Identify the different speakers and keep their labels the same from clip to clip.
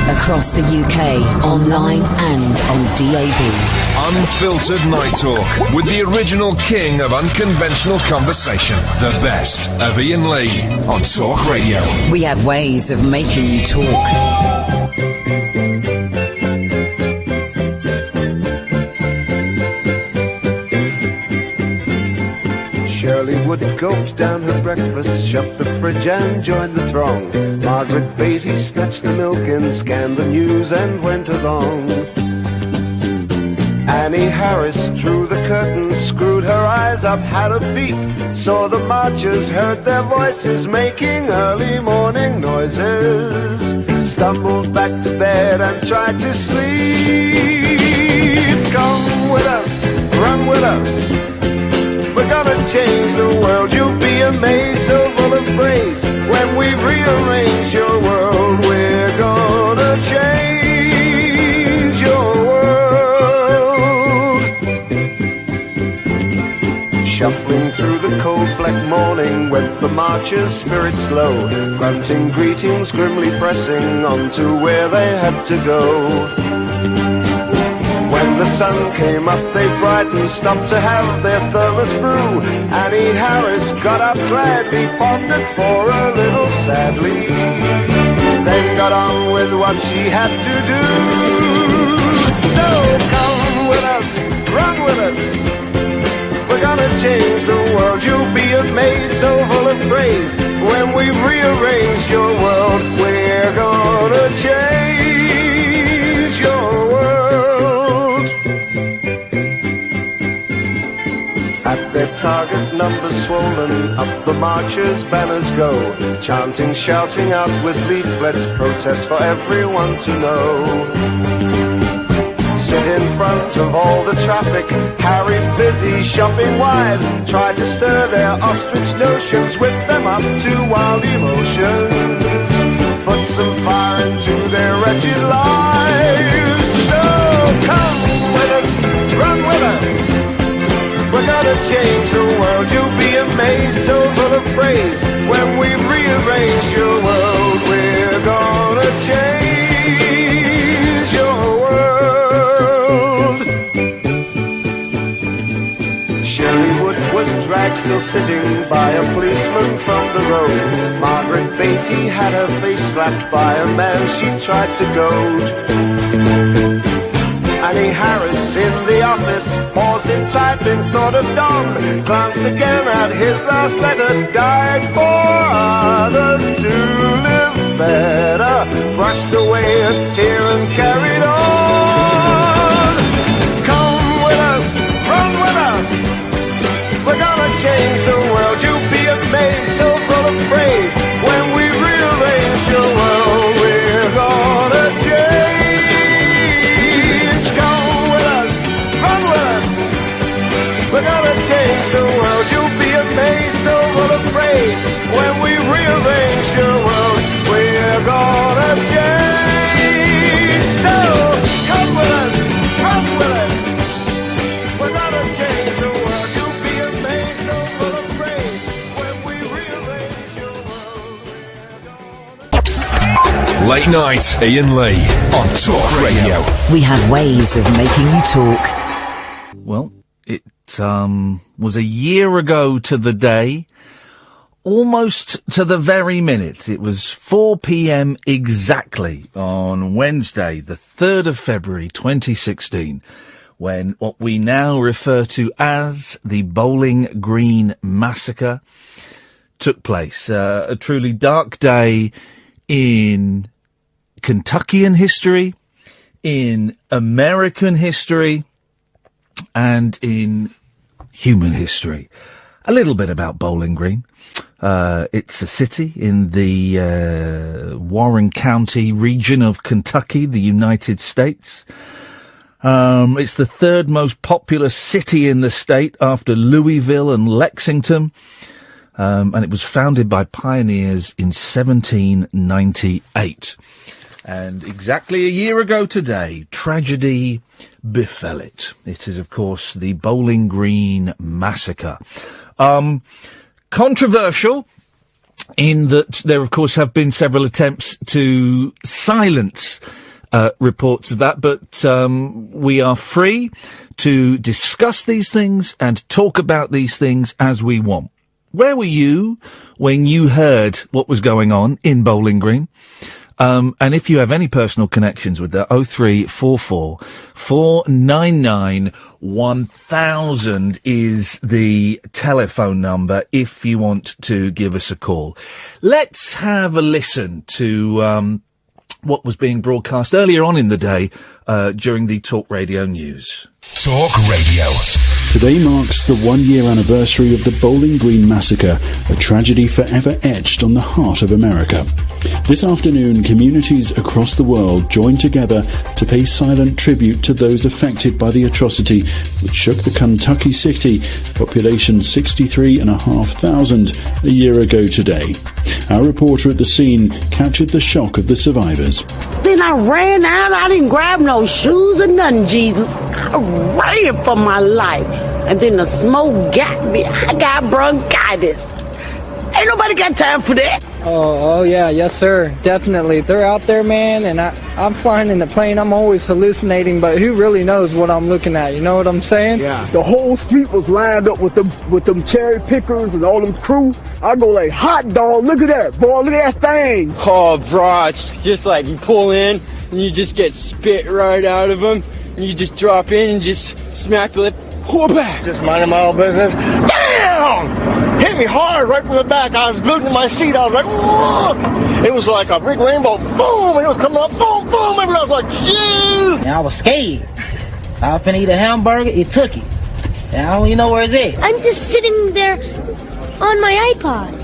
Speaker 1: Across the UK, online and on DAB.
Speaker 2: Unfiltered Night Talk with the original king of unconventional conversation. The best of Iain Lee on Talk Radio.
Speaker 1: We have ways of making you talk.
Speaker 3: Shirley would gulp down her breakfast, shut the fridge and join the throng. Margaret Beatty snatched the milk and scanned the news and went along. Annie Harris drew the curtains, screwed her eyes up, had a peep, saw the marchers, heard their voices making early morning noises, stumbled back to bed and tried to sleep. Come with us, run with us, we're gonna change the world. You'll be amazed, so full of praise. When we rearrange your world, we're gonna change your world. Shuffling through the cold black morning went the marchers, spirits low, grunting greetings, grimly pressing on to where they had to go. When the sun came up, they brightened, stopped to have their thermos brew. Annie Harris got up gladly, pondered for a little sadly, then got on with what she had to do. So come with us, run with us, we're gonna change the world. You'll be amazed, so full of praise. When we rearrange your world, we're gonna change your world. At their target, numbers swollen, up the marchers' banners go, chanting, shouting out with leaflets, protest for everyone to know. Sit in front of all the traffic, harried, busy, shopping wives, tried to stir their ostrich notions, whip them up to wild emotions, put some fire into their wretched lives. So come with us, run with us, we're gonna change the world. You'll be amazed, so full of praise. When we rearrange your world, we're gonna change your world. Shirley Wood was dragged, still sitting by a policeman from the road. Margaret Beatty had her face slapped by a man she tried to goad. Annie Harris in the office, paused in typing, thought of Don, glanced again at his last letter, died for others to live better, brushed away a tear and carried on. Come with us, run with us, we're gonna change the world. You'll be amazed, so full of praise. When we rearrange your world, we're gonna change. We're gonna change the world. You'll be amazed, so full of praise. When we rearrange your world, we're gonna change. So come with us, run with us, we're gonna change the world. You'll be amazed, so full of praise. When we rearrange your world, we're gonna...
Speaker 2: Late night, Iain Lee on Talk Radio.
Speaker 1: We have ways of making you talk.
Speaker 4: Well, it was a year ago to the day, almost to the very minute. It was 4 p.m. exactly on Wednesday, the 3rd of February 2016, when what we now refer to as the Bowling Green Massacre took place. A truly dark day in Kentuckian history, in American history, and in human history. A little bit about Bowling Green. It's a city in the Warren County region of Kentucky, the United States. It's the third most populous city in the state after Louisville and Lexington. And it was founded by pioneers in 1798. And exactly a year ago today, tragedy befell it. It is, of course, the Bowling Green Massacre. Controversial, in that there, of course, have been several attempts to silence reports of that, but we are free to discuss these things and talk about these things as we want. Where were you when you heard what was going on in Bowling Green? And if you have any personal connections with that, 0344 499 1000 is the telephone number if you want to give us a call. Let's have a listen to what was being broadcast earlier on in the day during the Talk Radio News.
Speaker 2: Talk Radio.
Speaker 5: Today marks the 1-year anniversary of the Bowling Green Massacre, a tragedy forever etched on the heart of America. This afternoon, communities across the world joined together to pay silent tribute to those affected by the atrocity which shook the Kentucky city, population 63,500, a year ago today. Our reporter at the scene captured the shock of the survivors.
Speaker 6: Then I ran out. I didn't grab no shoes or nothing, Jesus. I ran for my life. And then the smoke got me. I got bronchitis. Ain't nobody got time for that.
Speaker 7: Oh yeah, yes sir, definitely. They're out there, man, and I'm flying in the plane. I'm always hallucinating, but who really knows what I'm looking at? You know what I'm saying?
Speaker 8: Yeah. The whole street was lined up with them cherry pickers and all them crew. I go like, hot dog, look at that, boy, look at that thing.
Speaker 7: Oh, bro, it's just like you pull in and you just get spit right out of them. And you just drop in and just smack the lip. Whoop-a!
Speaker 8: Just minding my own business. Damn! Hit me hard right from the back. I was glued to my seat. I was like, whoa! It was like a big rainbow. Boom! It was coming up. Boom! Boom! And I was like, yeah!
Speaker 9: And I was scared. I was finna eat a hamburger. It took it. And I don't even know where it's at.
Speaker 10: I'm just sitting there on my iPod.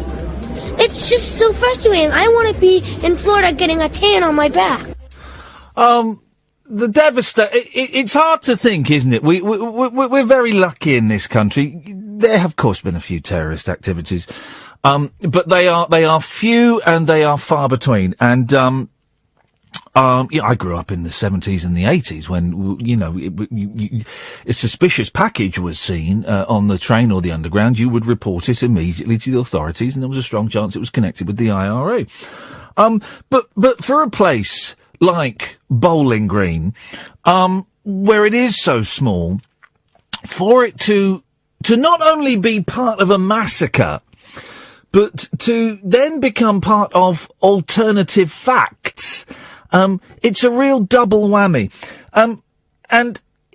Speaker 10: It's just so frustrating. I want to be in Florida getting a tan on my back.
Speaker 4: The it's hard to think, isn't it? We're very lucky in this country. There have, of course, been a few terrorist activities. But they are few and they are far between. And, I grew up in the 70s and the 80s when, a suspicious package was seen, on the train or the underground. You would report it immediately to the authorities and there was a strong chance it was connected with the IRA. But for a place like Bowling Green, where it is so small, for it to not only be part of a massacre, but to then become part of alternative facts, it's a real double whammy. And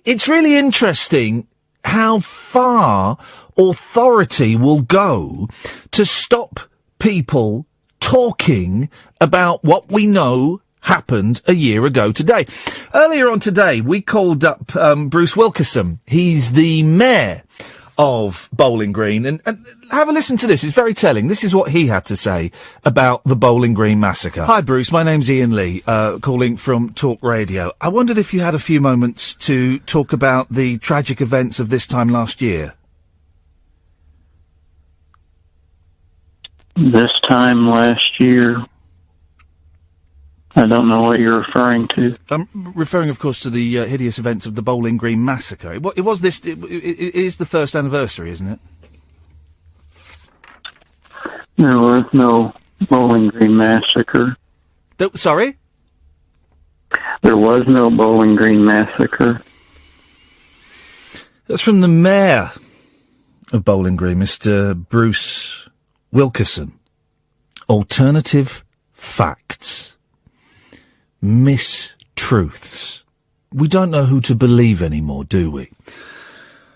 Speaker 4: it's really interesting how far authority will go to stop people talking about what we know happened a year ago today. Earlier on today, we called up Bruce Wilkerson. He's the mayor of Bowling Green. And have a listen to this. It's very telling. This is what he had to say about the Bowling Green massacre. Hi, Bruce. My name's Iain Lee, calling from Talk Radio. I wondered if you had a few moments to talk about the tragic events of this time last year.
Speaker 11: This time last year? I don't know what you're referring to.
Speaker 4: I'm referring, of course, to the hideous events of the Bowling Green Massacre. It is the first anniversary, isn't it?
Speaker 11: There was no Bowling Green Massacre.
Speaker 4: Sorry?
Speaker 11: There was no Bowling Green Massacre.
Speaker 4: That's from the mayor of Bowling Green, Mr. Bruce Wilkerson. Alternative facts. Mistruths. We don't know who to believe anymore, do we?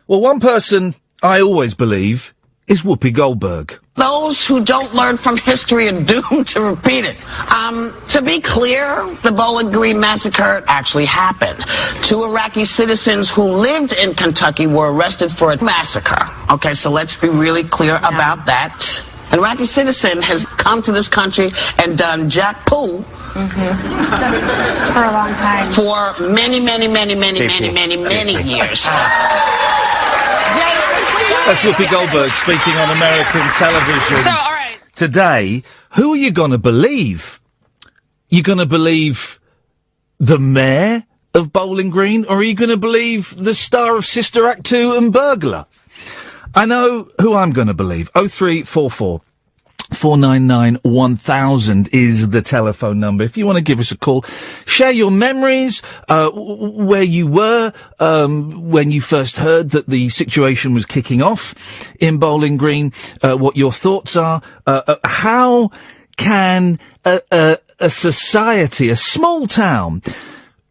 Speaker 4: Well, one person I always believe is Whoopi Goldberg.
Speaker 12: Those who don't learn from history are doomed to repeat it. To be clear, the Bowling Green Massacre actually happened. 2 Iraqi citizens who lived in Kentucky were arrested for a massacre. Okay, so let's be really clear about that. An Iraqi citizen has come to this country and done jack poo.
Speaker 10: Mm-hmm. For a long time.
Speaker 12: For many years.
Speaker 4: That's Whoopi Goldberg speaking on American television.
Speaker 12: So, all right.
Speaker 4: Today, who are you going to believe? You going to believe the mayor of Bowling Green, or are you going to believe the star of Sister Act 2 and Burglar? I know who I'm going to believe. 0344 499 1000 is the telephone number. If you want to give us a call, share your memories, where you were when you first heard that the situation was kicking off in Bowling Green, what your thoughts are. How can a society, a small town,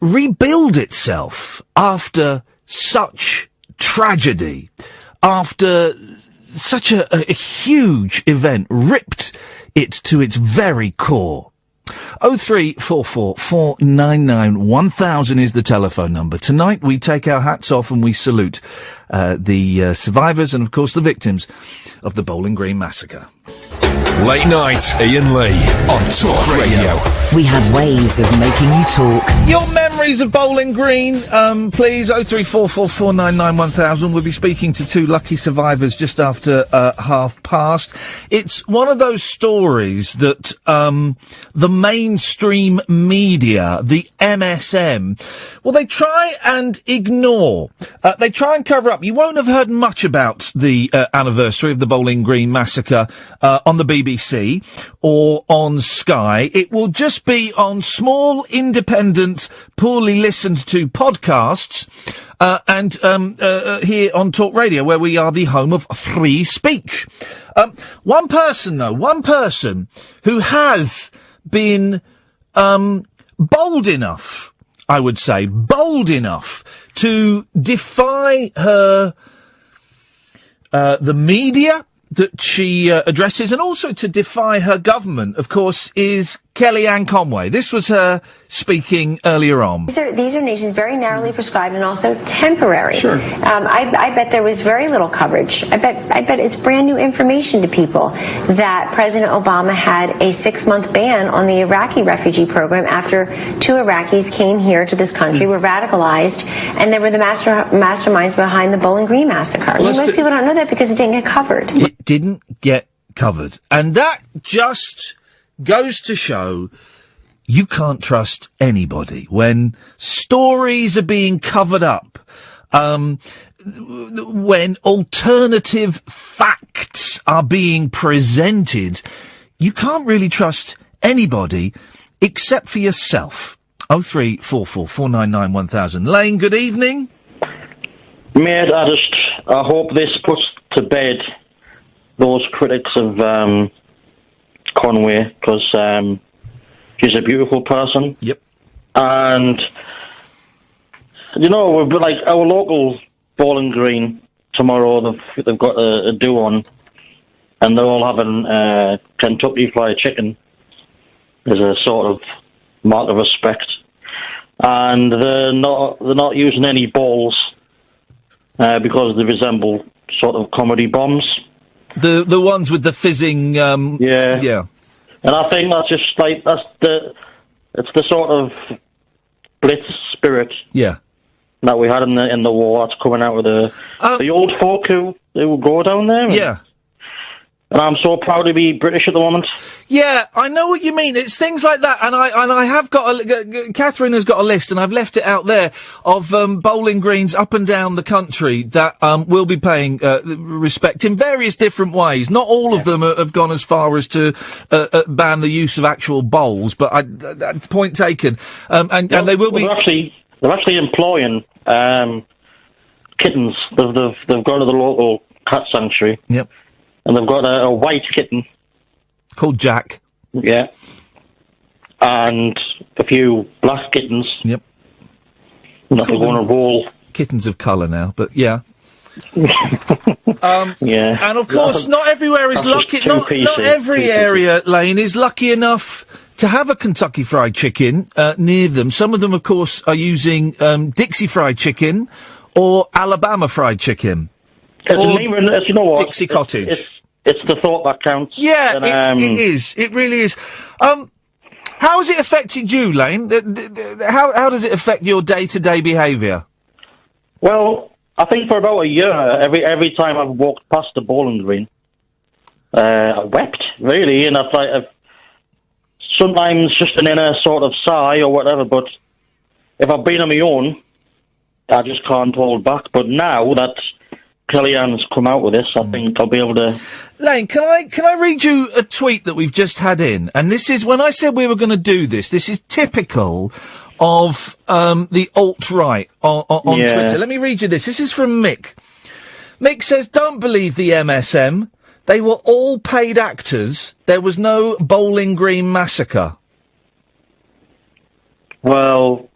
Speaker 4: rebuild itself after such tragedy, after such a huge event, ripped it to its very core? 0344 499 1000 is the telephone number. Tonight we take our hats off and we salute the survivors and, of course, the victims of the Bowling Green Massacre.
Speaker 2: Late night, Iain Lee on Talk Radio.
Speaker 1: We have ways of making you talk.
Speaker 4: Your memories of Bowling Green, please, 0344 499 1000. We'll be speaking to two lucky survivors just after past. It's one of those stories that the mainstream media, the MSM, well, they try and ignore. They try and cover up. You won't have heard much about the anniversary of the Bowling Green Massacre on the BBC or on Sky. It will just be on small, independent, poorly listened to podcasts, and here on Talk Radio, where we are the home of free speech. One person who has been bold enough, I would say, to defy the media that she addresses, and also to defy her government, of course, is Kellyanne Conway. This was her speaking earlier on.
Speaker 13: These are nations very narrowly prescribed and also temporary.
Speaker 4: Sure.
Speaker 13: I bet there was very little coverage. I bet it's brand new information to people that President Obama had a 6-month ban on the Iraqi refugee program after 2 Iraqis came here to this country, were radicalized, and they were the masterminds behind the Bowling Green Massacre. Most people don't know that because it didn't get covered.
Speaker 4: It didn't get covered. And that just goes to show you can't trust anybody when stories are being covered up, when alternative facts are being presented. You can't really trust anybody except for yourself. 0344 499 1000. Lane, good evening.
Speaker 14: Mate, I hope this puts to bed those critics of Conway, because she's a beautiful person.
Speaker 4: Yep.
Speaker 14: And, you know, we're like our local Bowling Green tomorrow, they've got a do on, and they're all having Kentucky Fried Chicken as a sort of mark of respect. And they're not using any balls because they resemble sort of comedy bombs.
Speaker 4: The ones with the fizzing, yeah.
Speaker 14: And I think that's just like, it's the sort of blitz spirit.
Speaker 4: Yeah.
Speaker 14: That we had in the war that's coming out of the old folk who would go down there.
Speaker 4: Yeah.
Speaker 14: And I'm so proud to be British at the moment.
Speaker 4: Yeah, I know what you mean. It's things like that, and I have got Catherine has got a list, and I've left it out there of bowling greens up and down the country that will be paying respect in various different ways. Not all of them have gone as far as to ban the use of actual bowls, but point taken. And they will be.
Speaker 14: They're actually employing kittens. They've gone to the local cat sanctuary.
Speaker 4: Yep.
Speaker 14: And they've got a white kitten.
Speaker 4: Called Jack.
Speaker 14: Yeah. And a few black kittens.
Speaker 4: Yep.
Speaker 14: Not going to roll.
Speaker 4: Kittens of colour now, but yeah.
Speaker 14: Yeah.
Speaker 4: And of course, not everywhere is lucky. Not every area, Lane, is lucky enough to have a Kentucky Fried Chicken near them. Some of them, of course, are using Dixie Fried Chicken or Alabama Fried Chicken.
Speaker 14: Or you know what?
Speaker 4: Dixie Cottage.
Speaker 14: It's the thought that counts.
Speaker 4: Yeah,
Speaker 14: and,
Speaker 4: it is. It really is. How has it affected you, Lane? How does it affect your day-to-day behaviour?
Speaker 14: Well, I think for about a year, every time I've walked past the Bowling Green, I wept, really, and I've sometimes just an inner sort of sigh or whatever, but if I've been on my own, I just can't hold back. But now that Kellyanne's come out with this, I think I'll be able to...
Speaker 4: Lane, can I read you a tweet that we've just had in? And this is, when I said we were going to do this is typical of the alt-right on Twitter. Let me read you this. This is from Mick. Mick says, don't believe the MSM. They were all paid actors. There was no Bowling Green massacre.
Speaker 14: Well,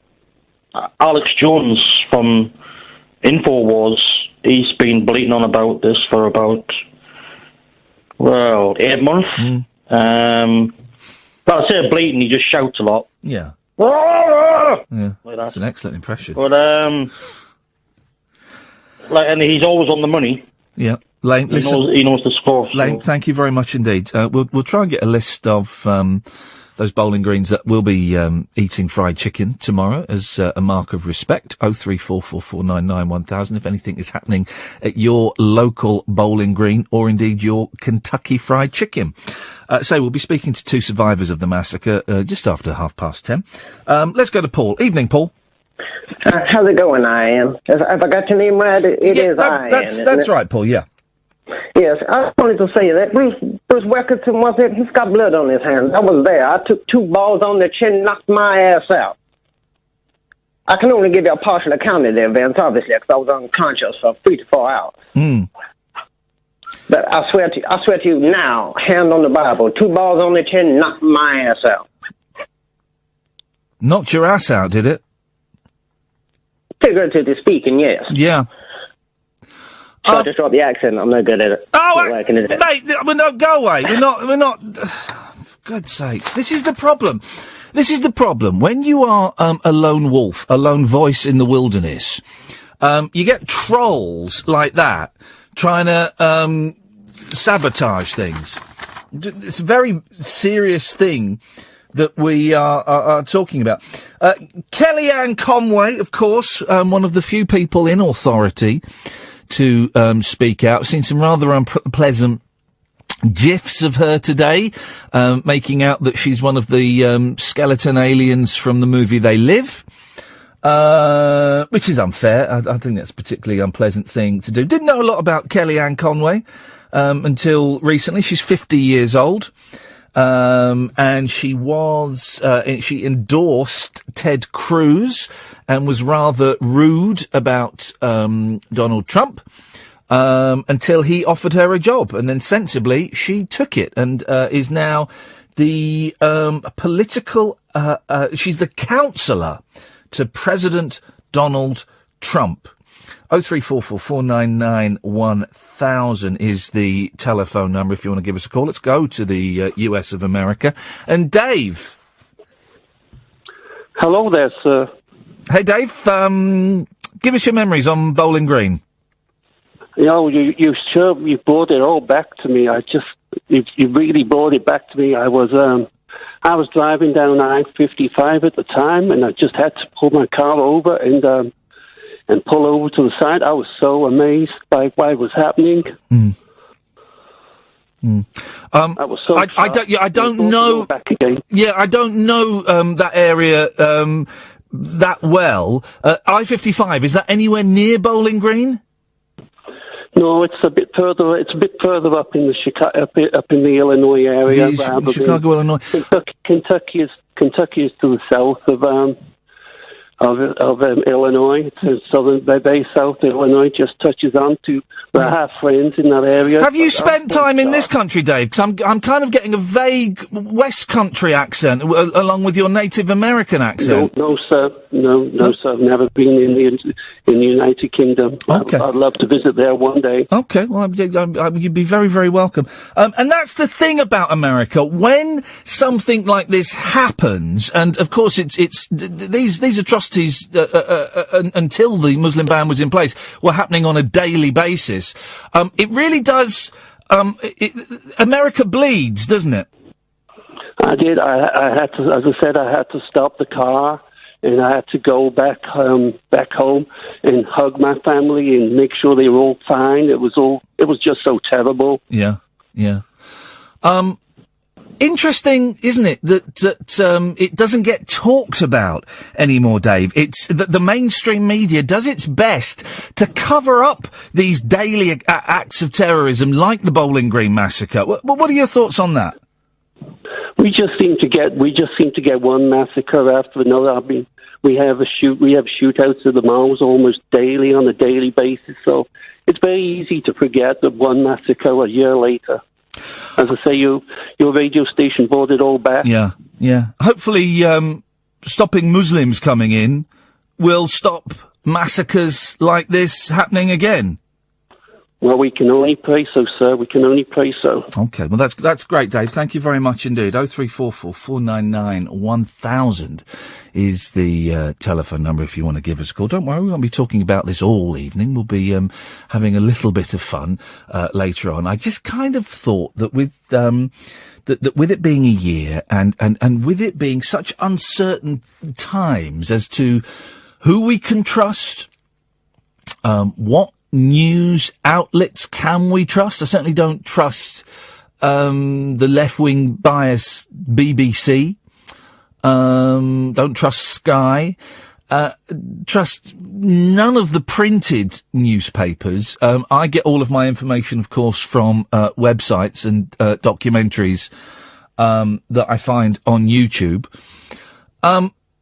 Speaker 14: Alex Jones from InfoWars, he's been bleating on about this for about, 8 months. But I say bleating, he just shouts a lot.
Speaker 4: Yeah.
Speaker 14: Yeah, like
Speaker 4: that's an excellent impression.
Speaker 14: But, and he's always on the money.
Speaker 4: Yeah. Lane, listen.
Speaker 14: He knows the score. So.
Speaker 4: Lane, thank you very much indeed. We'll try and get a list of those Bowling Greens that will be eating fried chicken tomorrow as a mark of respect. 03444991000 if anything is happening at your local Bowling Green or indeed your Kentucky Fried Chicken. So we'll be speaking to two survivors of the massacre just after 10:30. Let's go to Paul. Evening, Paul.
Speaker 15: How's it going, Iain? Have I got your name right? It is Iain.
Speaker 4: That's right, Paul, yeah.
Speaker 15: Yes, I wanted to say that Bruce Wickerton, was it? He's got blood on his hands. I was there. I took 2 balls on the chin, knocked my ass out. I can only give you a partial account of the events, obviously, because I was unconscious for 3 to 4 hours. But I swear to you now, hand on the Bible, 2 balls on the chin, knocked my ass out.
Speaker 4: Knocked your ass out, did it?
Speaker 15: Figuratively speaking, yes.
Speaker 4: Yeah.
Speaker 15: Shall I just drop the accent? I'm no good at it.
Speaker 4: Mate, no, go away. We're not, for God's sakes. This is the problem. When you are, a lone wolf, a lone voice in the wilderness, you get trolls like that trying to, sabotage things. It's a very serious thing that we are talking about. Kellyanne Conway, of course, one of the few people in authority to speak out. I've seen some rather unpleasant GIFs of her today, making out that she's one of the skeleton aliens from the movie They Live, which is unfair. I think that's a particularly unpleasant thing to do. Didn't know a lot about Kellyanne Conway until recently. She's 50 years old. And she endorsed Ted Cruz and was rather rude about, Donald Trump, until he offered her a job. And then sensibly, she took it and, is now the, political, she's the counsellor to President Donald Trump. 03444991000 is the telephone number if you want to give us a call. Let's go to the US of America. And Dave.
Speaker 16: Hello there, sir.
Speaker 4: Hey, Dave. Give us your memories on Bowling Green.
Speaker 16: You know, you brought it all back to me. You really brought it back to me. I was driving down I-55 at the time, and I just had to pull my car over and pull over to the side. I was so amazed by what was happening. I was so
Speaker 4: I don't know. Yeah, I don't know that area that well. I-55, is that anywhere near Bowling Green?
Speaker 16: No, it's a bit further. It's a bit further up in the up in the Illinois area.
Speaker 4: Chicago, Illinois.
Speaker 16: Kentucky is to the south of Illinois. It's southern, very south Illinois, just touches on to. I have friends in that area.
Speaker 4: Have you spent time in this country, Dave? Because I'm kind of getting a vague West Country accent along with your Native American accent.
Speaker 16: No, sir. No, sir. I've never been in the United Kingdom.
Speaker 4: Okay.
Speaker 16: I'd love to visit there one day.
Speaker 4: Okay, well, you'd be very, very welcome. And that's the thing about America. When something like this happens, and of course it's these atrocities until the Muslim ban was in place were happening on a daily basis. It really does. America bleeds, doesn't it?
Speaker 16: I did. I had to, as I said, I had to stop the car. And I had to go back home and hug my family and make sure they were all fine. It was just so terrible.
Speaker 4: Yeah. Interesting, isn't it, that it doesn't get talked about anymore, Dave? It's that the mainstream media does its best to cover up these daily acts of terrorism, like the Bowling Green massacre. What are your thoughts on that?
Speaker 16: We just seem to get one massacre after another. I mean, we have shootouts at the malls almost daily, on a daily basis. So it's very easy to forget that one massacre a year later. As I say, your radio station brought it all back.
Speaker 4: Yeah. Hopefully, stopping Muslims coming in will stop massacres like this happening again.
Speaker 16: Well, we can only pray so, sir. We can only pray so.
Speaker 4: Okay, well, that's great, Dave. Thank you very much indeed. 0344 499 1000 is the telephone number if you want to give us a call. Don't worry, we won't be talking about this all evening. We'll be having a little bit of fun later on. I just kind of thought that with that with it being a year and with it being such uncertain times as to who we can trust, what news outlets can we trust? I certainly don't trust the left-wing bias BBC. Don't trust Sky. Trust none of the printed newspapers. I get all of my information, of course, from websites and documentaries that I find on YouTube.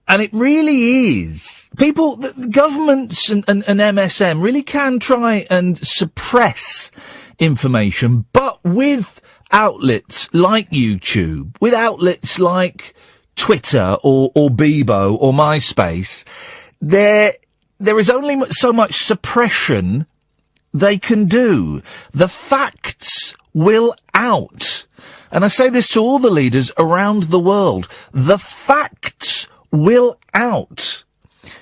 Speaker 4: And it really is. People, the governments and MSM really can try and suppress information, but with outlets like YouTube, with outlets like Twitter or Bebo or MySpace, there is only so much suppression they can do. The facts will out. And I say this to all the leaders around the world. The facts will out.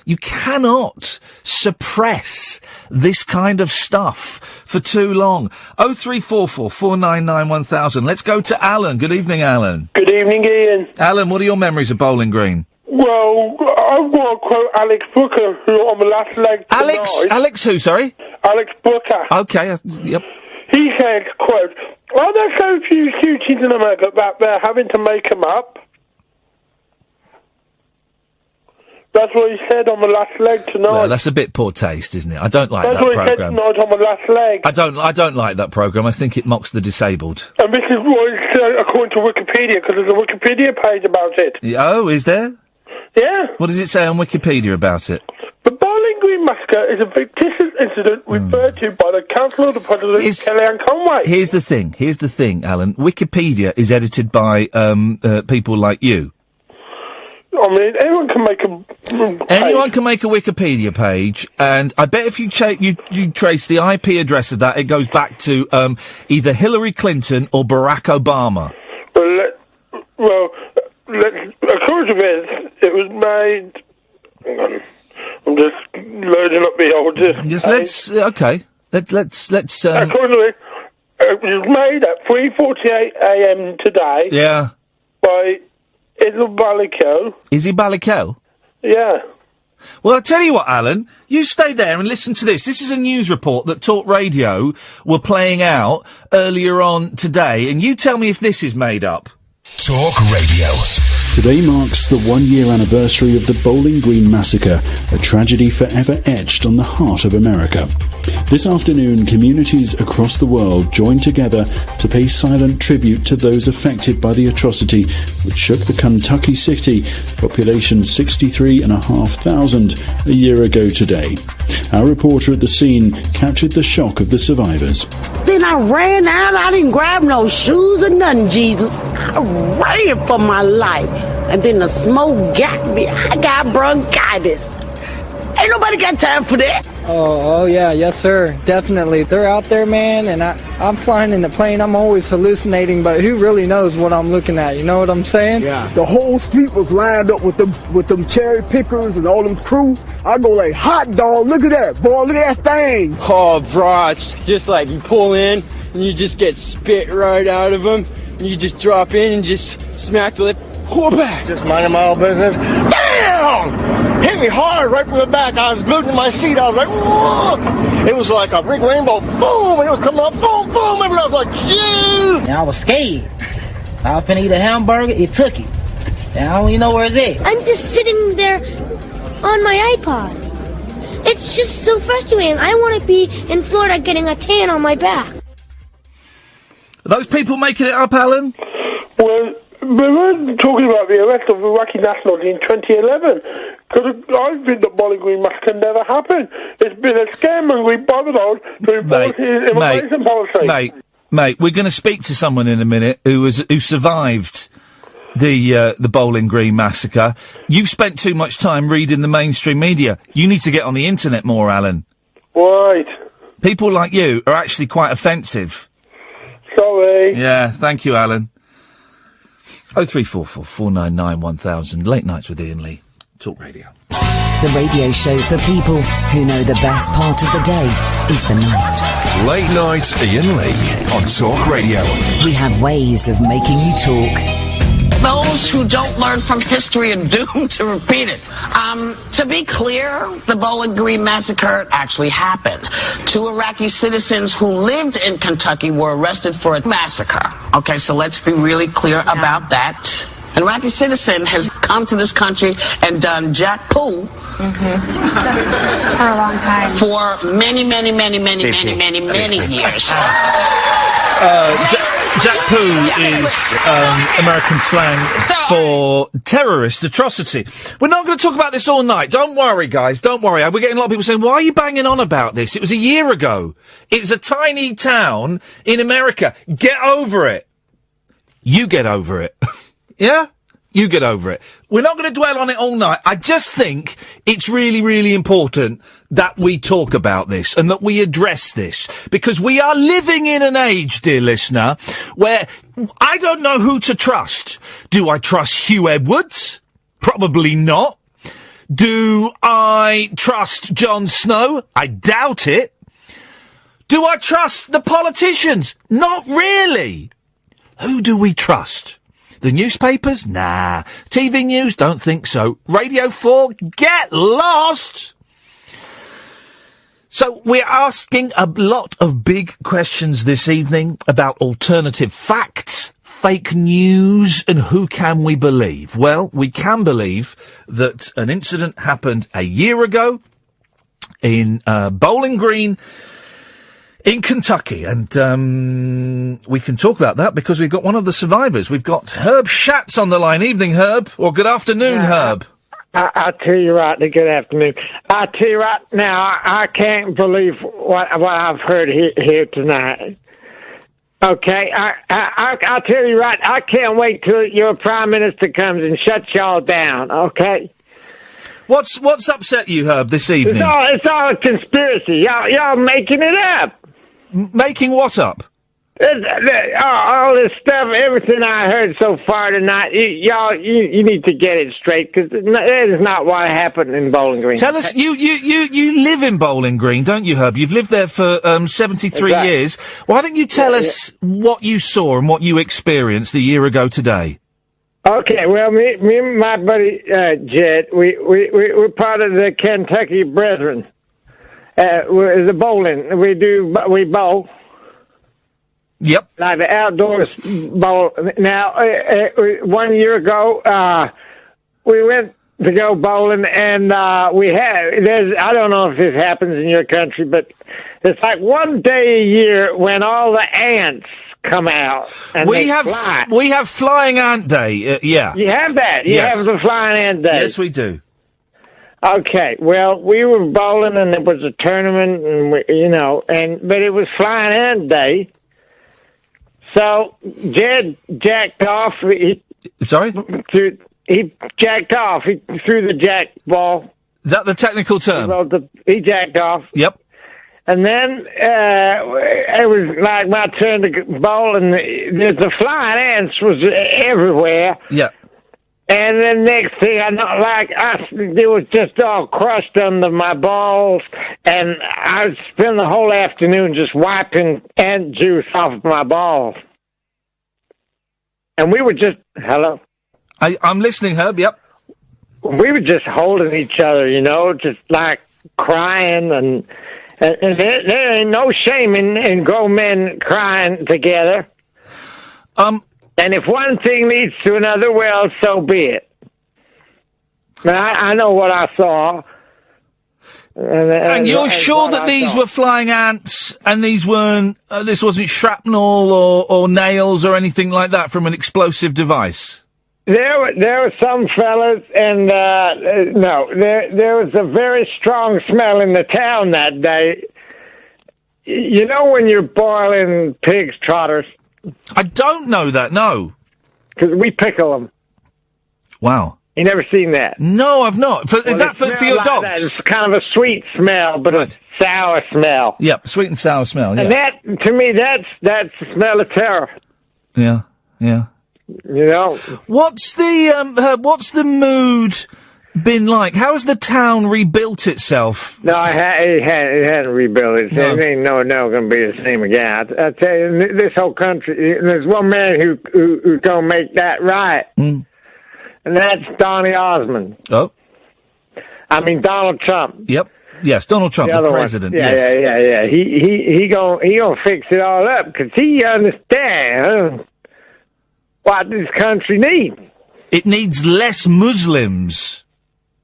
Speaker 4: You cannot suppress this kind of stuff for too long. 0344 499 1000. Let's go to Alan. Good evening, Alan.
Speaker 17: Good evening, Ian.
Speaker 4: Alan, what are your memories of Bowling Green?
Speaker 17: Well, I've got to quote Alex Booker, who on the last leg tonight...
Speaker 4: Alex who, sorry?
Speaker 17: Alex Booker.
Speaker 4: Okay, yep.
Speaker 17: He said, quote, "Are there so few cuties in America that they're having to make them up?" That's what he said on the last leg tonight.
Speaker 4: Well, that's a bit poor taste, isn't it? I don't like that
Speaker 17: programme. That's what he said tonight on the last leg.
Speaker 4: I don't like that programme. I think it mocks the disabled.
Speaker 17: And this is what it said according to Wikipedia, because there's a Wikipedia page about it.
Speaker 4: Oh, is there?
Speaker 17: Yeah.
Speaker 4: What does it say on Wikipedia about it?
Speaker 17: The Bowling Green Massacre is a fictitious incident referred to by the Council of the President, Kellyanne Conway.
Speaker 4: Here's the thing, Alan. Wikipedia is edited by people like you.
Speaker 17: I mean, anyone can make a
Speaker 4: Anyone can make a Wikipedia page, and I bet if you trace the IP address of that, it goes back to either Hillary Clinton or Barack Obama.
Speaker 17: According to this, it was made... Hang on. I'm just loading up the old...
Speaker 4: Yes, let's... Okay. Let's...
Speaker 17: According to it was made at 3:48 a.m. today.
Speaker 4: Yeah.
Speaker 17: By...
Speaker 4: Izzy Ballico?
Speaker 17: Yeah.
Speaker 4: Well, I'll tell you what, Alan. You stay there and listen to this. This is a news report that Talk Radio were playing out earlier on today, and you tell me if this is made up.
Speaker 2: Talk Radio.
Speaker 5: Today marks the 1-year anniversary of the Bowling Green Massacre, a tragedy forever etched on the heart of America. This afternoon, communities across the world joined together to pay silent tribute to those affected by the atrocity which shook the Kentucky city, population 63,500, a year ago today. Our reporter at the scene captured the shock of the survivors.
Speaker 6: Then I ran out. I didn't grab no shoes or nothing, Jesus. I ran for my life. And then the smoke got me. I got bronchitis. Ain't nobody got time for that.
Speaker 7: Oh yeah, yes sir, definitely. They're out there, man, and I'm flying in the plane. I'm always hallucinating, but who really knows what I'm looking at? You know what I'm saying?
Speaker 18: Yeah. The whole street was lined up with them cherry pickers and all them crew. I go like, hot dog, look at that, boy, look at that thing.
Speaker 19: Oh, bro, it's just like you pull in and you just get spit right out of them. And you just drop in and just smack the lip.
Speaker 8: Just minding my own business. Bam! Hit me hard right from the back. I was glued to my seat. I was like, whoa! It was like a big rainbow. Boom! And it was coming up. Boom, boom! And I was like, yeah!
Speaker 9: And I was scared. I was finna eat a hamburger, it took it. And I don't even know where it's at.
Speaker 10: I'm just sitting there on my iPod. It's just so frustrating. I want to be in Florida getting a tan on my back.
Speaker 4: Are those people making it up, Alan?
Speaker 17: Well, we were talking about the arrest of Iraqi nationals in 2011. Because I think the Bowling Green Massacre never happened. It's been a scaremongering bothered to enforce his immigration policy.
Speaker 4: Mate, we're going to speak to someone in a minute who survived the Bowling Green Massacre. You've spent too much time reading the mainstream media. You need to get on the internet more, Alan.
Speaker 17: Right.
Speaker 4: People like you are actually quite offensive.
Speaker 17: Sorry.
Speaker 4: Yeah, thank you, Alan. 0344 499 1000. Late Nights with Iain Lee. Talk Radio.
Speaker 1: The radio show for people who know the best part of the day is the night.
Speaker 2: Late Night Iain Lee on Talk Radio.
Speaker 1: We have ways of making you talk.
Speaker 12: Those who don't learn from history are doomed to repeat it. To be clear, the Bowling Green Massacre actually happened. 2 Iraqi citizens who lived in Kentucky were arrested for a massacre. Okay, so let's be really clear about that. An Iraqi citizen has come to this country and done jack poo.
Speaker 20: For a long time.
Speaker 12: For many years.
Speaker 4: Jack poo is American slang for terrorist atrocity. We're not going to talk about this all night. Don't worry, guys. Don't worry. We're getting a lot of people saying, why are you banging on about this? It was a year ago. It was a tiny town in America. Get over it. You get over it. Yeah? You get over it. We're not going to dwell on it all night. I just think it's really, really important that we talk about this and that we address this, because we are living in an age, dear listener, where I don't know who to trust. Do I trust Hugh Edwards? Probably not. Do I trust Jon Snow? I doubt it. Do I trust the politicians? Not really. Who do we trust? The newspapers? Nah. TV news? Don't think so. Radio 4? Get lost! So we're asking a lot of big questions this evening about alternative facts, fake news, and who can we believe? Well, we can believe that an incident happened a year ago in Bowling Green in Kentucky, and we can talk about that because we've got one of the survivors. We've got Herb Schatz on the line. Evening, Herb. Or good afternoon, Herb.
Speaker 21: I'll tell you right, good afternoon. I'll tell you right now, I can't believe what I've heard here tonight. Okay, I'll tell you right, I can't wait till your prime minister comes and shuts y'all down, okay?
Speaker 4: What's upset you, Herb, this evening?
Speaker 21: It's all a conspiracy. Y'all making it up.
Speaker 4: Making what up?
Speaker 21: All this stuff, everything I heard so far tonight, you need to get it straight, because that is not what happened in Bowling Green.
Speaker 4: Tell us, you live in Bowling Green, don't you, Herb? You've lived there for 73 years. Why don't you tell us what you saw and what you experienced a year ago today?
Speaker 21: Okay, well, me and my buddy Jed, we're part of the Kentucky Brethren. We're the bowling. We bowl.
Speaker 4: Yep.
Speaker 21: Like the outdoors bowl. Now, 1 year ago, we went to go bowling, and I don't know if this happens in your country, but it's like one day a year when all the ants come out and
Speaker 4: we have Flying Ant Day. Yeah.
Speaker 21: You have that. You have the Flying Ant Day.
Speaker 4: Yes, we do.
Speaker 21: Okay. Well, we were bowling, and it was a tournament, and but it was Flying Ant Day. So Jed jacked off.
Speaker 4: Sorry?
Speaker 21: He jacked off. He threw the jack ball.
Speaker 4: Is that the technical term?
Speaker 21: He jacked off.
Speaker 4: Yep.
Speaker 21: And then it was like my turn to bowl, and the flying ants was everywhere.
Speaker 4: Yeah.
Speaker 21: And then next thing I know, it was just all crushed under my balls, and I would spend the whole afternoon just wiping ant juice off of my balls. And we were just, hello?
Speaker 4: I'm listening, Herb, yep.
Speaker 21: We were just holding each other, just like crying, and there ain't no shame in grown men crying together. And if one thing leads to another, well, so be it. But I know what I saw.
Speaker 4: And you're sure that these were flying ants, and these weren't, this wasn't shrapnel or nails or anything like that from an explosive device?
Speaker 21: There were some fellas, and no, there was a very strong smell in the town that day. You know when you're boiling pig's trotters?
Speaker 4: I don't know that, no.
Speaker 21: Because we pickle them.
Speaker 4: Wow.
Speaker 21: You never seen that?
Speaker 4: No, I've not. Is that for your
Speaker 21: like
Speaker 4: dogs?
Speaker 21: That. It's kind of a sweet smell, but a sour smell.
Speaker 4: Yep, sweet and sour smell, yeah.
Speaker 21: And that, to me, that's the smell of terror.
Speaker 4: Yeah, yeah.
Speaker 21: You know?
Speaker 4: What's the mood been like? How has the town rebuilt itself?
Speaker 21: No, it hadn't rebuilt it.
Speaker 4: No.
Speaker 21: It ain't never going to be the same again. I tell you, this whole country, there's one man who's going to make that right.
Speaker 4: Mm.
Speaker 21: And that's Donny Osmond.
Speaker 4: Oh.
Speaker 21: I mean, Donald Trump.
Speaker 4: Yep. Yes, Donald Trump, the president.
Speaker 21: Yeah,
Speaker 4: yes.
Speaker 21: yeah. He gonna fix it all up because he understands what this country needs.
Speaker 4: It needs less Muslims.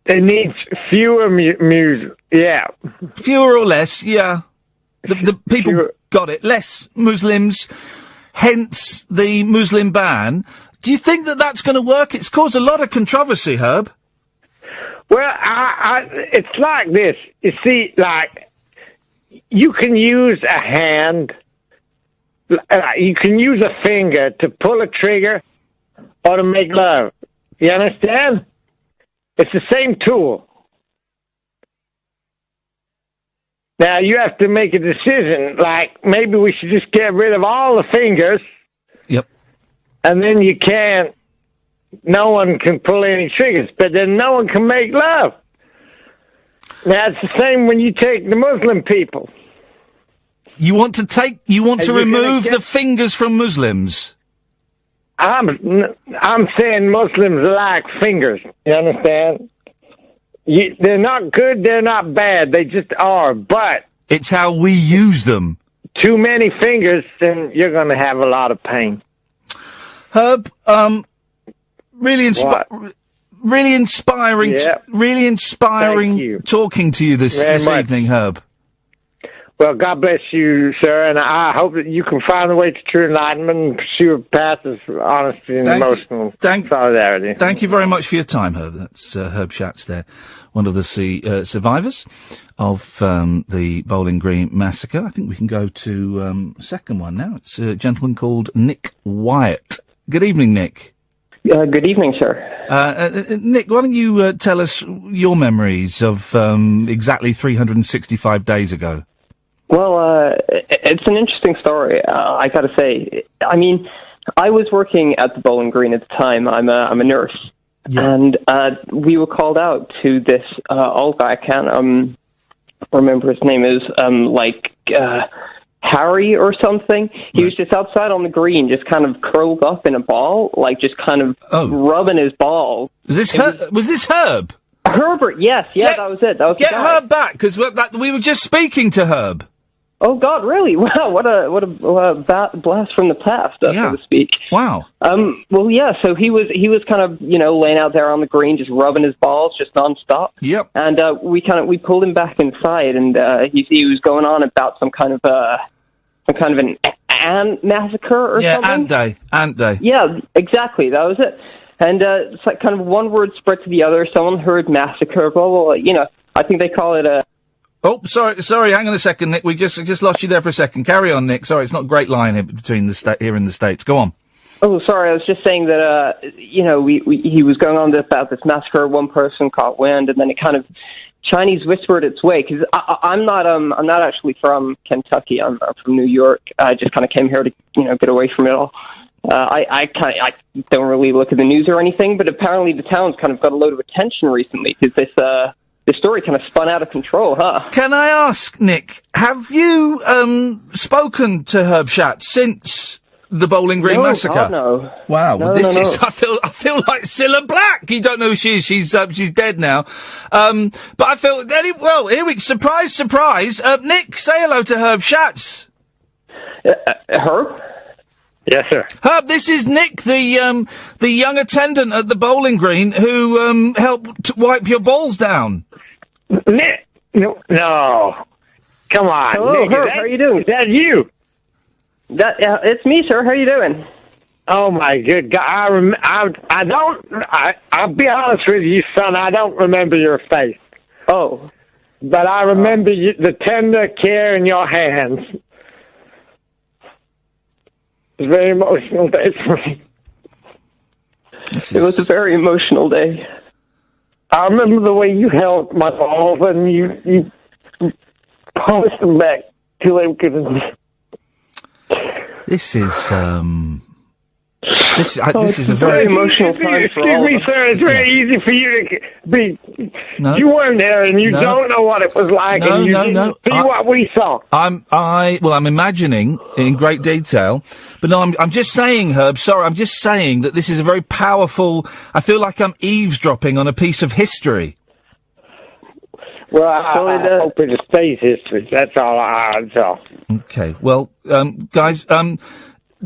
Speaker 21: It needs fewer yeah.
Speaker 4: Fewer or less, yeah. The people got it. Less Muslims, hence the Muslim ban. Do you think that that's going to work? It's caused a lot of controversy, Herb.
Speaker 21: Well, it's like this. You see, like, you can use a hand, you can use a finger to pull a trigger or to make love. You understand? It's the same tool. Now, you have to make a decision, like, maybe we should just get rid of all the fingers.
Speaker 4: Yep.
Speaker 21: And then no one can pull any triggers, but then no one can make love. Now, it's the same when you take the Muslim people.
Speaker 4: You want to remove the fingers from Muslims?
Speaker 21: I'm saying Muslims like fingers. You understand? They're not good, they're not bad, they just are, but...
Speaker 4: It's how we use them.
Speaker 21: Too many fingers, then you're going to have a lot of pain.
Speaker 4: Herb, really inspiring,
Speaker 21: yeah.
Speaker 4: really inspiring talking to you this evening, Herb.
Speaker 21: Well, God bless you, sir, and I hope that you can find the way to true enlightenment and pursue a path of honesty and emotional solidarity.
Speaker 4: Thank you very much for your time, Herb. That's Herb Schatz there, one of the survivors of the Bowling Green Massacre. I think we can go to second one now. It's a gentleman called Nick Wyatt. Good evening, Nick.
Speaker 3: Good evening, sir.
Speaker 4: Nick, why don't you tell us your memories of exactly 365 days ago?
Speaker 3: Well, it's an interesting story. I got to say, I mean, I was working at the Bowling Green at the time. I'm a nurse, and we were called out to this old guy. I can't remember his name. Is Harry or something. He was just outside on the green, just kind of curled up in a ball, like just kind of rubbing his balls.
Speaker 4: Was this Herb?
Speaker 3: Herbert, yes, that was it. That was
Speaker 4: get
Speaker 3: the guy.
Speaker 4: Herb back, because we were just speaking to Herb.
Speaker 3: Oh God, really? Wow, what a blast from the past, so to speak.
Speaker 4: Wow.
Speaker 3: Well, yeah. So he was kind of laying out there on the green, just rubbing his balls, just nonstop.
Speaker 4: Yep.
Speaker 3: And we pulled him back inside, and he was going on about some kind of an ant massacre or something.
Speaker 4: Ant day.
Speaker 3: Yeah, exactly. That was it. And it's like kind of one word spread to the other. Someone heard massacre, blah blah blah. I think they call it a.
Speaker 4: Oh, sorry. Hang on a second, Nick. We just lost you there for a second. Carry on, Nick. Sorry, it's not a great line here between here in the States. Go on.
Speaker 3: Oh, sorry. I was just saying that he was going on about this massacre. One person caught wind, and then it kind of Chinese whispered its way. Because I'm not actually from Kentucky. I'm from New York. I just kind of came here to get away from it all. I don't really look at the news or anything, but apparently the town's kind of got a load of attention recently because this story kind of spun out of control, huh?
Speaker 4: Can I ask, Nick, have you spoken to Herb Schatz since the Bowling Green Massacre?
Speaker 3: God, no.
Speaker 4: Wow,
Speaker 3: no,
Speaker 4: this
Speaker 3: no.
Speaker 4: is. I feel like Cilla Black. You don't know who she is. She's dead now. But I feel here we surprise. Nick, say hello to Herb Schatz.
Speaker 3: Herb?
Speaker 21: Yes, sir.
Speaker 4: Herb, this is Nick, the young attendant at the bowling green who helped wipe your balls down.
Speaker 21: Nick? No. Come on.
Speaker 3: Hello,
Speaker 21: Nick,
Speaker 3: Herb, how are you doing?
Speaker 21: Is that you?
Speaker 3: It's me, sir. How are you doing?
Speaker 21: Oh, my good God. I'll be honest with you, son, I don't remember your face.
Speaker 3: Oh.
Speaker 21: But I remember the tender care in your hands. It was a very emotional day for me.
Speaker 3: It was a very emotional day.
Speaker 21: I remember the way you held my balls and you pushed them back till they could.
Speaker 4: This is this is a very
Speaker 21: emotional time for all of us. Excuse me, sir. It's very easy for you to be.
Speaker 4: No.
Speaker 21: You weren't there, and you don't know what it was like, and you didn't see what we saw.
Speaker 4: I'm imagining in great detail, but no, I'm just saying, Herb. Sorry, I'm just saying that this is a very powerful. I feel like I'm eavesdropping on a piece of history.
Speaker 21: Well, I hope it stays history. That's all.
Speaker 4: Okay. Well, guys,
Speaker 21: Nick,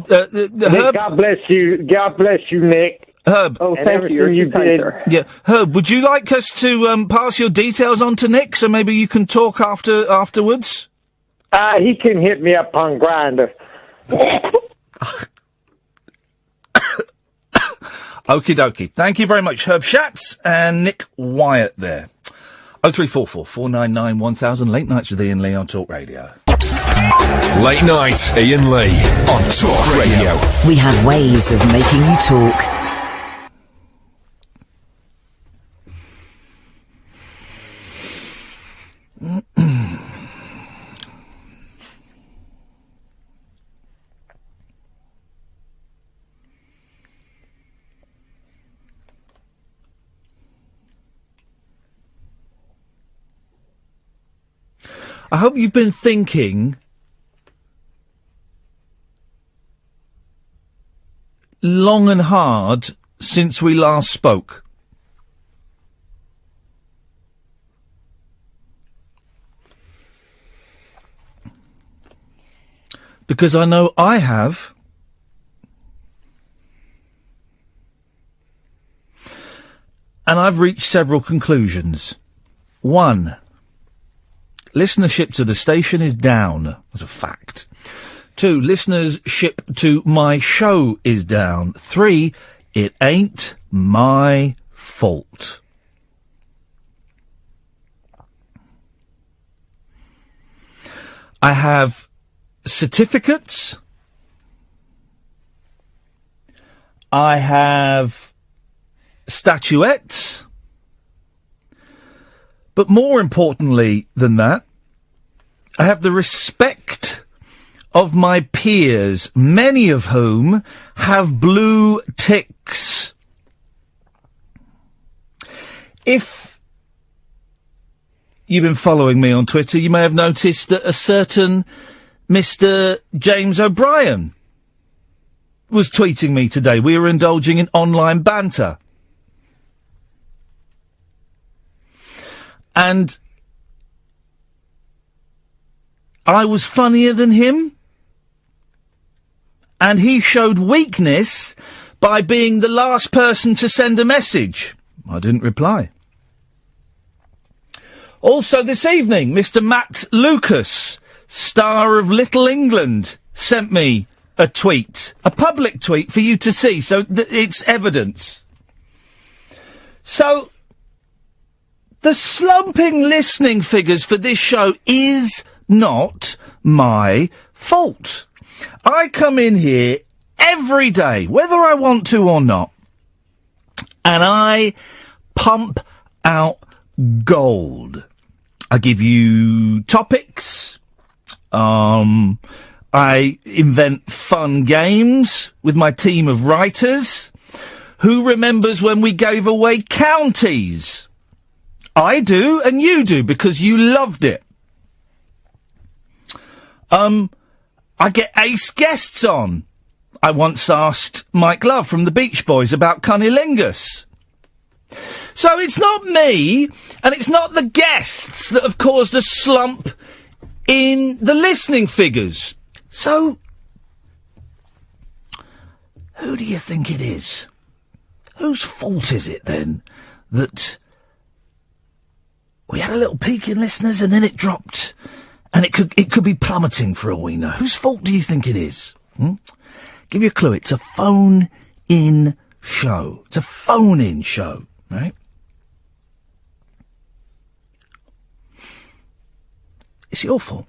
Speaker 4: Herb,
Speaker 21: God bless you. God bless you, Nick.
Speaker 4: Herb.
Speaker 3: Oh, thank you.
Speaker 21: You did.
Speaker 4: Yeah, Herb. Would you like us to pass your details on to Nick, so maybe you can talk afterwards?
Speaker 21: He can hit me up on Grindr.
Speaker 4: Okie dokie. Thank you very much, Herb Schatz and Nick Wyatt there. 0344 499 1000. Late nights with Iain Lee on Talk Radio.
Speaker 2: Late night, Iain Lee on Talk Radio.
Speaker 1: We have ways of making you talk.
Speaker 4: I hope you've been thinking long and hard since we last spoke. Because I know I have. And I've reached several conclusions. 1. Listenership to the station is down, as a fact. 2. Listenership to my show is down. 3. It ain't my fault. I have certificates. I have statuettes. But more importantly than that, I have the respect of my peers, many of whom have blue ticks. If you've been following me on Twitter, you may have noticed that a certain Mr. James O'Brien was tweeting me today. We were indulging in online banter. And I was funnier than him. And he showed weakness by being the last person to send a message. I didn't reply. Also this evening, Mr. Matt Lucas, star of Little England, sent me a tweet. A public tweet for you to see, so it's evidence. So, the slumping listening figures for this show is not my fault. I come in here every day, whether I want to or not, and I pump out gold. I give you topics. I invent fun games with my team of writers. Who remembers when we gave away counties? I do, and you do, because you loved it. I get ace guests on. I once asked Mike Love from the Beach Boys about cunnilingus. So it's not me, and it's not the guests that have caused a slump in the listening figures. So, Who do you think it is? Whose fault is it, then, that we had a little peak in listeners and then it dropped, and it could be plummeting for all we know? Whose fault do you think it is? Give you a clue. It's a phone-in show. It's a phone-in show, right? It's your fault.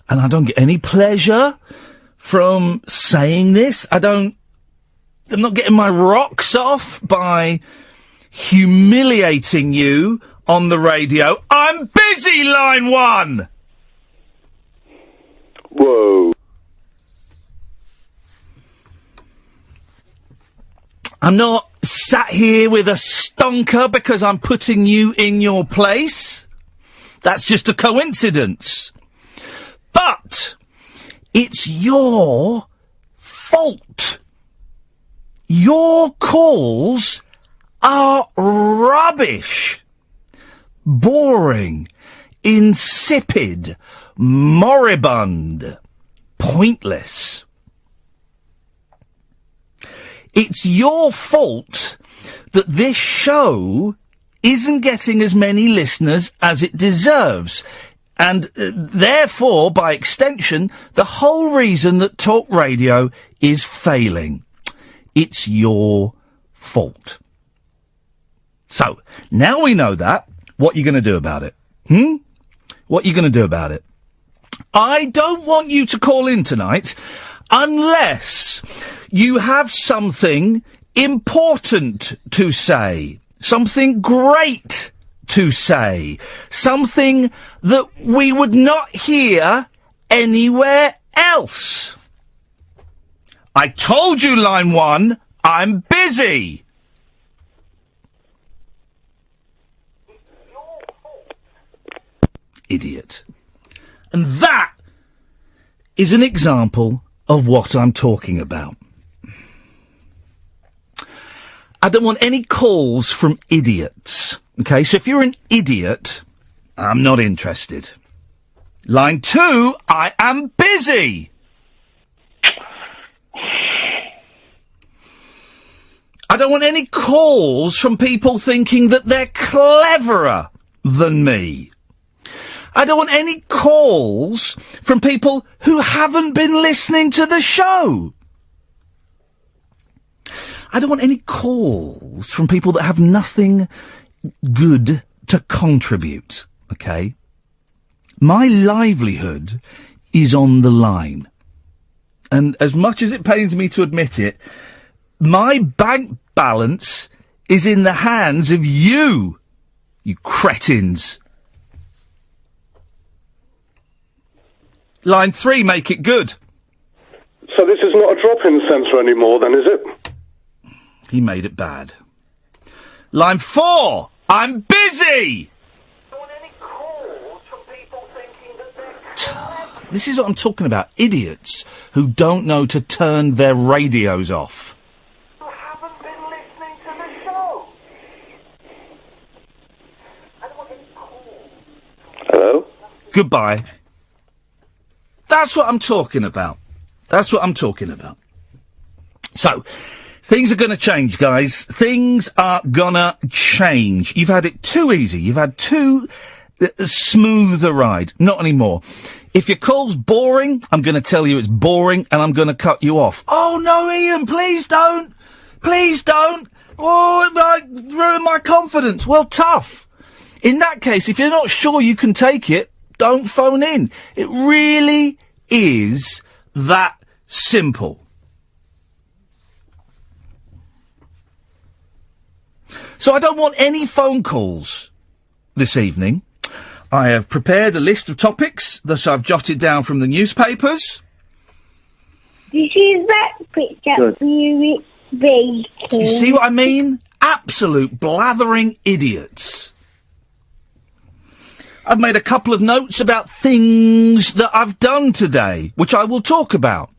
Speaker 4: And I don't get any pleasure from saying this. I'm not getting my rocks off by humiliating you on the radio. I'm busy, line 1!
Speaker 17: Whoa.
Speaker 4: I'm not sat here with a stonker because I'm putting you in your place. That's just a coincidence. But it's your fault. Your calls are rubbish, boring, insipid, moribund, pointless. It's your fault that this show isn't getting as many listeners as it deserves. And therefore, by extension, the whole reason that talk radio is failing. It's your fault. So, now we know that, what are you going to do about it? What are you going to do about it? I don't want you to call in tonight unless you have something important to say, something great to say, something that we would not hear anywhere else. I told you, line 1, I'm busy. Idiot. And that is an example of what I'm talking about. I don't want any calls from idiots. Okay, so if you're an idiot, I'm not interested. Line 2, I am busy. I don't want any calls from people thinking that they're cleverer than me. I don't want any calls from people who haven't been listening to the show. I don't want any calls from people that have nothing good to contribute, okay? My livelihood is on the line. And as much as it pains me to admit it, my bank balance is in the hands of you cretins. Line 3, make it good.
Speaker 17: So this is not a drop-in centre anymore, then, is it?
Speaker 4: He made it bad. Line 4, I'm busy! This is what I'm talking about. Idiots who don't know to turn their radios off.
Speaker 11: You haven't been listening to the show. I don't want any calls.
Speaker 17: Hello?
Speaker 4: Goodbye. That's what I'm talking about. That's what I'm talking about. So, things are going to change, guys. Things are gonna change. You've had it too easy. You've had too smooth a ride. Not anymore. If your call's boring, I'm going to tell you it's boring and I'm going to cut you off. Oh, no, Iain, please don't. Please don't. Oh, it might ruin my confidence. Well, tough. In that case, if you're not sure you can take it, don't phone in. It really is that simple. So I don't want any phone calls this evening. I have prepared a list of topics that I've jotted down from the newspapers.
Speaker 10: This is breakfast at Buick Bacon.
Speaker 4: You see what I mean? Absolute blathering idiots. I've made a couple of notes about things that I've done today, which I will talk about.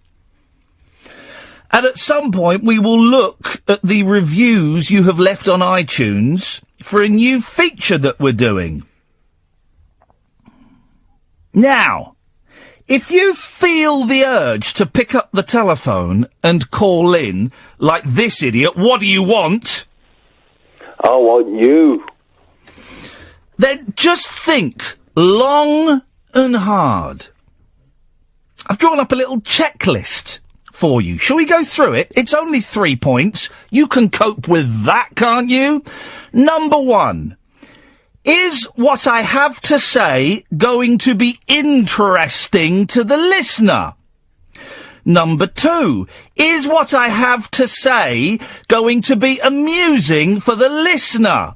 Speaker 4: And at some point, we will look at the reviews you have left on iTunes for a new feature that we're doing. Now, If you feel the urge to pick up the telephone and call in, like this idiot, what do you want?
Speaker 11: I want you.
Speaker 4: Then just think long and hard. I've drawn up a little checklist for you. Shall we go through it? It's only 3 points. You can cope with that, can't you? Number 1. Is what I have to say going to be interesting to the listener? Number 2. Is what I have to say going to be amusing for the listener?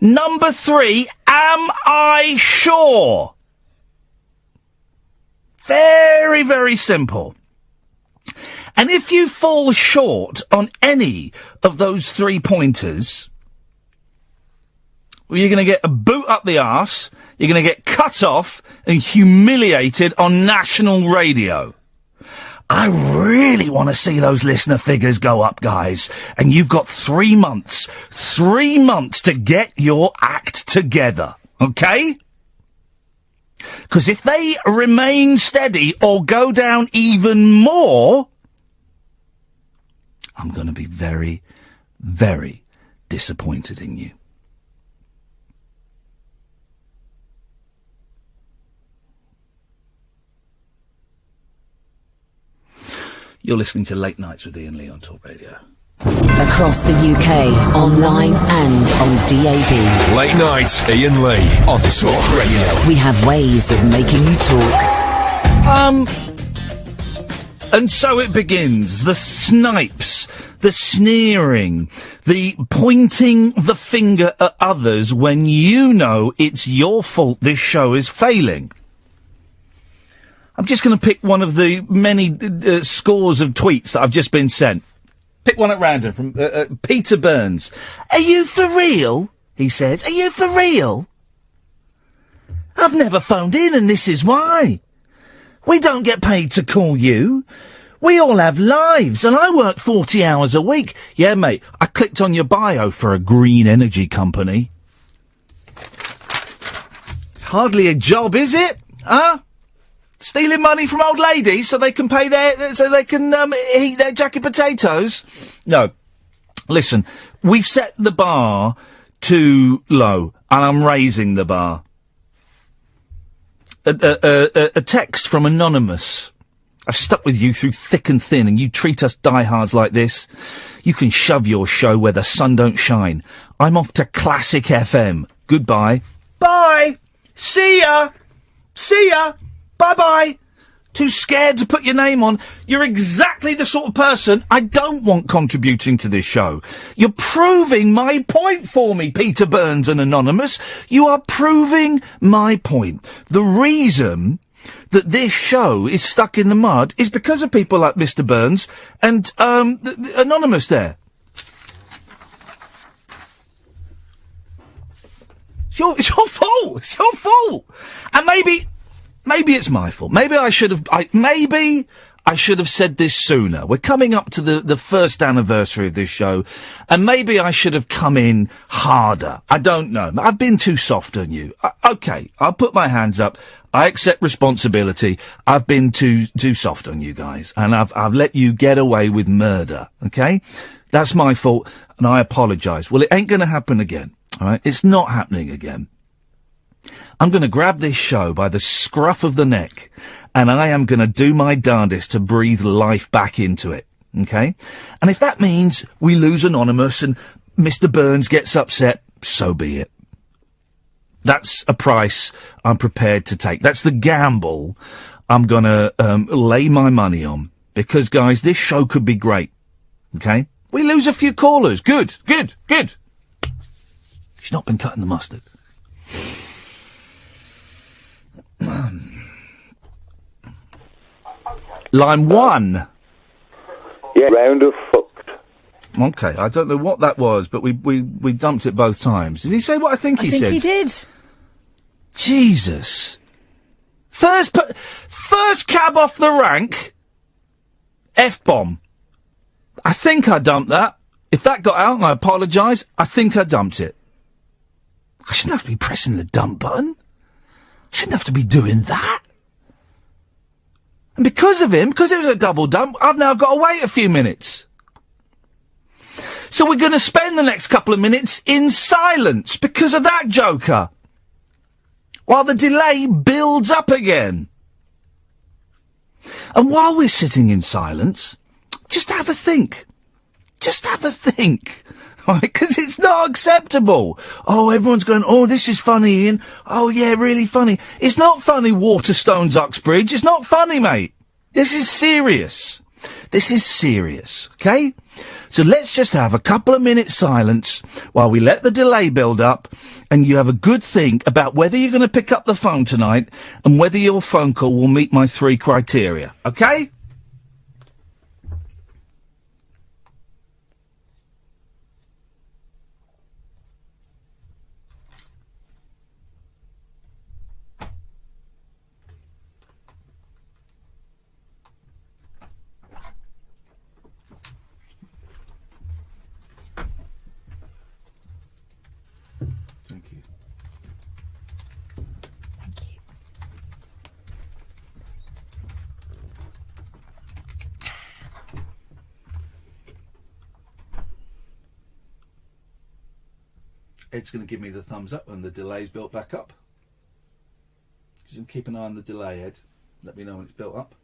Speaker 4: Number 3. Am I sure? Very, very simple. And if you fall short on any of those 3 pointers, well, you're going to get a boot up the arse, you're going to get cut off and humiliated on national radio. I really want to see those listener figures go up, guys. And you've got 3 months. 3 months to get your act together. Okay? Because if they remain steady or go down even more, I'm going to be very, very disappointed in you. You're listening to Late Nights with Iain Lee on Talk Radio.
Speaker 1: Across the UK, online and on DAB.
Speaker 2: Late Night, Iain Lee on Talk Radio.
Speaker 1: We have ways of making you talk.
Speaker 4: And so it begins. The snipes, the sneering, the pointing the finger at others when you know it's your fault this show is failing. I'm just going to pick one of the many scores of tweets that I've just been sent. Pick one at random from Peter Burns. Are you for real? He says. Are you for real? I've never phoned in and this is why. We don't get paid to call you. We all have lives and I work 40 hours a week. Yeah, mate, I clicked on your bio for a green energy company. It's hardly a job, is it? Huh? Stealing money from old ladies so they can pay heat their jacket potatoes? No. Listen, we've set the bar too low, and I'm raising the bar. A text from Anonymous. I've stuck with you through thick and thin, and you treat us diehards like this. You can shove your show where the sun don't shine. I'm off to Classic FM. Goodbye. Bye! See ya! See ya! Bye-bye! Too scared to put your name on. You're exactly the sort of person I don't want contributing to this show. You're proving my point for me, Peter Burns and Anonymous. You are proving my point. The reason that this show is stuck in the mud is because of people like Mr. Burns and, Anonymous there. It's your fault! It's your fault! And Maybe it's my fault. Maybe I should have said this sooner. We're coming up to the first anniversary of this show, and maybe I should have come in harder. I don't know. I've been too soft on you. Okay, I'll put my hands up. I accept responsibility. I've been too soft on you guys, and I've let you get away with murder. Okay? That's my fault, and I apologise. Well, it ain't gonna happen again. All right? It's not happening again. I'm going to grab this show by the scruff of the neck, and I am going to do my darndest to breathe life back into it, okay? And if that means we lose Anonymous and Mr. Burns gets upset, so be it. That's a price I'm prepared to take. That's the gamble I'm going to lay my money on. Because, guys, this show could be great, okay? We lose a few callers. Good. She's not been cutting the mustard. Line 1.
Speaker 11: Yeah, round of fucked.
Speaker 4: Okay, I don't know what that was, but we dumped it both times. Did he say what I think he said?
Speaker 13: I think he did.
Speaker 4: Jesus. First cab off the rank. F-bomb. I think I dumped that. If that got out, I apologise. I think I dumped it. I shouldn't have to be pressing the dump button. Shouldn't have to be doing that. And because of him, because it was a double dump, I've now got to wait a few minutes. So we're going to spend the next couple of minutes in silence because of that joker. While the delay builds up again. And while we're sitting in silence, just have a think. Just have a think. Right? Because it's not acceptable. Oh, everyone's going, oh, this is funny, Ian. Oh, yeah, really funny. It's not funny, Waterstones Uxbridge. It's not funny, mate. This is serious. This is serious, okay? So let's just have a couple of minutes silence while we let the delay build up and you have a good think about whether you're going to pick up the phone tonight and whether your phone call will meet my 3 criteria, okay? Ed's going to give me the thumbs up when the delay's built back up. Just keep an eye on the delay, Ed. Let me know when it's built up.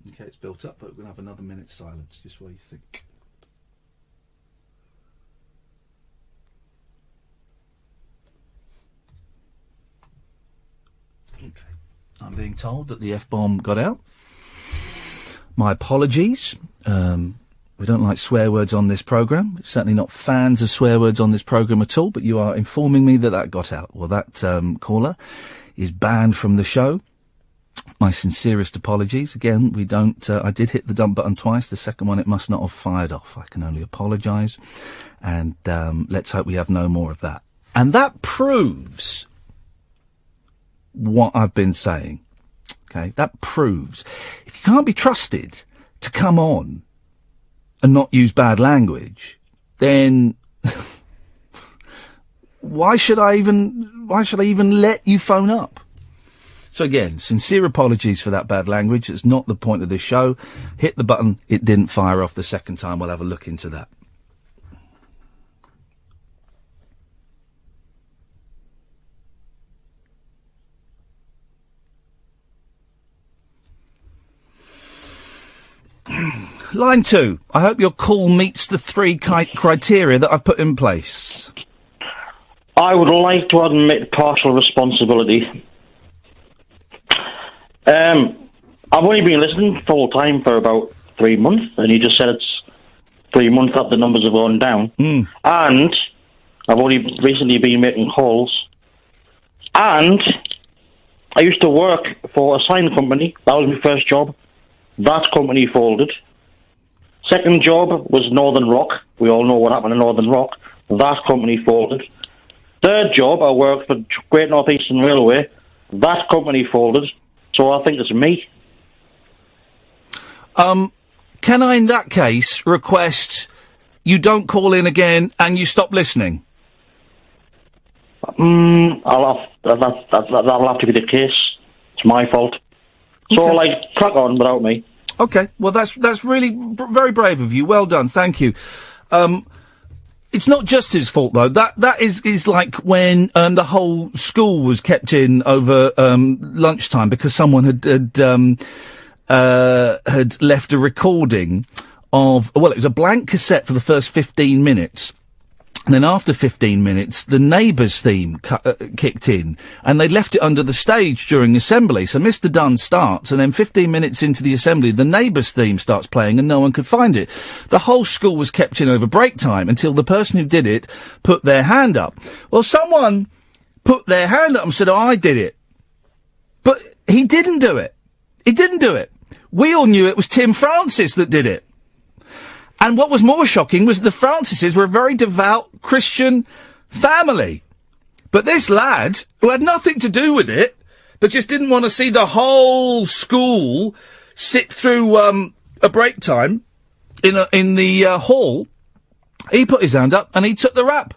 Speaker 4: Okay, it's built up, but we're going to have another minute's silence, just while you think. Okay. I'm being told that the F-bomb got out. My apologies. We don't like swear words on this programme. We're certainly not fans of swear words on this programme at all, but you are informing me that that got out. Well, that caller is banned from the show. My sincerest apologies. Again, we don't... I did hit the dump button twice. The second one, it must not have fired off. I can only apologise. And let's hope we have no more of that. And that proves what I've been saying. Okay? That proves if you can't be trusted to come on and not use bad language, then why should I even let you phone up? So again, sincere apologies for that bad language. It's not the point of this show. Hit the button, it didn't fire off the second time. We'll have a look into that. Line 2. I hope your call meets the 3 criteria that I've put in place.
Speaker 14: I would like to admit partial responsibility. I've only been listening full time for about 3 months, and you just said it's 3 months that the numbers have gone down. And I've only recently been making calls. And I used to work for a sign company. That was my first job. That company folded. Second job was Northern Rock. We all know what happened to Northern Rock. That company folded. Third job, I worked for Great North Eastern Railway. That company folded. So I think it's me.
Speaker 4: Can I, in that case, request you don't call in again and you stop listening?
Speaker 14: That'll have to be the case. It's my fault. So, crack on without me.
Speaker 4: Okay, well, that's really very brave of you. Well done, thank you. It's not just his fault, though. That is like when the whole school was kept in over lunchtime because someone had left a recording of... Well, it was a blank cassette for the first 15 minutes. And then after 15 minutes, the Neighbours theme kicked in, and they'd left it under the stage during assembly. So Mr. Dunn starts, and then 15 minutes into the assembly, the Neighbours theme starts playing, and no one could find it. The whole school was kept in over break time until the person who did it put their hand up. Well, someone put their hand up and said, oh, I did it. But he didn't do it. He didn't do it. We all knew it was Tim Francis that did it. And what was more shocking was the Francises were a very devout Christian family. But this lad, who had nothing to do with it, but just didn't want to see the whole school sit through a break time in the hall, he put his hand up and he took the rap.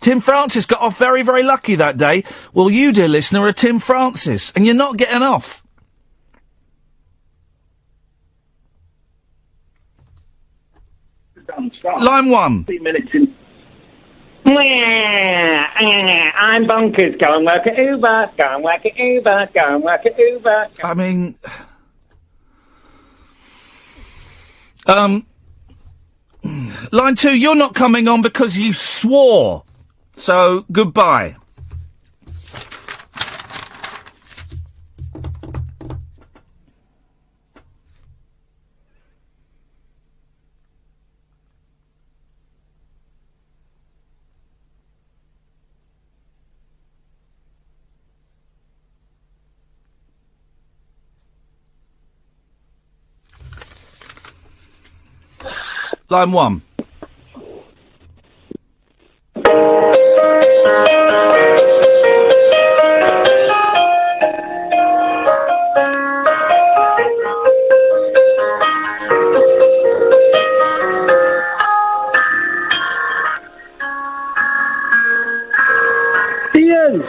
Speaker 4: Tim Francis got off very, very lucky that day. Well, you, dear listener, are Tim Francis, and you're not getting off. Line 1.
Speaker 13: 3 minutes in. I'm bonkers. Go and work at Uber. Go and work at Uber. Go and work at Uber.
Speaker 4: I mean... Line 2, you're not coming on because you swore. So, goodbye. Line 1.
Speaker 13: Iain!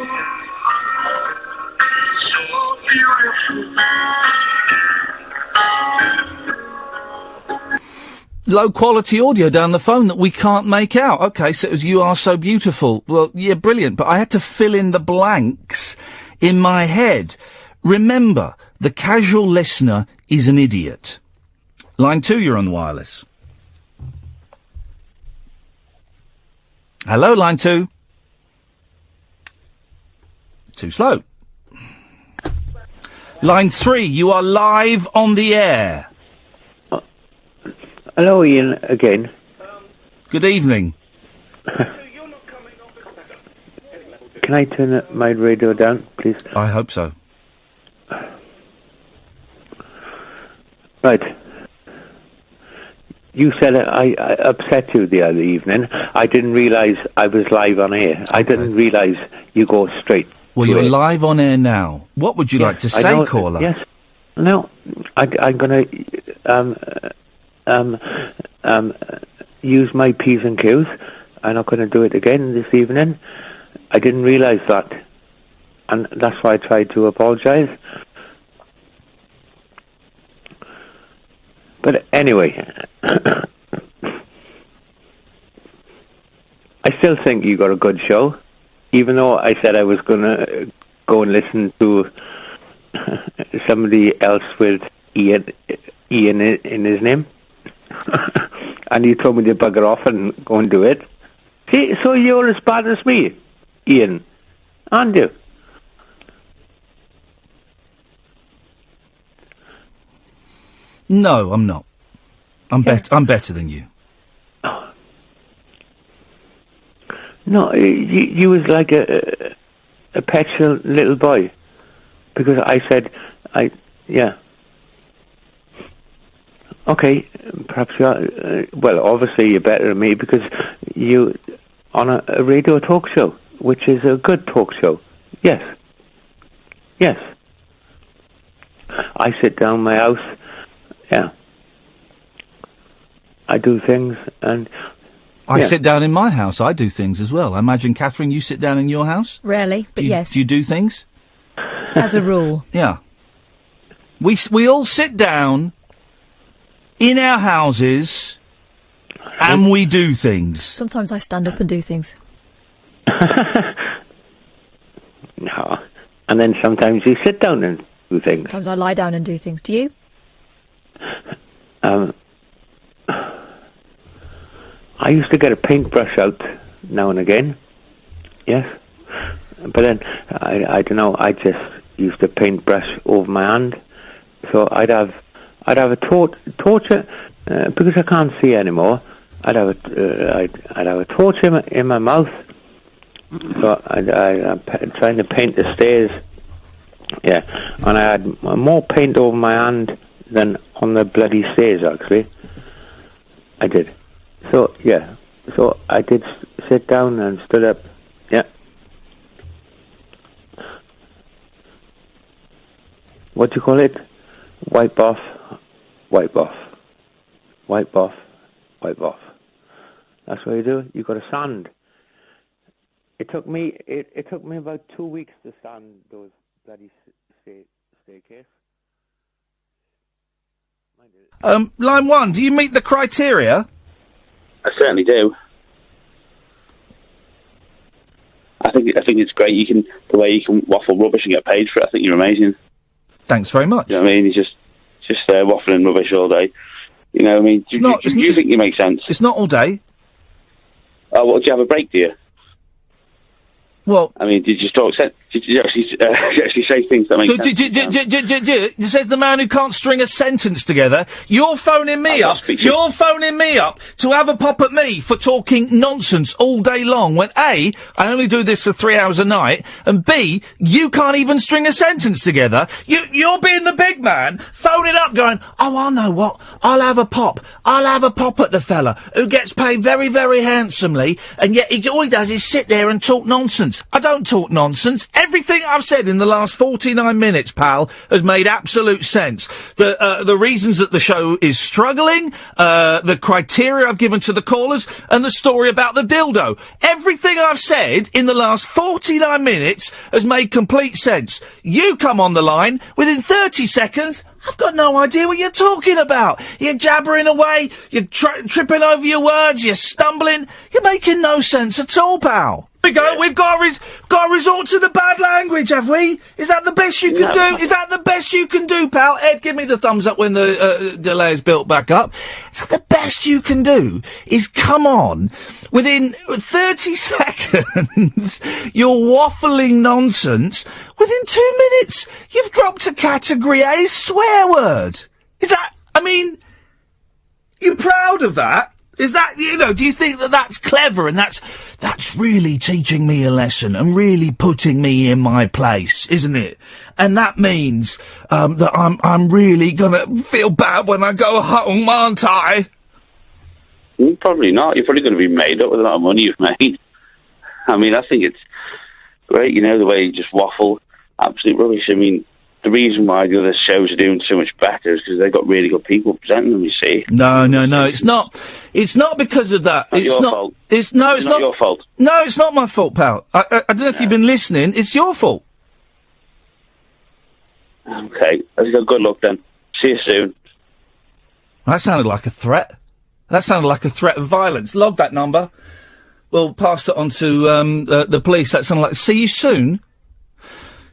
Speaker 4: Low quality audio down the phone that we can't make out. Okay, so it was You Are So Beautiful. Well, yeah, brilliant, but I had to fill in the blanks in my head. Remember, the casual listener is an idiot. Line 2, you're on the wireless. Hello, line 2. Too slow. Line 3, you are live on the air.
Speaker 22: Hello, Iain, again.
Speaker 4: Good evening.
Speaker 22: Can I turn my radio down, please?
Speaker 4: I hope so.
Speaker 22: Right. You said I upset you the other evening. I didn't realise I was live on air. I didn't realise you go straight.
Speaker 4: Well, you're live on air now. What would you like to say, caller?
Speaker 22: Yes. No, I'm going to use my P's and Q's. I'm not going to do it again this evening. I didn't realise that. And that's why I tried to apologise. But anyway, I still think you got a good show, even though I said I was going to go and listen to somebody else with Iain in his name. And you told me to bugger off and go and do it. See, so you're as bad as me, Iain, aren't you?
Speaker 4: No, I'm not. I'm better than you.
Speaker 22: No, you was like a petulant little boy, because I said, yeah. Okay, perhaps you are. Well, obviously you're better than me because you on a radio talk show, which is a good talk show. Yes. Yes. I sit down in my house. Yeah. I do things and...
Speaker 4: I sit down in my house. I do things as well. I imagine, Catherine, you sit down in your house?
Speaker 23: Rarely, but yes.
Speaker 4: Do you do things?
Speaker 23: As a rule.
Speaker 4: Yeah. We all sit down in our houses and we do things.
Speaker 23: Sometimes I stand up and do things.
Speaker 22: No. And then sometimes you sit down and do things.
Speaker 23: Sometimes I lie down and do things. Do you?
Speaker 22: I used to get a paintbrush out now and again. Yes. But then, I don't know, I just used a paintbrush over my hand. So I'd have a torch, because I can't see anymore. I'd have a torch in my mouth. So I'm trying to paint the stairs. Yeah. And I had more paint over my hand than on the bloody stairs, actually. I did. So, yeah. So I did sit down and stood up. Yeah. What do you call it? Wipe off. Wipe off. Wipe off. Wipe off. That's what you do. You got to sand. It took me about 2 weeks to stand those bloody staircase.
Speaker 4: Line 1, do you meet the criteria?
Speaker 5: I certainly do. I think it's great. The way you can waffle rubbish and get paid for it. I think you're amazing.
Speaker 4: Thanks very much.
Speaker 5: You know what I mean? He's just waffling rubbish all day. You know what I mean? Do you think you make sense?
Speaker 4: It's not all day.
Speaker 5: Oh, well, do you have a break, do you?
Speaker 4: Well,
Speaker 5: I mean, did you actually say things that make sense?
Speaker 4: This says the man who can't string a sentence together. You're phoning me up. You're phoning me up to have a pop at me for talking nonsense all day long. When A, I only do this for 3 hours a night, and B, you can't even string a sentence together. You're being the big man, phoning up, going, "Oh, I know what. I'll have a pop. I'll have a pop at the fella who gets paid very, very handsomely, and yet all he does is sit there and talk nonsense." I don't talk nonsense. Everything I've said in the last 49 minutes, pal, has made absolute sense. The reasons that the show is struggling, the criteria I've given to the callers, and the story about the dildo. Everything I've said in the last 49 minutes has made complete sense. You come on the line, within 30 seconds, I've got no idea what you're talking about. You're jabbering away, you're tripping over your words, you're stumbling. You're making no sense at all, pal. We go. We've got to resort to the bad language, have we? Is that the best you can do? Is that the best you can do, pal? Ed, give me the thumbs up when the delay is built back up. Is that the best you can do? Is come on, within 30 seconds, you're waffling nonsense. Within 2 minutes, you've dropped a category A swear word. Is that? I mean, you proud of that? Is that, do you think that that's clever and that's really teaching me a lesson and really putting me in my place, isn't it? And that means, that I'm really gonna feel bad when I go home, aren't I?
Speaker 5: Probably not. You're probably gonna be made up with a lot of money you've made. I mean, I think it's great, the way you just waffle. Absolute rubbish. I mean, the reason why the other shows are doing so much better is because they've got really good people presenting them, you see.
Speaker 4: No, it's not. It's not because of that.
Speaker 5: It's your fault.
Speaker 4: It's
Speaker 5: not
Speaker 4: not
Speaker 5: your fault.
Speaker 4: No, it's not my fault, pal. I don't know if you've been listening. It's your fault.
Speaker 5: Okay. Good luck then. See you soon.
Speaker 4: That sounded like a threat. That sounded like a threat of violence. Log that number. We'll pass it on to the police. That sounded like, see you soon.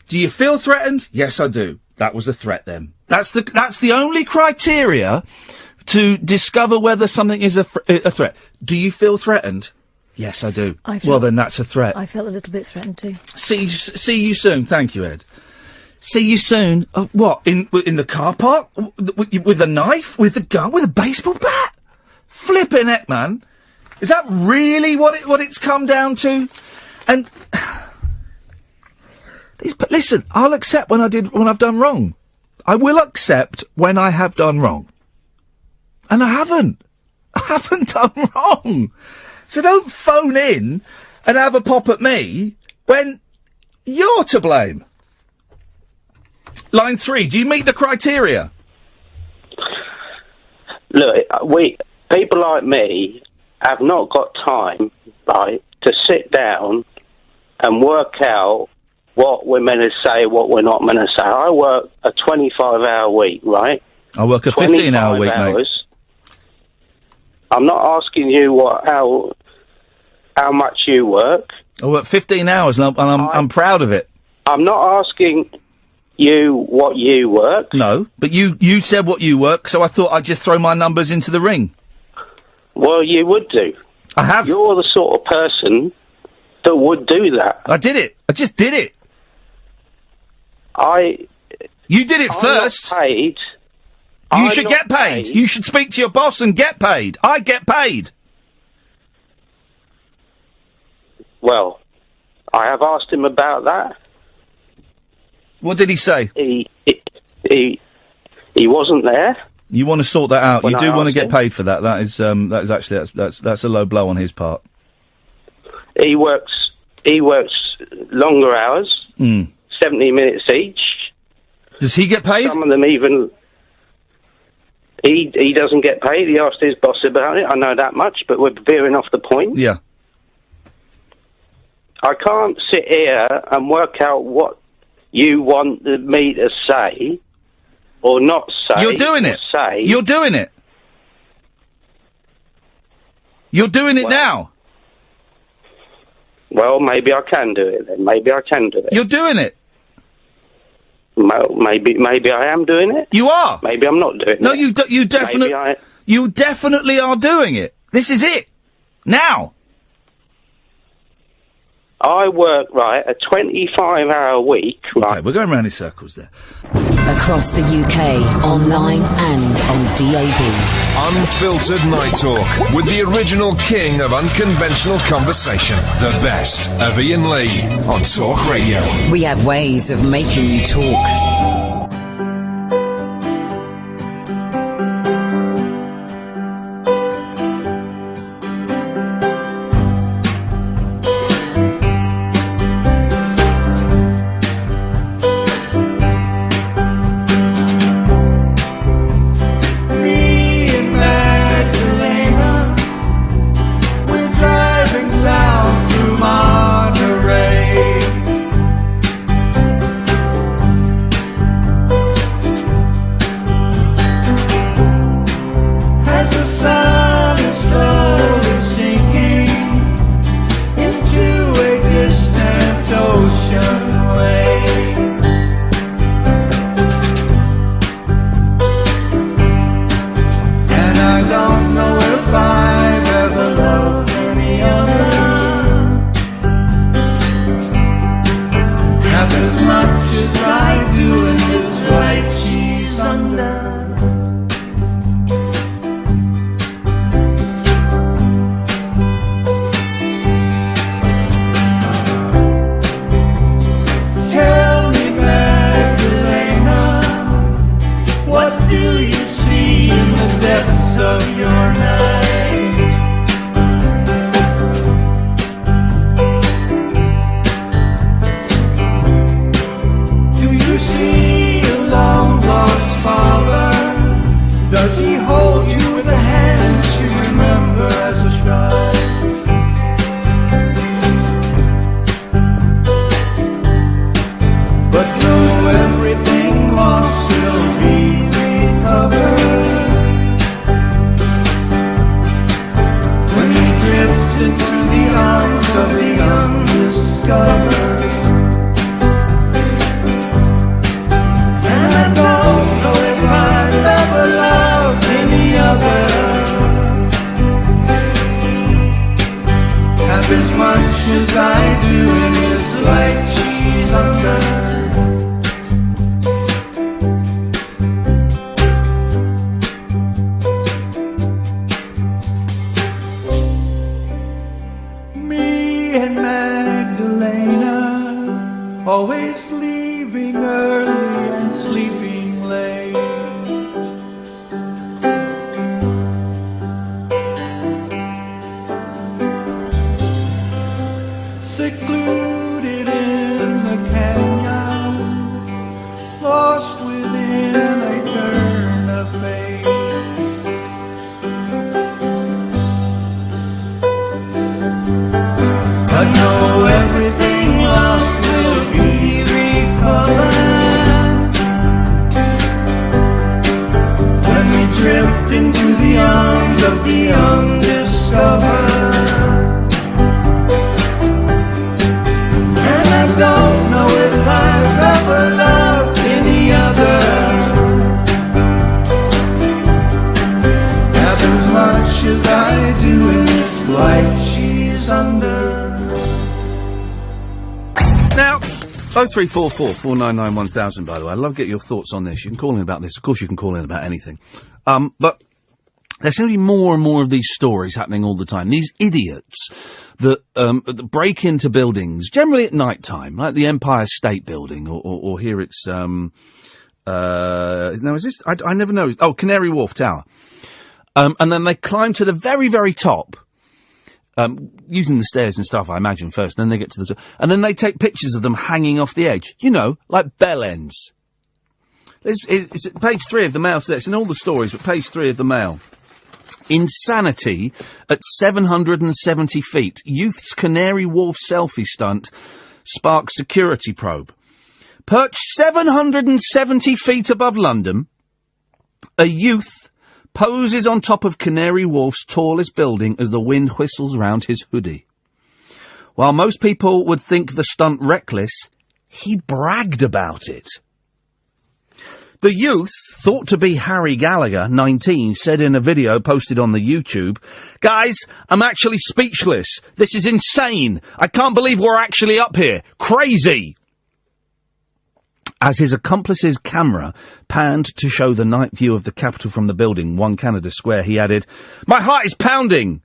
Speaker 4: Do you feel threatened? Yes, I do. That was a threat then. That's the only criteria to discover whether something is a threat. Do you feel threatened? Yes, I do. Well, then that's a threat.
Speaker 23: I felt a little bit threatened too.
Speaker 4: See you soon. Thank you, Ed. See you soon. What? In the car park? With a knife? With a gun? With a baseball bat? Flipping heck, man. Is that really what it's come down to? And listen, I'll accept when I've done wrong. I will accept when I have done wrong. And I haven't. I haven't done wrong. So don't phone in and have a pop at me when you're to blame. Line 3, do you meet the criteria?
Speaker 15: Look, people like me have not got time, right, to sit down and work out what we're meant to say, what we're not meant to say. I work a 25-hour week, right?
Speaker 4: I work a 15-hour week,
Speaker 15: hours.
Speaker 4: mate.
Speaker 15: I'm not asking you how much you work.
Speaker 4: I work 15 hours, and I'm proud of it.
Speaker 15: I'm not asking you what you work.
Speaker 4: No, but you said what you work, so I thought I'd just throw my numbers into the ring.
Speaker 15: Well, you would do.
Speaker 4: I have.
Speaker 15: You're the sort of person that would do that.
Speaker 4: I did it. I just did it. You did it first.
Speaker 15: Not paid.
Speaker 4: You should get paid. You should speak to your boss and get paid. I get paid.
Speaker 15: Well, I have asked him about that.
Speaker 4: What did he say?
Speaker 15: He wasn't there.
Speaker 4: You want to sort that out.
Speaker 15: When
Speaker 4: You
Speaker 15: I
Speaker 4: do want to
Speaker 15: asked
Speaker 4: get
Speaker 15: him.
Speaker 4: paid for that. That is actually that's a low blow on his part.
Speaker 15: He works longer hours, 70 minutes each.
Speaker 4: Does he get paid?
Speaker 15: Some of them even. He doesn't get paid. He asked his boss about it. I know that much, but we're veering off the point.
Speaker 4: Yeah.
Speaker 15: I can't sit here and work out what you want me to say or not say.
Speaker 4: You're doing it.
Speaker 15: Say.
Speaker 4: You're doing it. You're doing it now.
Speaker 15: Well, maybe I can do it then. Maybe I can do it.
Speaker 4: You're doing it.
Speaker 15: Maybe I am doing it.
Speaker 4: You are.
Speaker 15: Maybe I'm not doing it.
Speaker 4: No, you definitely. You definitely are doing it. This is it. Now.
Speaker 15: I work, a 25-hour week,
Speaker 4: Okay, we're going round in circles there.
Speaker 1: Across the UK, online and on DAB.
Speaker 2: Unfiltered Night Talk with the original king of unconventional conversation. The best of Iain Lee on Talk Radio.
Speaker 1: We have ways of making you talk.
Speaker 4: Now, 0344 499 1000, by the way. I'd love to get your thoughts on this. You can call in about this. Of course, you can call in about anything. But there seem to be more and more of these stories happening all the time. These idiots that break into buildings, generally at night time, like the Empire State Building, or here it's, now is this, I never know. Oh, Canary Wharf Tower. And then they climb to the very, very top, using the stairs and stuff, I imagine, first, then they get to the top, and then they take pictures of them hanging off the edge. You know, like bell ends. It's page 3 of the Mail today. It's in all the stories, but page 3 of the Mail. Insanity at 770 feet. Youth's Canary Wharf selfie stunt sparks security probe. Perched 770 feet above London, a youth poses on top of Canary Wharf's tallest building as the wind whistles round his hoodie. While most people would think the stunt reckless, he bragged about it. The youth, thought to be Harry Gallagher, 19, said in a video posted on the YouTube, "Guys, I'm actually speechless. This is insane. I can't believe we're actually up here. Crazy." As his accomplice's camera panned to show the night view of the Capitol from the building, 1 Canada Square, he added, "My heart is pounding."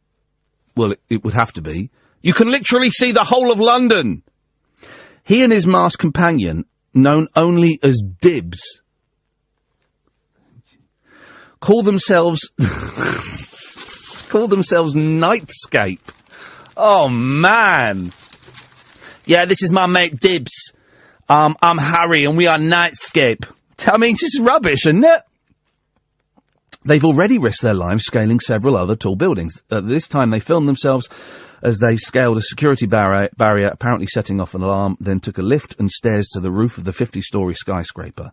Speaker 4: Well, it would have to be. "You can literally see the whole of London." He and his masked companion, known only as Dibs, call themselves Nightscape. Oh, man. "Yeah, this is my mate Dibs. I'm Harry and we are Nightscape." I mean, just rubbish, isn't it? They've already risked their lives scaling several other tall buildings. This time they filmed themselves as they scaled a security barrier, apparently setting off an alarm, then took a lift and stairs to the roof of the 50-storey skyscraper.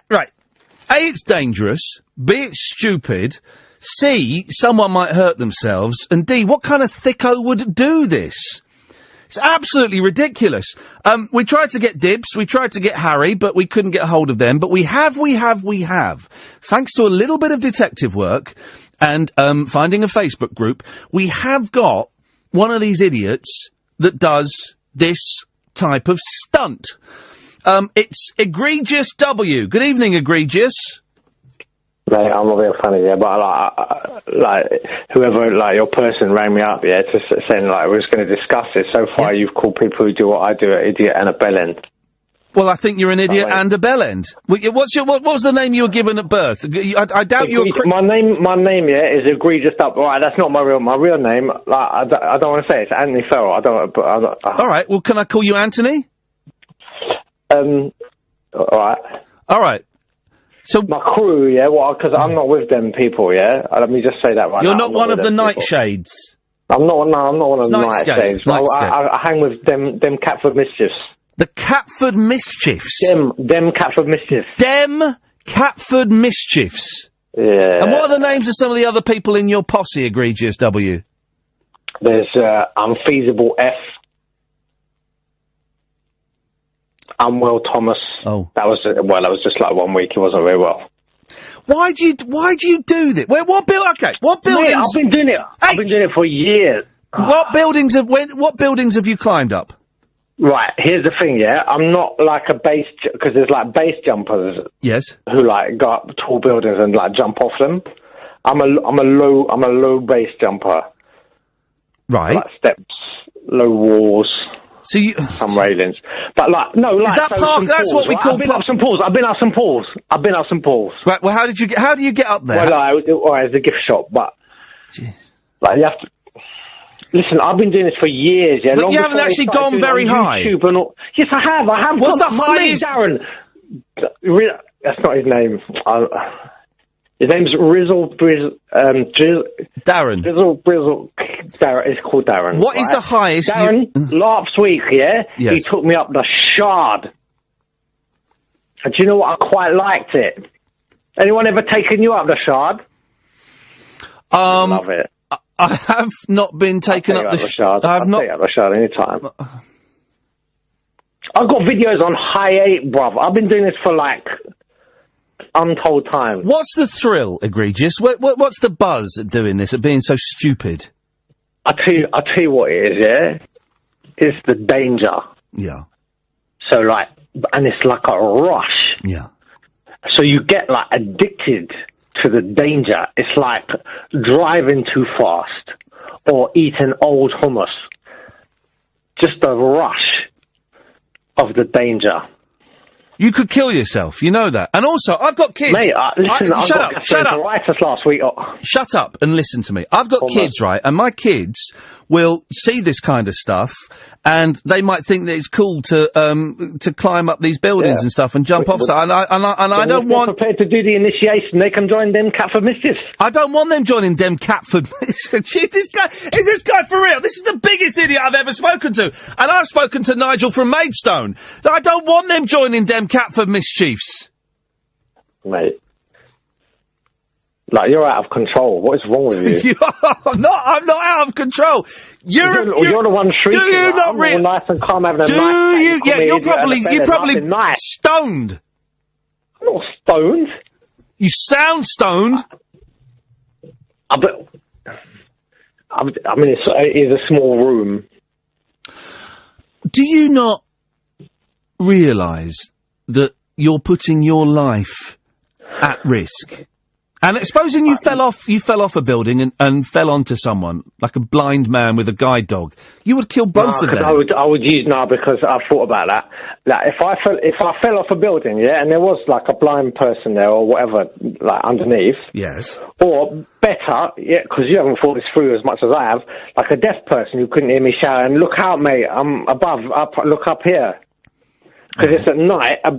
Speaker 4: Right. A, it's dangerous. B, it's stupid. C, someone might hurt themselves. And D, what kind of thicko would do this? It's absolutely ridiculous. We tried to get Dibs, we tried to get Harry, but we couldn't get hold of them. But we have. Thanks to a little bit of detective work and finding a Facebook group, we have got one of these idiots that does this type of stunt. It's Egregious W. Good evening, Egregious.
Speaker 6: Mate, I'm not being funny, yeah, but whoever, your person rang me up, yeah, just saying, we was going to discuss it. So far, you've called people who do what I do an idiot and a bellend.
Speaker 4: Well, I think you're an idiot and a bellend. What was the name you were given at birth? I doubt you were...
Speaker 6: My name, yeah, is Egregious W. All right, that's not my real name. I don't want to say it. It's Anthony Farrell.
Speaker 4: All right, well, can I call you Anthony?
Speaker 6: All right.
Speaker 4: So
Speaker 6: my crew, yeah, because I'm not with them people, yeah. Let me just say that right now.
Speaker 4: You're not one of the Nightshades.
Speaker 6: I'm not one of the Nightshades. I hang with them Catford Mischiefs.
Speaker 4: The Catford Mischiefs.
Speaker 6: Them Catford Mischiefs.
Speaker 4: Dem Catford Mischiefs.
Speaker 6: Yeah.
Speaker 4: And what are the names of some of the other people in your posse, Egregious W?
Speaker 6: There's Unfeasible F. Unwell Thomas.
Speaker 4: Oh.
Speaker 6: That was just 1 week. He wasn't very well.
Speaker 4: Why do you do this? What buildings?
Speaker 6: Mate, I've been doing it. I've been doing it for years.
Speaker 4: What buildings have you climbed up?
Speaker 6: Right, here's the thing, yeah. I'm not like a base, because there's base jumpers.
Speaker 4: Yes.
Speaker 6: Who go up tall buildings and jump off them. I'm a low base jumper.
Speaker 4: Right.
Speaker 6: Steps, low walls.
Speaker 4: So
Speaker 6: some railings, but is
Speaker 4: that park? That's what we call.
Speaker 6: I've been up St Paul's.
Speaker 4: Right. Well, how do you get up there?
Speaker 6: Well, it's a gift shop, but you have to listen. I've been doing this for years. Yeah,
Speaker 4: but you haven't actually gone very high.
Speaker 6: Yes, I have.
Speaker 4: What's the highest?
Speaker 6: Darren. That's not his name. His name's
Speaker 4: Darren.
Speaker 6: Brizzle. Darren. It's called Darren.
Speaker 4: What is the highest?
Speaker 6: Darren, last week, yeah?
Speaker 4: Yes.
Speaker 6: He took me up the Shard. And do you know what? I quite liked it. Anyone ever taken you up the Shard? I love it.
Speaker 4: I have not been taken up the
Speaker 6: Shard.
Speaker 4: I have not.
Speaker 6: Take you up the Shard anytime. I've got videos on High 8, bruv. I've been doing this for untold time.
Speaker 4: What's the thrill, Egregious? What's the buzz at doing this, at being so stupid?
Speaker 6: I'll tell you what it is, yeah? It's the danger.
Speaker 4: Yeah.
Speaker 6: So, and it's like a rush.
Speaker 4: Yeah.
Speaker 6: So you get, addicted to the danger. It's like driving too fast or eating old hummus. Just the rush of the danger.
Speaker 4: You could kill yourself, you know that. And also, I've got kids.
Speaker 6: Mate, listen,
Speaker 4: shut up.
Speaker 6: Last week.
Speaker 4: Shut up and listen to me. I've got kids, right? And my kids will see this kind of stuff, and they might think that it's cool to climb up these buildings and stuff and jump off. And I don't want.
Speaker 6: If they're prepared to do the initiation, they can join them Catford Mischiefs.
Speaker 4: I don't want them joining them Catford. Is this guy for real? This is the biggest idiot I've ever spoken to, and I've spoken to Nigel from Maidstone. I don't want them joining them Catford Mischiefs,
Speaker 6: mate. Like, you're out of control. What is wrong with you?
Speaker 4: I'm not out of control. You're
Speaker 6: the one shrieking.
Speaker 4: Do you not
Speaker 6: really? Nice and calm, having a
Speaker 4: do
Speaker 6: nice
Speaker 4: you? Yeah, you're probably stoned.
Speaker 6: I'm not stoned.
Speaker 4: You sound stoned.
Speaker 6: I mean, it's a small room.
Speaker 4: Do you not realise that you're putting your life at risk? And supposing you fell off a building and fell onto someone, like a blind man with a guide dog, you would kill both of them.
Speaker 6: I would use because I thought about that. Like, if I fell off a building, and there was like a blind person there or whatever, like underneath.
Speaker 4: Yes.
Speaker 6: Or better, because you haven't thought this through as much as I have, like a deaf person who couldn't hear me shout, and look out, mate, I'm above, look up here. Because it's at night,
Speaker 4: a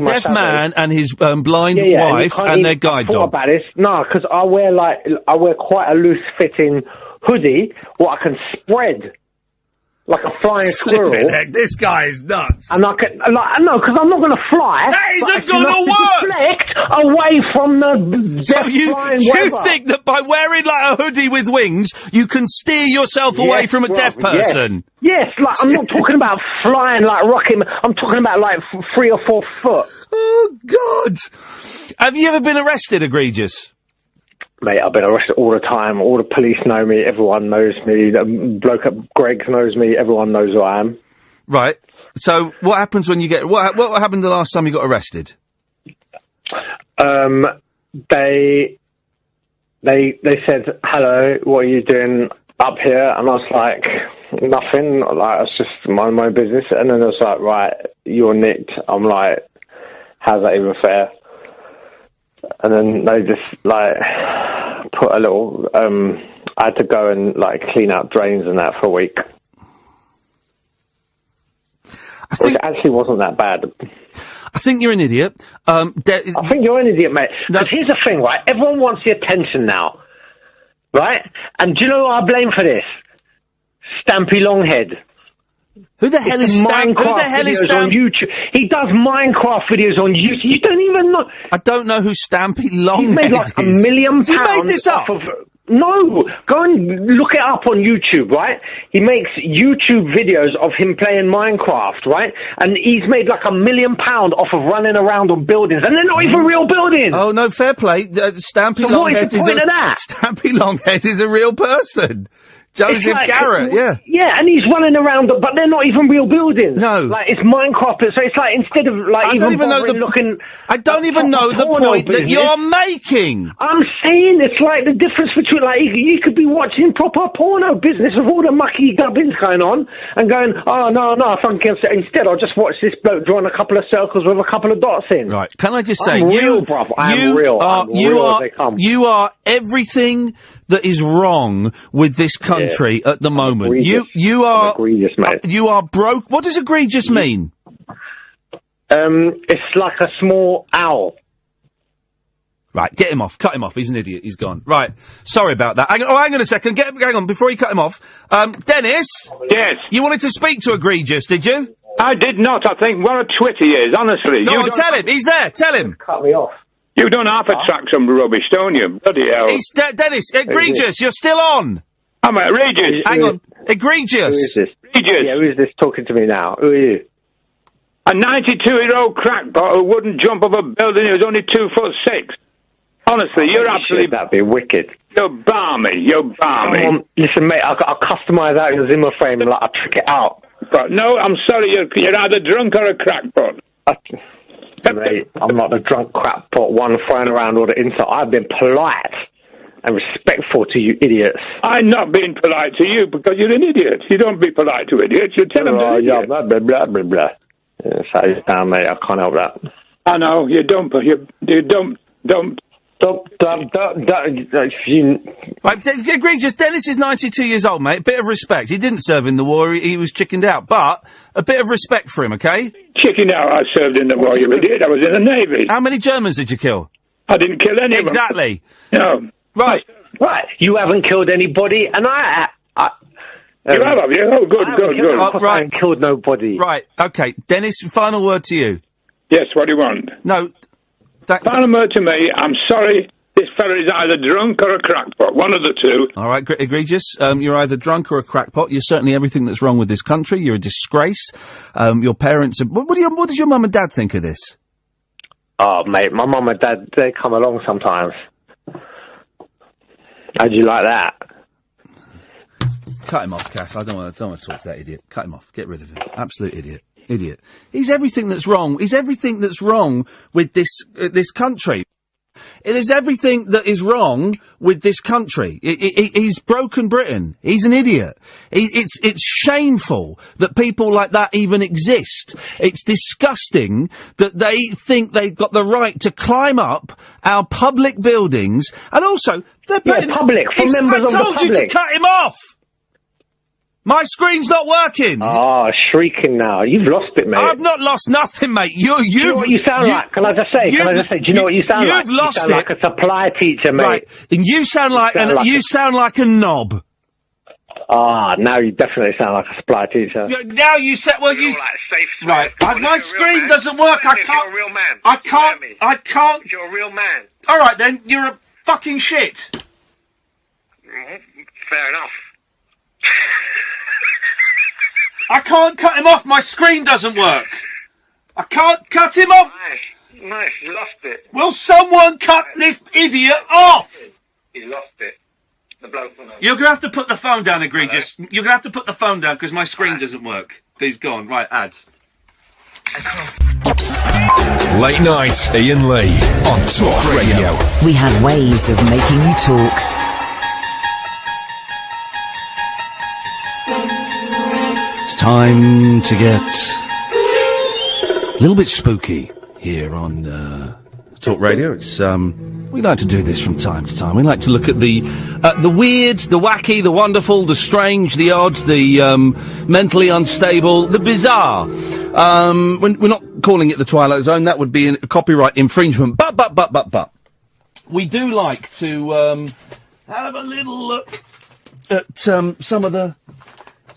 Speaker 4: deaf man and his blind wife and their guide dog.
Speaker 6: About this. No, because I wear quite a loose-fitting hoodie, what I can spread like a flying squirrel.
Speaker 4: Heck, this guy is nuts.
Speaker 6: And I can, no, because I'm not going to fly.
Speaker 4: That isn't going to work.
Speaker 6: Deflect away from the deaf
Speaker 4: flying weather. Think that by wearing like a hoodie with wings, you can steer yourself away from a deaf person?
Speaker 6: Yes, like I'm not talking about flying like rocket. I'm talking about like 3 or 4 foot.
Speaker 4: Oh God! Have you ever been arrested, Egregious?
Speaker 6: Mate, I've been arrested all the time. All the police know me. Everyone knows me. The bloke at Greg's knows me. Everyone knows who I am.
Speaker 4: Right. So, what happens when you get... What happened the last time you got arrested?
Speaker 6: They said, hello, what are you doing up here? And I was like, nothing. Like, I was just minding my business. And then I was like, right, you're nicked. I'm like, how's that even fair? And then they just, like, put a little, I had to go and, like, clean out drains and that for a week. Which actually wasn't that bad.
Speaker 4: I think you're an idiot.
Speaker 6: I think you're an idiot, mate. Because here's the thing, right? Everyone wants the attention now. Right? And do you know who I blame for this? Stampy Longhead.
Speaker 4: Who the hell is
Speaker 6: Stampy on YouTube? He does Minecraft videos on YouTube. You don't even know.
Speaker 4: I don't know who Stampy Longhead is.
Speaker 6: He's made like £1 million.
Speaker 4: You made this up?
Speaker 6: No, go and look it up on YouTube, right? He makes YouTube videos of him playing Minecraft, right? And he's made like £1 million off of running around on buildings, and they're not even real buildings.
Speaker 4: Oh no, fair play. Stampy Longhead
Speaker 6: what is the point of that?
Speaker 4: Stampy Longhead is a real person. Joseph Garrett, yeah.
Speaker 6: Yeah, and he's running around, but they're not even real buildings.
Speaker 4: No.
Speaker 6: Like, it's Minecraft, so it's like, instead of, like,
Speaker 4: I don't even know the point that you're making.
Speaker 6: I'm saying it's like the difference between, like, you could be watching proper porno business with all the mucky gubbins going on, and going, oh, no, I think instead I'll just watch this bloke drawing a couple of circles with a couple of dots in.
Speaker 4: Right, can I just say,
Speaker 6: I'm real, bruv. I'm real.
Speaker 4: You are everything that is wrong with this country at the moment.
Speaker 6: Egregious.
Speaker 4: You are
Speaker 6: egregious, mate.
Speaker 4: You are broke. What does egregious mean?
Speaker 6: It's like a small owl.
Speaker 4: Right, get him off. Cut him off. He's an idiot. He's gone. Right. Sorry about that. Hang on a second. Hang on, before you cut him off. Dennis?
Speaker 7: Yes?
Speaker 4: You wanted to speak to Egregious, did you?
Speaker 7: I did not. I think what a twit he is, honestly.
Speaker 4: Go on, tell him. He's there. Tell him.
Speaker 6: Cut me off.
Speaker 7: You don't half attract some rubbish, don't you? Bloody hell.
Speaker 4: Dennis, Egregious, you're still on.
Speaker 7: I'm Egregious.
Speaker 4: Hang on. Egregious.
Speaker 6: Who is this?
Speaker 7: Egregious.
Speaker 6: Yeah, who is this talking to me now? Who are you?
Speaker 7: A 92-year-old crackpot who wouldn't jump off a building. He was only 2'6". Honestly, you're absolutely...
Speaker 6: That'd be wicked.
Speaker 7: You're balmy.
Speaker 6: Listen, mate, I'll customise out your Zimmer frame and I'll trick it out.
Speaker 7: But no, I'm sorry, you're either drunk or a crackpot.
Speaker 6: Mate, I'm not the drunk crackpot one throwing around all the insult. I've been polite and respectful to you idiots.
Speaker 7: I'm not being polite to you because you're an idiot. You don't be polite to idiots. You tell them they're idiots.
Speaker 6: Blah, blah, blah, blah, blah. That's how you sound, mate. I can't help that.
Speaker 7: I know, you don't, but you don't.
Speaker 4: Right, Egregious, Dennis is 92 years old, mate. Bit of respect. He didn't serve in the war. He was chickened out. But a bit of respect for him, okay?
Speaker 7: Chickened out, I served in the war, you idiot. I was in the Navy.
Speaker 4: How many Germans did you kill?
Speaker 7: I didn't kill any of them.
Speaker 4: Exactly.
Speaker 7: No.
Speaker 4: Right.
Speaker 6: Right. You haven't killed anybody, and I
Speaker 7: you have you? Oh, good.
Speaker 6: I haven't killed nobody.
Speaker 4: Right, okay. Dennis, final word to you.
Speaker 7: Yes, what do you want?
Speaker 4: No.
Speaker 7: Final word to me, I'm sorry, this fella is either drunk or a crackpot, one of the two.
Speaker 4: All right, Egregious, you're either drunk or a crackpot. You're certainly everything that's wrong with this country. You're a disgrace. Your parents... What does your mum and dad think of this?
Speaker 6: Oh, mate, my mum and dad, they come along sometimes. How'd you like that?
Speaker 4: Cut him off, Kath. I don't want to talk to that idiot. Cut him off. Get rid of him. Absolute idiot. Idiot. He's everything that's wrong. He's everything that's wrong with this country. It is everything that is wrong with this country. He's broken Britain. He's an idiot. It's shameful that people like that even exist. It's disgusting that they think they've got the right to climb up our public buildings, and also they're putting...
Speaker 6: public, for members of the public.
Speaker 4: I told you to cut him off! My screen's not working.
Speaker 6: Oh, shrieking now. You've lost it, mate.
Speaker 4: I've not lost nothing, mate.
Speaker 6: Do you know what you sound like? Can I just say? Do you know what you sound like?
Speaker 4: You've lost
Speaker 6: you sound like a supply teacher, mate.
Speaker 4: Right. And you sound like a knob.
Speaker 6: Ah, now you definitely sound like a supply teacher.
Speaker 4: Now you said, well, you... Right. My screen doesn't work. I can't...
Speaker 16: You're a real man.
Speaker 4: I can't...
Speaker 16: You're a real man.
Speaker 4: All right, then. You're a fucking shit.
Speaker 16: Fair enough.
Speaker 4: I can't cut him off. My screen doesn't work. I can't cut him off.
Speaker 16: Nice. You lost it.
Speaker 4: Will someone cut this idiot off?
Speaker 16: You lost it. The bloke will know.
Speaker 4: You're going to have to put the phone down, Egregious. You're going to have to put the phone down because my screen doesn't work. He's gone. Right, ads.
Speaker 2: Late night, Iain Lee on Talk Radio.
Speaker 1: We have ways of making you talk.
Speaker 4: It's time to get a little bit spooky here on Talk Radio. It's we like to do this from time to time. We like to look at the weird, the wacky, the wonderful, the strange, the odd, the mentally unstable, the bizarre. We're not calling it the Twilight Zone. That would be a copyright infringement. But we do like to have a little look at some of the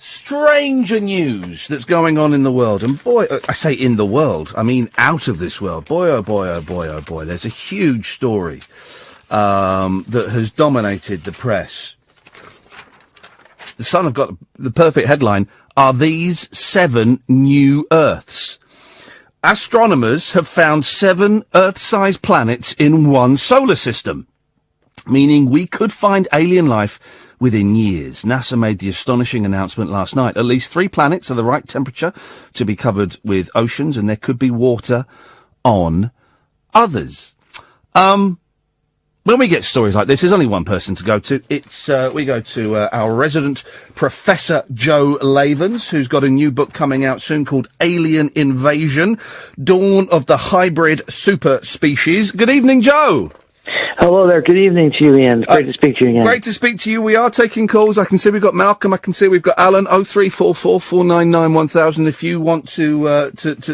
Speaker 4: stranger news that's going on in the world. And boy, I say in the world, I mean out of this world. Boy, oh boy, oh boy, oh boy. There's a huge story that has dominated the press. The Sun have got the perfect headline, Are These 7 New Earths? Astronomers have found 7 Earth-sized planets in one solar system, meaning we could find alien life within years. NASA made the astonishing announcement last night. At least 3 planets are the right temperature to be covered with oceans, and there could be water on others. When we get stories like this, there's only one person to go to. It's we go to our resident Professor Joe Laevens, who's got a new book coming out soon called Alien Invasion, Dawn of the Hybrid Super Species. Good evening, Joe.
Speaker 18: Hello there. Good evening to you, Ian. Great to speak to you again.
Speaker 4: Great to speak to you. We are taking calls. I can see we've got Malcolm. I can see we've got Alan. 0344 499 1000. If you want to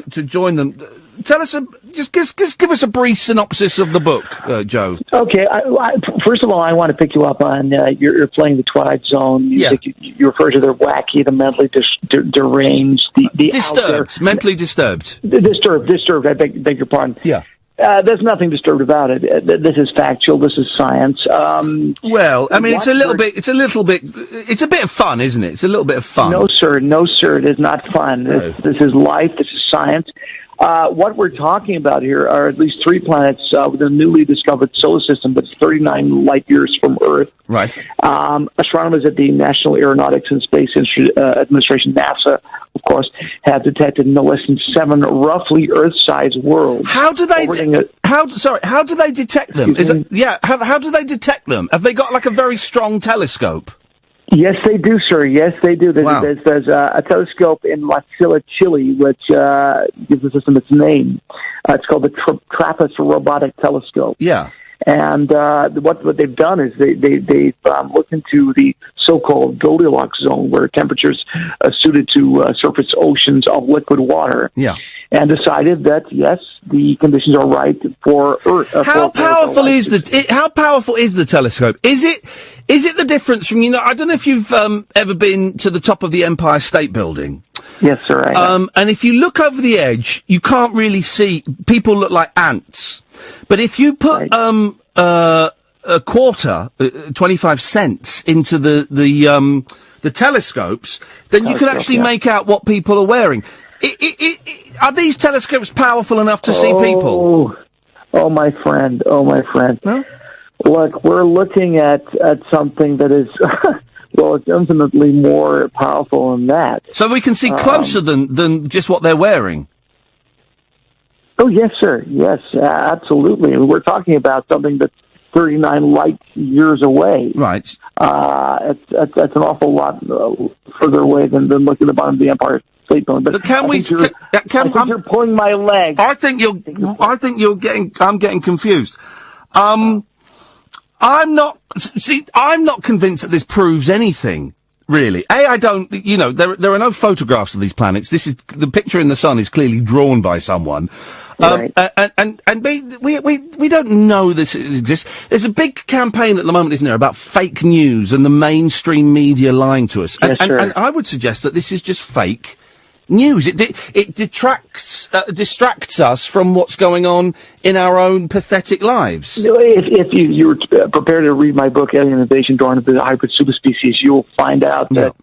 Speaker 4: join them, tell us. Just give us a brief synopsis of the book, Joe.
Speaker 18: Okay. First of all, I want to pick you up on you're playing the Twilight Zone. You refer to the wacky, the mentally deranged, the
Speaker 4: disturbed, mentally disturbed.
Speaker 18: Disturbed. I beg your pardon.
Speaker 4: Yeah.
Speaker 18: There's nothing disturbed about it. This is factual. This is science.
Speaker 4: Well, I mean, it's a bit of fun, isn't it? It's a little bit of fun.
Speaker 18: No, sir. It is not fun.
Speaker 4: No.
Speaker 18: This is life. This is science. What we're talking about here are at least 3 planets with a newly discovered solar system that's 39 light years from Earth.
Speaker 4: Right.
Speaker 18: Astronomers at the National Aeronautics and Space Administration, NASA, of course, have detected no less than 7 roughly Earth-sized worlds.
Speaker 4: How do they detect them? How do they detect them? Have they got like a very strong telescope?
Speaker 18: Yes, they do, sir. Yes, they do. There's a telescope in Wasilla, Chile, which gives the system its name. It's called the TRAPPIST Robotic Telescope.
Speaker 4: Yeah.
Speaker 18: And what they've done is they've looked into the so-called Goldilocks zone, where temperatures are suited to surface oceans of liquid water.
Speaker 4: Yeah.
Speaker 18: And decided that yes, the conditions are right for Earth.
Speaker 4: How powerful is the telescope? Is it the difference from, I don't know if you've ever been to the top of the Empire State Building.
Speaker 18: Yes, sir. I have.
Speaker 4: And if you look over the edge, you can't really see. People look like ants. But if you put a quarter, 25 cents into the telescopes, then you can actually make out what people are wearing. Are these telescopes powerful enough to see people?
Speaker 18: Oh, my friend. Huh? Look, we're looking at something that is, well, it's infinitely more powerful than that.
Speaker 4: So we can see closer than just what they're wearing?
Speaker 18: Oh, yes, sir. Yes, absolutely. We're talking about something that's 39 light years away.
Speaker 4: Right.
Speaker 18: It's an awful lot further away than looking at the bottom of the Empire State Building. But
Speaker 4: can we?
Speaker 18: You're pulling my leg.
Speaker 4: I'm getting confused. I'm not convinced that this proves anything. Really. I don't, there are no photographs of these planets. The picture in the sun is clearly drawn by someone.
Speaker 18: Right.
Speaker 4: And B, we don't know this exists. There's a big campaign at the moment, isn't there, about fake news and the mainstream media lying to us.
Speaker 18: Yes, sir.
Speaker 4: And I would suggest that this is just fake news. It distracts us from what's going on in our own pathetic lives.
Speaker 18: If you were prepared to read my book, Alien Invasion: Dawn of the Hybrid Superspecies, you'll find out that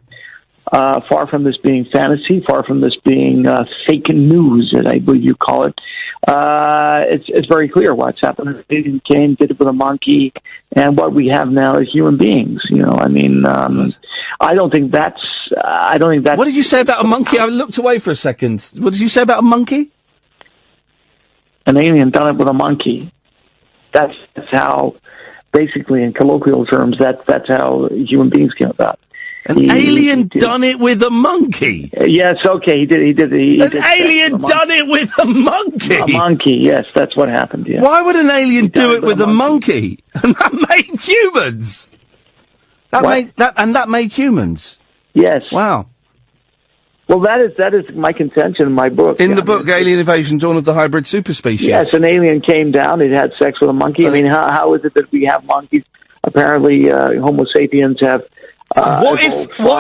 Speaker 18: far from this being fantasy, far from this being fake news, as I believe you call it, it's very clear what's happened. Alien came, did it with a monkey, and what we have now is human beings. I don't think that's.
Speaker 4: What did you say about a monkey? I looked away for a second. What did you say about a monkey?
Speaker 18: An alien done it with a monkey. That's how, basically, in colloquial terms, that's how human beings came about.
Speaker 4: An alien done it with a monkey?
Speaker 18: Yes, okay, he did.
Speaker 4: An alien done it with a monkey?
Speaker 18: A monkey, yes, that's what happened, yeah.
Speaker 4: Why would an alien do it with a monkey? And that made humans! That made humans?
Speaker 18: Yes.
Speaker 4: Wow.
Speaker 18: Well, that is my contention in my book.
Speaker 4: In the book, Alien Invasion: Dawn of the Hybrid Superspecies.
Speaker 18: Yes, an alien came down, it had sex with a monkey. I mean, how is it that we have monkeys? Apparently, Homo sapiens have...
Speaker 4: What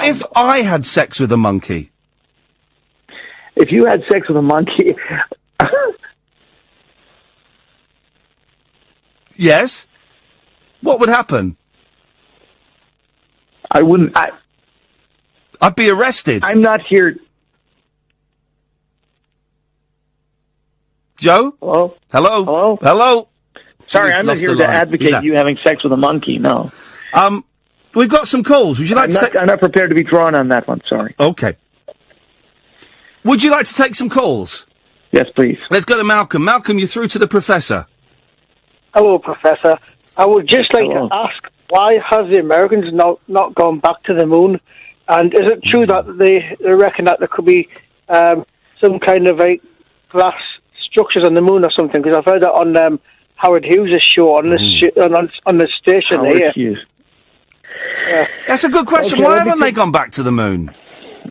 Speaker 4: if I had sex with a monkey?
Speaker 18: If you had sex with a monkey...
Speaker 4: Yes? What would happen? I'd be arrested.
Speaker 18: I'm not here...
Speaker 4: Joe?
Speaker 18: Hello?
Speaker 4: Hello?
Speaker 18: Hello?
Speaker 4: Hello?
Speaker 18: Sorry, I'm not here to advocate you having sex with a monkey, no.
Speaker 4: We've got some calls. Would you like to
Speaker 18: I'm not prepared to be drawn on that one, sorry.
Speaker 4: Okay. Would you like to take some calls?
Speaker 18: Yes, please.
Speaker 4: Let's go to Malcolm. Malcolm, you're through to the Professor.
Speaker 8: Hello, Professor. I would just like to ask, why has the Americans not gone back to the moon? And is it true that they reckon that there could be some kind of glass structures on the moon or something? Because I've heard that on Howard Hughes' show on this station
Speaker 18: Howard
Speaker 8: here.
Speaker 18: Hughes.
Speaker 4: That's a good question.
Speaker 18: Okay,
Speaker 4: why haven't they gone back to the moon?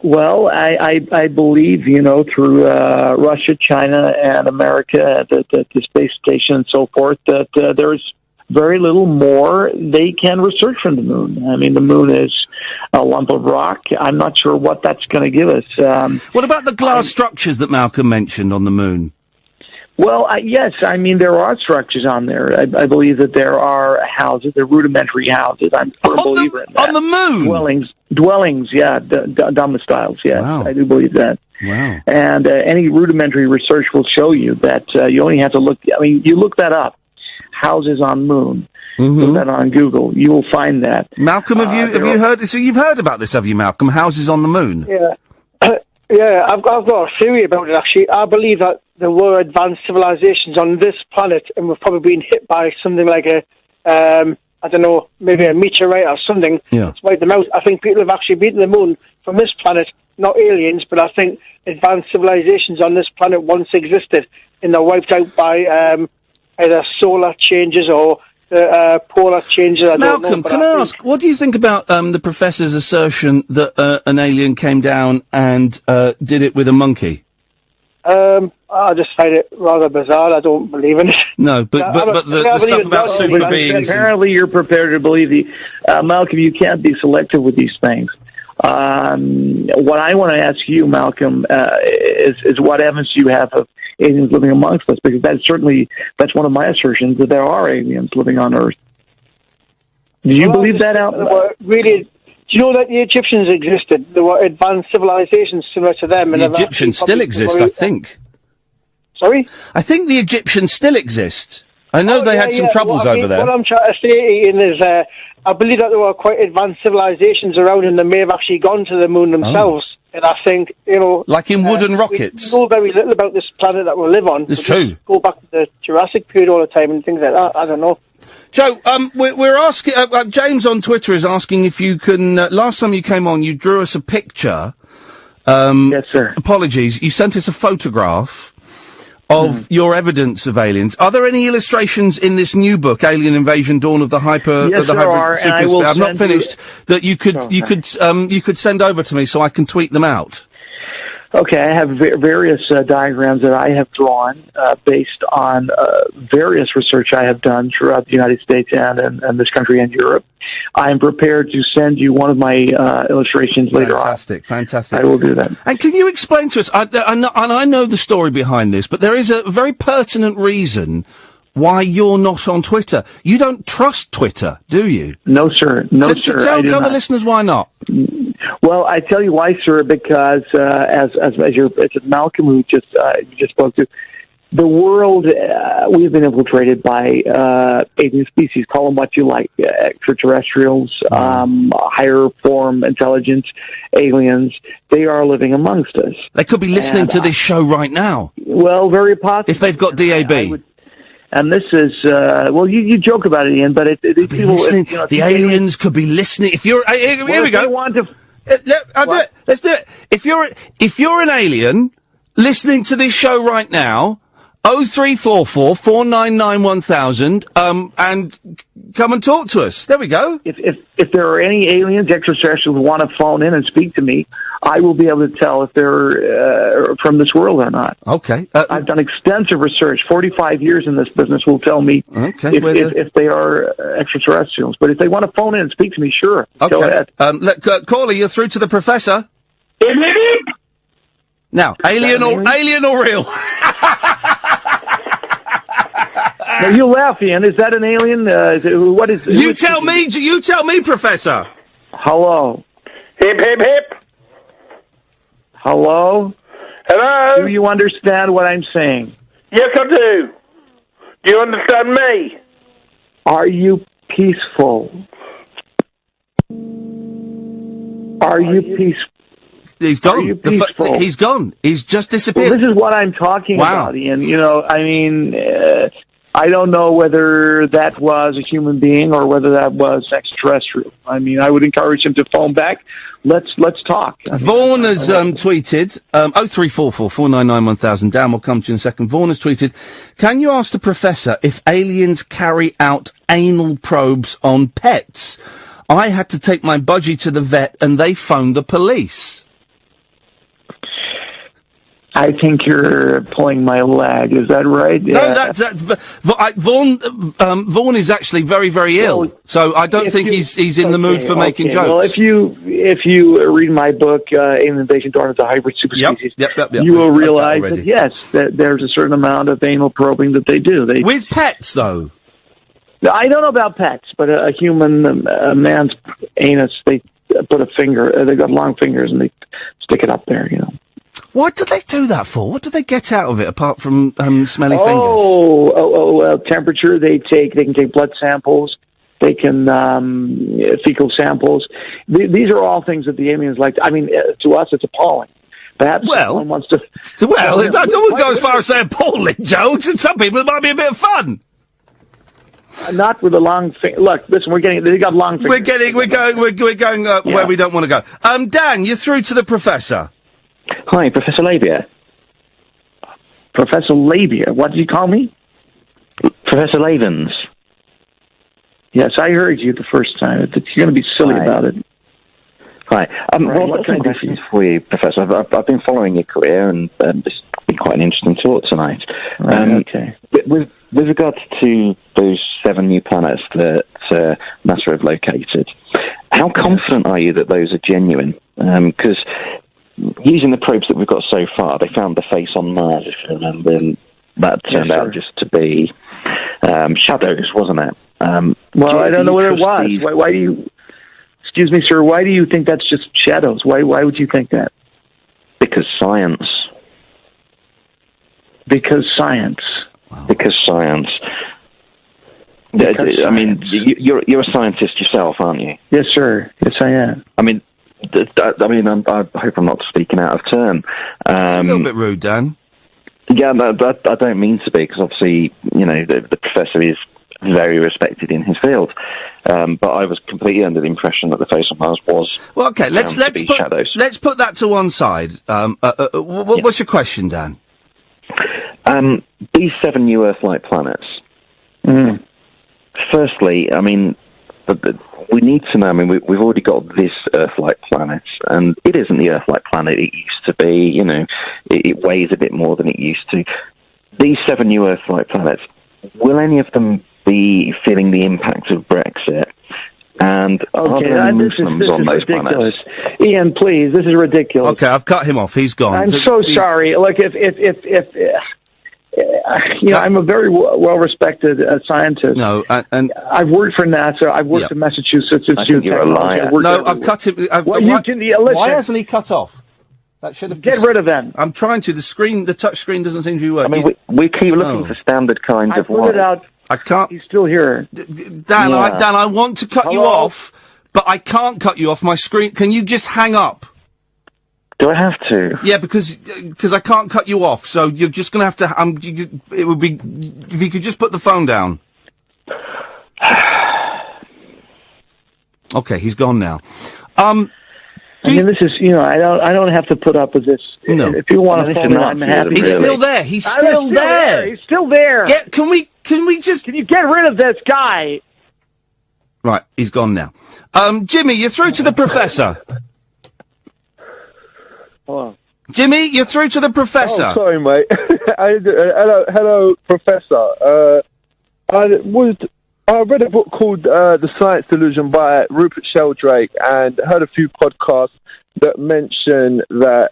Speaker 18: Well, I believe, through Russia, China, and America, the space station and so forth, that there's very little more they can research from the moon. I mean, the moon is a lump of rock. I'm not sure what that's going to give us.
Speaker 4: What about the glass structures that Malcolm mentioned on the moon?
Speaker 18: Well, yes, I mean, there are structures on there. I believe that there are houses, they're rudimentary houses. I'm a believer in that.
Speaker 4: On the moon?
Speaker 18: Dwellings, yeah, domiciles, yes. Wow. I do believe that.
Speaker 4: Wow.
Speaker 18: And any rudimentary research will show you that you only have to look, you look that up, houses on moon. Look that on Google. You will find that.
Speaker 4: Malcolm, have you heard? So you've heard about this, have you, Malcolm? Houses on the moon?
Speaker 8: Yeah. Yeah, I've got a theory about it, actually. I believe that there were advanced civilizations on this planet, and we've probably been hit by something like maybe a meteorite or something.
Speaker 4: Yeah.
Speaker 8: It's wiped them out. I think people have actually been to the moon from this planet, not aliens, but I think advanced civilizations on this planet once existed, and they're wiped out by either solar changes or the polar changes. I don't know,
Speaker 4: Malcolm,
Speaker 8: but
Speaker 4: can I ask, what do you think about the professor's assertion that an alien came down and did it with a monkey?
Speaker 8: I just find it rather bizarre. I don't believe in it.
Speaker 4: No, but the stuff about super beings.
Speaker 18: Apparently, you're prepared to believe Malcolm. You can't be selective with these things. What I want to ask you, Malcolm, is what evidence do you have of aliens living amongst us? Because that's one of my assertions, that there are aliens living on Earth. Do you believe that out?
Speaker 8: Really? Do you know that the Egyptians existed? There were advanced civilizations similar to them.
Speaker 4: The Egyptians still exist, I think.
Speaker 8: Sorry?
Speaker 4: I think the Egyptians still exist. I know they had some troubles over there.
Speaker 8: What I'm trying to say, Ian, is I believe that there were quite advanced civilizations around and they may have actually gone to the moon themselves. And I think,
Speaker 4: like in wooden rockets.
Speaker 8: We know very little about this planet that we live on.
Speaker 4: It's true.
Speaker 8: Go back to the Jurassic period all the time and things like that. I don't know.
Speaker 4: Joe, we're asking, James on Twitter is asking if you can, last time you came on, you drew us a picture.
Speaker 18: Yes, sir.
Speaker 4: Apologies. You sent us a photograph of your evidence of aliens. Are there any illustrations in this new book, Alien Invasion: Dawn of the Hyper?
Speaker 18: Yes, there are, and I will
Speaker 4: I've not
Speaker 18: send
Speaker 4: finished. That you could send over to me so I can tweet them out.
Speaker 18: Okay, I have various diagrams that I have drawn based on various research I have done throughout the United States and this country and Europe. I am prepared to send you one of my illustrations later on.
Speaker 4: Fantastic.
Speaker 18: I will do that.
Speaker 4: And can you explain to us, I know the story behind this, but there is a very pertinent reason why you're not on Twitter. You don't trust Twitter, do you?
Speaker 18: No, sir. No, sir.
Speaker 4: Tell the listeners why not.
Speaker 18: Well, I tell you why, sir, because as Malcolm who you just spoke to, the world we've been infiltrated by alien species. Call them what you like, extraterrestrials, higher form intelligence, aliens. They are living amongst us.
Speaker 4: They could be listening to this show right now.
Speaker 18: Well, very possibly.
Speaker 4: If they've got DAB.
Speaker 18: And this is, you joke about it, Ian, but these people,
Speaker 4: the aliens could be listening. If you're, here we go. I'll do it. Let's do it. If you're an alien listening to this show right now, 0344 499 1000, and come and talk to us. There we go.
Speaker 18: If there are any aliens, extraterrestrials who want to phone in and speak to me, I will be able to tell if they're from this world or not.
Speaker 4: Okay.
Speaker 18: I've done extensive research. 45 years in this business will tell me if they are extraterrestrials. But if they want to phone in and speak to me, sure.
Speaker 4: Okay.
Speaker 18: Go ahead.
Speaker 4: Caller, you're through to the professor. Now, alien or real?
Speaker 18: Now, you laugh, Ian. Is that an alien? What is?
Speaker 4: You tell me, Professor.
Speaker 18: Hello.
Speaker 17: Hip, hip, hip.
Speaker 18: Hello?
Speaker 17: Hello?
Speaker 18: Do you understand what I'm saying?
Speaker 17: Yes, I do. Do you understand me?
Speaker 18: Are you peaceful? Are you peaceful?
Speaker 4: He's gone.
Speaker 18: Are you peaceful?
Speaker 4: He's gone. He's just disappeared.
Speaker 18: Well, this is what I'm talking about, Ian. I don't know whether that was a human being or whether that was extraterrestrial. I would encourage him to phone back. Let's talk.
Speaker 4: Vaughan has tweeted 0344 499 1000. Dan will come to you in a second. Vaughan has tweeted, "Can you ask the professor if aliens carry out anal probes on pets? I had to take my budgie to the vet and they phoned the police."
Speaker 18: I think you're pulling my leg. Is that right?
Speaker 4: No, Vaughan is actually very, very ill, so I don't think he's in the mood for making jokes.
Speaker 18: Well, if you read my book, Alien Invasion: Dawn of the Hyper Superspecies, you will realize that yes, that there's a certain amount of anal probing that they do.
Speaker 4: With pets, though.
Speaker 18: I don't know about pets, but a human, a man's anus, they put a finger. They got long fingers and they stick it up there.
Speaker 4: What do they do that for? What do they get out of it apart from smelly
Speaker 18: fingers? Temperature. They can take blood samples. They can fecal samples. These are all things that the aliens like. To us, it's appalling. Perhaps someone wants to.
Speaker 4: Well, I wouldn't go as far as saying appalling, Joe. Some people, it might be a bit of fun.
Speaker 18: Not with a long finger. Look, listen, they got long fingers.
Speaker 4: We're going where we don't want to go. Dan, you're through to the professor.
Speaker 9: Hi, Professor Labia.
Speaker 18: Professor Labia? What did you call me?
Speaker 9: Professor Laevens.
Speaker 18: Yes, I heard you the first time. You're going to be silly about it.
Speaker 9: Hi. Well, I've got some questions for you, Professor. I've been following your career, and it's been quite an interesting talk tonight.
Speaker 18: Okay.
Speaker 9: With regards to those 7 new planets that NASA have located, how confident are you that those are genuine? Because using the probes that we've got so far, they found the face on Mars, if you remember, and that turned out just to be shadows, wasn't it?
Speaker 18: Well, I don't know what it was. Why do you... Excuse me, sir, why do you think that's just shadows? Why would you think that?
Speaker 9: Because science.
Speaker 18: Because science.
Speaker 9: Wow. Because science. I mean, you're a scientist yourself, aren't you?
Speaker 18: Yes, sir. Yes, I am.
Speaker 9: I mean, I hope I'm not speaking out of turn.
Speaker 4: A little bit rude, Dan.
Speaker 9: Yeah, I don't mean to be, because obviously, the professor is very respected in his field. But I was completely under the impression that the face on Mars was.
Speaker 4: Well, okay, let's put that to one side. What's your question, Dan?
Speaker 9: These 7 new Earth-like planets. Firstly, I mean, we need to know. I mean, we've already got this Earth-like planet, and it isn't the Earth-like planet it used to be. It weighs a bit more than it used to. These 7 new Earth-like planets, will any of them be feeling the impact of Brexit? And are there any Muslims on those
Speaker 18: ridiculous.
Speaker 9: planets?
Speaker 18: Ian, please, this is ridiculous.
Speaker 4: Okay, I've cut him off. He's gone.
Speaker 18: I'm so sorry. Look, I'm a very well-respected scientist.
Speaker 4: No, and
Speaker 18: I've worked for NASA. I've worked in Massachusetts Institute.
Speaker 9: You're a liar.
Speaker 4: No, I've cut him. Why hasn't he cut off? That should have
Speaker 18: get rid of them.
Speaker 4: I'm trying to. The touch screen doesn't seem to be working.
Speaker 9: I mean, we keep looking for standard kinds of
Speaker 18: put it out.
Speaker 4: I can't.
Speaker 18: He's still here.
Speaker 4: Dan, I want to cut you off, but I can't cut you off my screen. Can you just hang up?
Speaker 9: Do I have to?
Speaker 4: Yeah, because I can't cut you off, so you're just going to have to... it would be... If you could just put the phone down. Okay, he's gone now.
Speaker 18: This is, I don't have to put up with this.
Speaker 4: No.
Speaker 18: If you want to phone in, I'm happy.
Speaker 4: He's still there. He's still there.
Speaker 18: He's still there.
Speaker 4: Can we just...
Speaker 18: Can you get rid of this guy?
Speaker 4: Right, he's gone now. Jimmy, you're through to the professor.
Speaker 12: Oh.
Speaker 4: Jimmy, you're through to the professor.
Speaker 12: Oh, sorry, mate. Hello, Professor. I read a book called The Science Delusion by Rupert Sheldrake and heard a few podcasts that mention that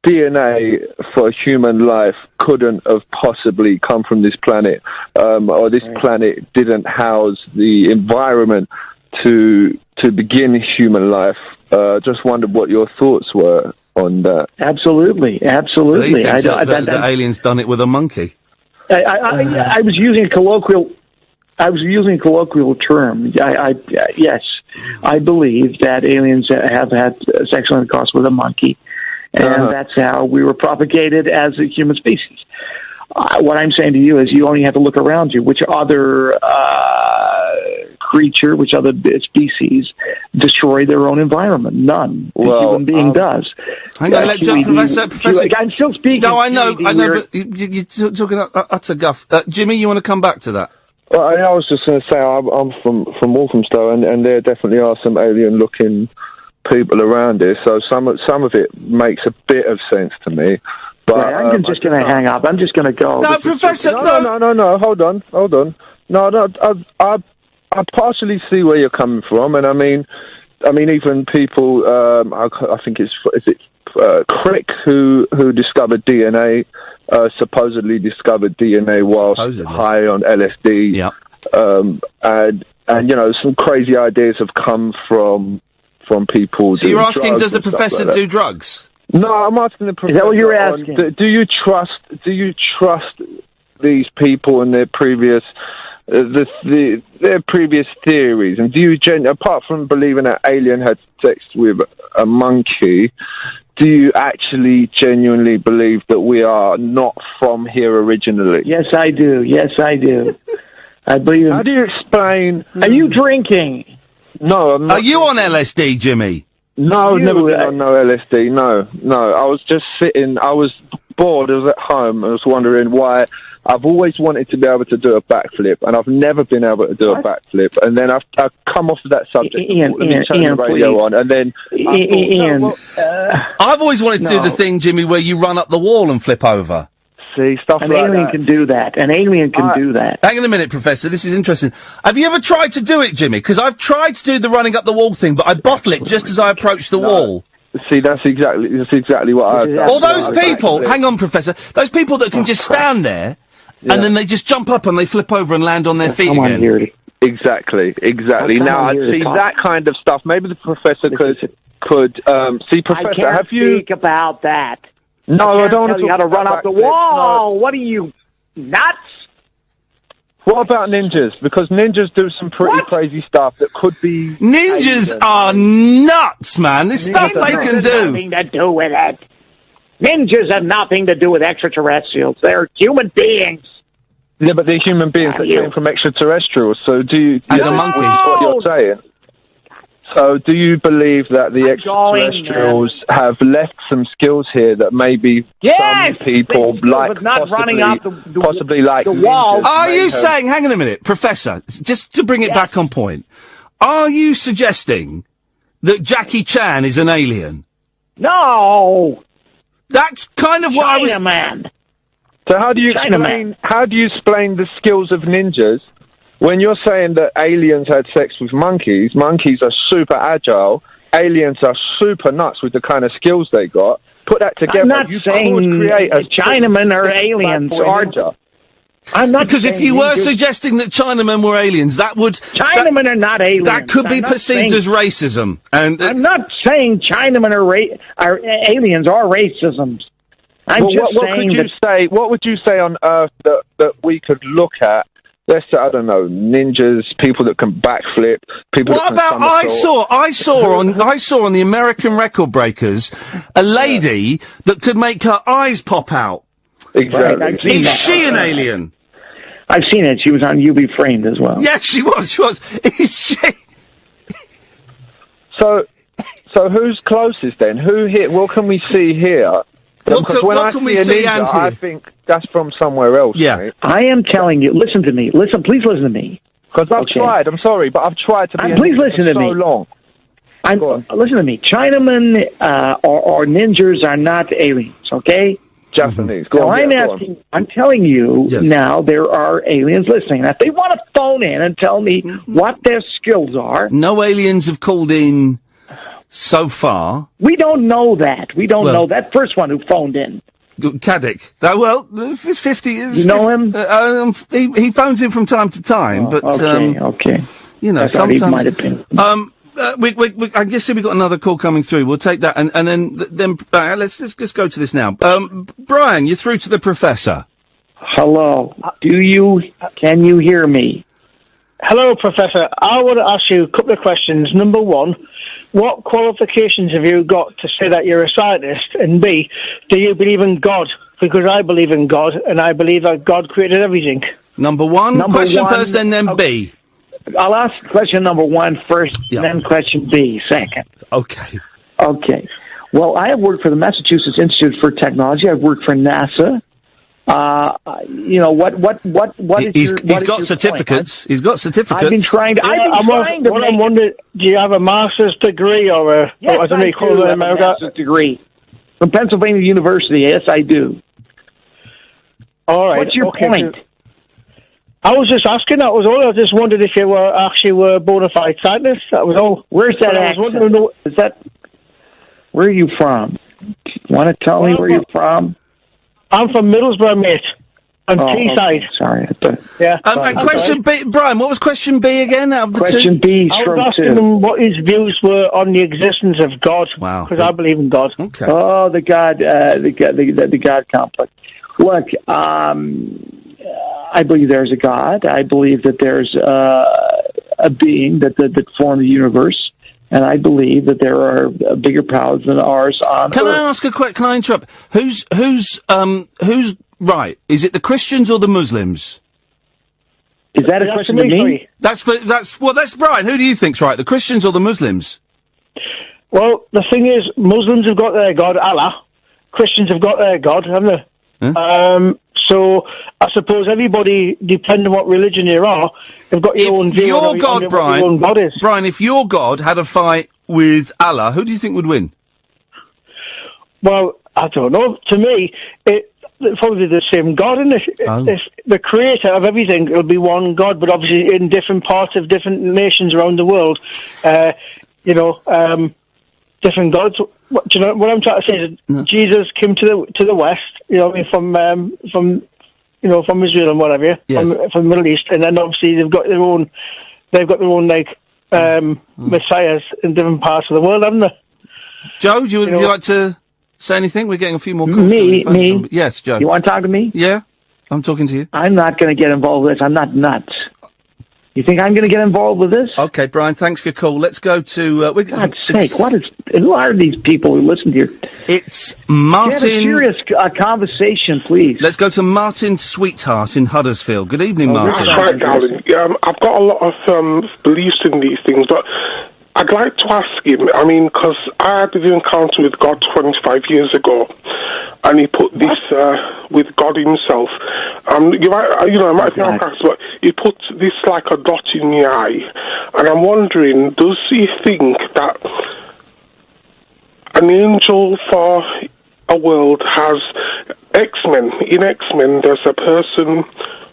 Speaker 12: DNA for human life couldn't have possibly come from this planet, or this planet didn't house the environment to begin human life. Just wondered what your thoughts were on that.
Speaker 18: Absolutely.
Speaker 4: The aliens done it with a monkey.
Speaker 18: I was using a colloquial. I was using a colloquial term. Yes, I believe that aliens have had sexual intercourse with a monkey, and that's how we were propagated as a human species. What I'm saying to you is you only have to look around you. Which other creature, which other species destroy their own environment? None. The human being does.
Speaker 4: Hang on, Professor.
Speaker 18: I'm still speaking.
Speaker 4: No, I know, but you're talking utter guff. Jimmy, you want to come back to that?
Speaker 12: Well, I was just going to say I'm from Walthamstow, and there definitely are some alien-looking people around here. So some of it makes a bit of sense to me. But
Speaker 18: I'm just going to hang up. I'm just going to go.
Speaker 4: No, Professor.
Speaker 12: No. Hold on. No. I partially see where you're coming from, and I mean, even people. I think is it Crick who discovered DNA. Supposedly discovered DNA whilst high on LSD.
Speaker 4: Yeah.
Speaker 12: And some crazy ideas have come from people.
Speaker 4: So you're asking, does the professor do drugs?
Speaker 12: No, I'm asking the professor.
Speaker 18: Is that what you're asking?
Speaker 12: Do you trust these people and their previous their previous theories? And do you apart from believing that alien had sex with a monkey, do you actually genuinely believe that we are not from here originally?
Speaker 18: Yes, I do. I believe.
Speaker 12: How do you explain?
Speaker 18: Are you drinking?
Speaker 12: No, I'm not.
Speaker 4: Are you on LSD, Jimmy?
Speaker 12: No, I've never been on no LSD. No. I was just sitting. I was bored. I was at home. I was wondering why I've always wanted to be able to do a backflip, and I've never been able to do a backflip. And then I've come off of that subject.
Speaker 18: Ian,
Speaker 12: turn the radio on, and then
Speaker 4: I've always wanted to do the thing, Jimmy, where you run up the wall and flip over.
Speaker 12: See, stuff
Speaker 18: An
Speaker 12: like
Speaker 18: alien
Speaker 12: that.
Speaker 18: can do that. An alien can do that.
Speaker 4: Hang on a minute, Professor. This is interesting. Have you ever tried to do it, Jimmy? Because I've tried to do the running up the wall thing, but I bottle it just as I approach the wall.
Speaker 12: See, that's exactly what I've.
Speaker 4: All those people, hang on, Professor, those people that can just stand there, and then they just jump up and they flip over and land on their feet again.
Speaker 12: Exactly. Now, I'd see that kind of stuff. Maybe the Professor could see, Professor,
Speaker 21: I can't
Speaker 12: have you...
Speaker 21: speak about that.
Speaker 12: No, I don't want
Speaker 21: tell
Speaker 12: to
Speaker 21: you how to run up the wall. What are you, nuts?
Speaker 12: What about ninjas? Because ninjas do some pretty crazy stuff that could be...
Speaker 4: Ninjas are nuts, man. This stuff they can do.
Speaker 21: Nothing to do with it. Ninjas have nothing to do with extraterrestrials. They're human beings.
Speaker 12: Yeah, but they're human beings that came from extraterrestrials. So do you...
Speaker 4: And the monkeys.
Speaker 12: What you're saying. So do you believe that the extraterrestrials have left some skills here that maybe some people like possibly like...
Speaker 21: the wall.
Speaker 4: Are you saying, hang on a minute, Professor, just to bring it back on point, are you suggesting that Jackie Chan is an alien?
Speaker 21: No!
Speaker 4: That's kind of what I was...
Speaker 21: Man.
Speaker 12: So how do you explain the skills of ninjas when you're saying that aliens had sex with monkeys? Monkeys are super agile. Aliens are super nuts with the kind of skills they got. Put that together.
Speaker 21: I'm not saying Chinamen are aliens. I'm not
Speaker 4: because if you were suggesting that Chinamen were aliens, that would...
Speaker 21: Chinamen are not aliens.
Speaker 4: That could be perceived as racism. And
Speaker 21: I'm not saying Chinamen are aliens or racism. I'm just saying
Speaker 12: what would you say on Earth that we could look at? Let's say, I don't know, ninjas, people that can backflip, people
Speaker 4: What
Speaker 12: that can
Speaker 4: about I saw on the American Record Breakers a lady that could make her eyes pop out.
Speaker 12: Exactly.
Speaker 21: Right,
Speaker 4: Is she an alien?
Speaker 21: I've seen it. She was on UB Framed as well.
Speaker 4: Yeah, she was. Is she?
Speaker 12: So who's closest then? Who here? What can we see here? Because when I see a ninja, I think that's from somewhere else.
Speaker 4: Yeah.
Speaker 12: Mate.
Speaker 21: I am telling you. Listen to me. Please listen to me.
Speaker 12: Because I've tried. I'm sorry, but I've tried to be a
Speaker 21: please
Speaker 12: ninja
Speaker 21: listen
Speaker 12: for
Speaker 21: to me.
Speaker 12: so long.
Speaker 21: Listen to me. Chinamen or ninjas are not aliens, okay?
Speaker 12: Japanese.
Speaker 21: I'm telling you now there are aliens listening. If they want to phone in and tell me what their skills are...
Speaker 4: No aliens have called in so far.
Speaker 21: We don't know that. We don't know that first one who phoned in.
Speaker 4: Caddick. It's 50.
Speaker 21: You know him?
Speaker 4: He phones in from time to time, but...
Speaker 21: Okay.
Speaker 4: You know,
Speaker 21: I thought he
Speaker 4: sometimes...
Speaker 21: might have been.
Speaker 4: I guess we've got another call coming through. We'll take that, and then let's just go to this now. Brian, you're through to the Professor.
Speaker 21: Hello. Can you hear me?
Speaker 8: Hello, Professor. I want to ask you a couple of questions. Number one, what qualifications have you got to say that you're a scientist? And B, do you believe in God? Because I believe in God, and I believe that God created everything.
Speaker 4: Number one, first, then B.
Speaker 21: I'll ask question number one first, and then question B second.
Speaker 4: Okay.
Speaker 21: Well, I have worked for the Massachusetts Institute for Technology. I've worked for NASA.
Speaker 4: He's got certificates. He's got certificates.
Speaker 21: I've been trying to.
Speaker 8: I'm wondering, do you have a master's degree or
Speaker 21: Yes, I do have a master's degree from Pennsylvania University. Yes, I do.
Speaker 8: All right.
Speaker 21: What's your point?
Speaker 8: I was just asking. That was all. I just wondered if you were actually a bona fide scientist. That was all.
Speaker 21: Where's that accent? Is that? Where are you from? Want to tell me where you're from?
Speaker 8: I'm from Middlesbrough, mate. On Teesside.
Speaker 21: Okay. Sorry.
Speaker 8: Yeah.
Speaker 4: And question B, Brian, what was question B again out of the
Speaker 21: question
Speaker 4: two?
Speaker 21: B,
Speaker 8: I was asking him what his views were on the existence of God.
Speaker 4: Wow.
Speaker 8: Because I believe in God.
Speaker 4: Okay.
Speaker 21: Oh, the God complex. Look, I believe there's a God. I believe that there's a being that formed the universe. And I believe that there are bigger powers than ours on
Speaker 4: Can
Speaker 21: Earth.
Speaker 4: I ask can I interrupt? Who's right? Is it the Christians or the Muslims?
Speaker 21: Is that a question to me?
Speaker 4: That's Brian. Who do you think's right? The Christians or the Muslims?
Speaker 8: Well, the thing is, Muslims have got their God, Allah. Christians have got their God, haven't they?
Speaker 4: Huh?
Speaker 8: So I suppose everybody, depending on what religion you are, have got your own view.
Speaker 4: Your God, Brian, Brian, if your God had a fight with Allah, who do you think would win?
Speaker 8: Well, I don't know. To me, it's probably the same God, isn't it? If the creator of everything will be one God, but obviously in different parts of different nations around the world, different gods. What, do you know what I'm trying to say? Is Jesus came to the West, from Israel and whatever, from the Middle East, and then obviously they've got their own messiahs in different parts of the world, haven't they?
Speaker 4: Joe, would you like to say anything? We're getting a few more calls.
Speaker 18: Me?
Speaker 4: Yes, Joe.
Speaker 18: You want to talk to me?
Speaker 4: Yeah, I'm talking to you.
Speaker 18: I'm not going to get involved with this. I'm not nuts. You think I'm going to get involved with this?
Speaker 4: Okay, Brian, thanks for your call. Let's go to...
Speaker 18: God's sake, who are these people who listen to your...
Speaker 4: It's Martin...
Speaker 18: Get a serious conversation, please.
Speaker 4: Let's go to Martin Sweetheart in Huddersfield. Good evening, Martin.
Speaker 17: That's right, darling. I've got a lot of beliefs in these things, but I'd like to ask him, because I had an encounter with God 25 years ago, and he put this with God himself. I might be off track, but he put this like a dot in the eye, and I'm wondering, does he think that an angel for a world has X-Men? In X-Men, there's a person...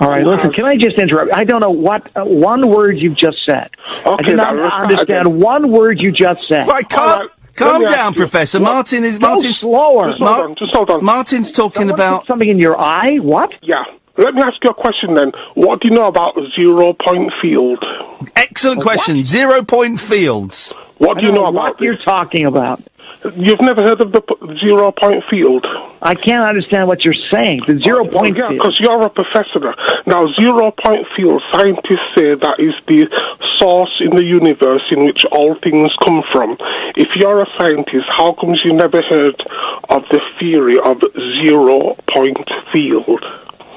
Speaker 18: All right, listen, can I just interrupt? I don't know what one word you've just said. I did not understand one word you just said.
Speaker 4: Right, calm down, Professor. Martin's
Speaker 18: slower.
Speaker 17: Just hold on.
Speaker 4: Martin's talking about...
Speaker 18: something in your eye? What?
Speaker 17: Yeah. Let me ask you a question then. What do you know about 0-point field?
Speaker 4: Excellent question. 0-point fields.
Speaker 17: What do you know about
Speaker 18: what you're talking about?
Speaker 17: You've never heard of the 0-point field?
Speaker 18: I can't understand what you're saying. The 0-point field.
Speaker 17: because you're a professor. Now, 0-point field, scientists say that is the source in the universe in which all things come from. If you're a scientist, how come you never heard of the theory of 0-point field?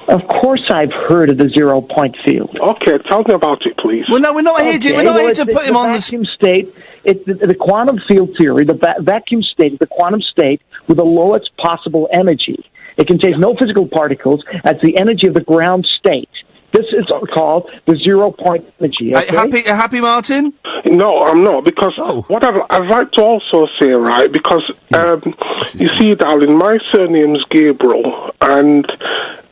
Speaker 18: Of course I've heard of the 0-point field.
Speaker 17: Okay, tell me about it, please.
Speaker 4: Well, no, we're not here to put him on the...
Speaker 18: vacuum state. It's the quantum field theory, the vacuum state is the quantum state with the lowest possible energy. It contains no physical particles. That's the energy of the ground state. This is called the 0-point energy. Okay?
Speaker 4: Happy, Martin?
Speaker 17: No, I'm not, because what I'd like to also say, right, because, you see, darling, my surname's Gabriel, and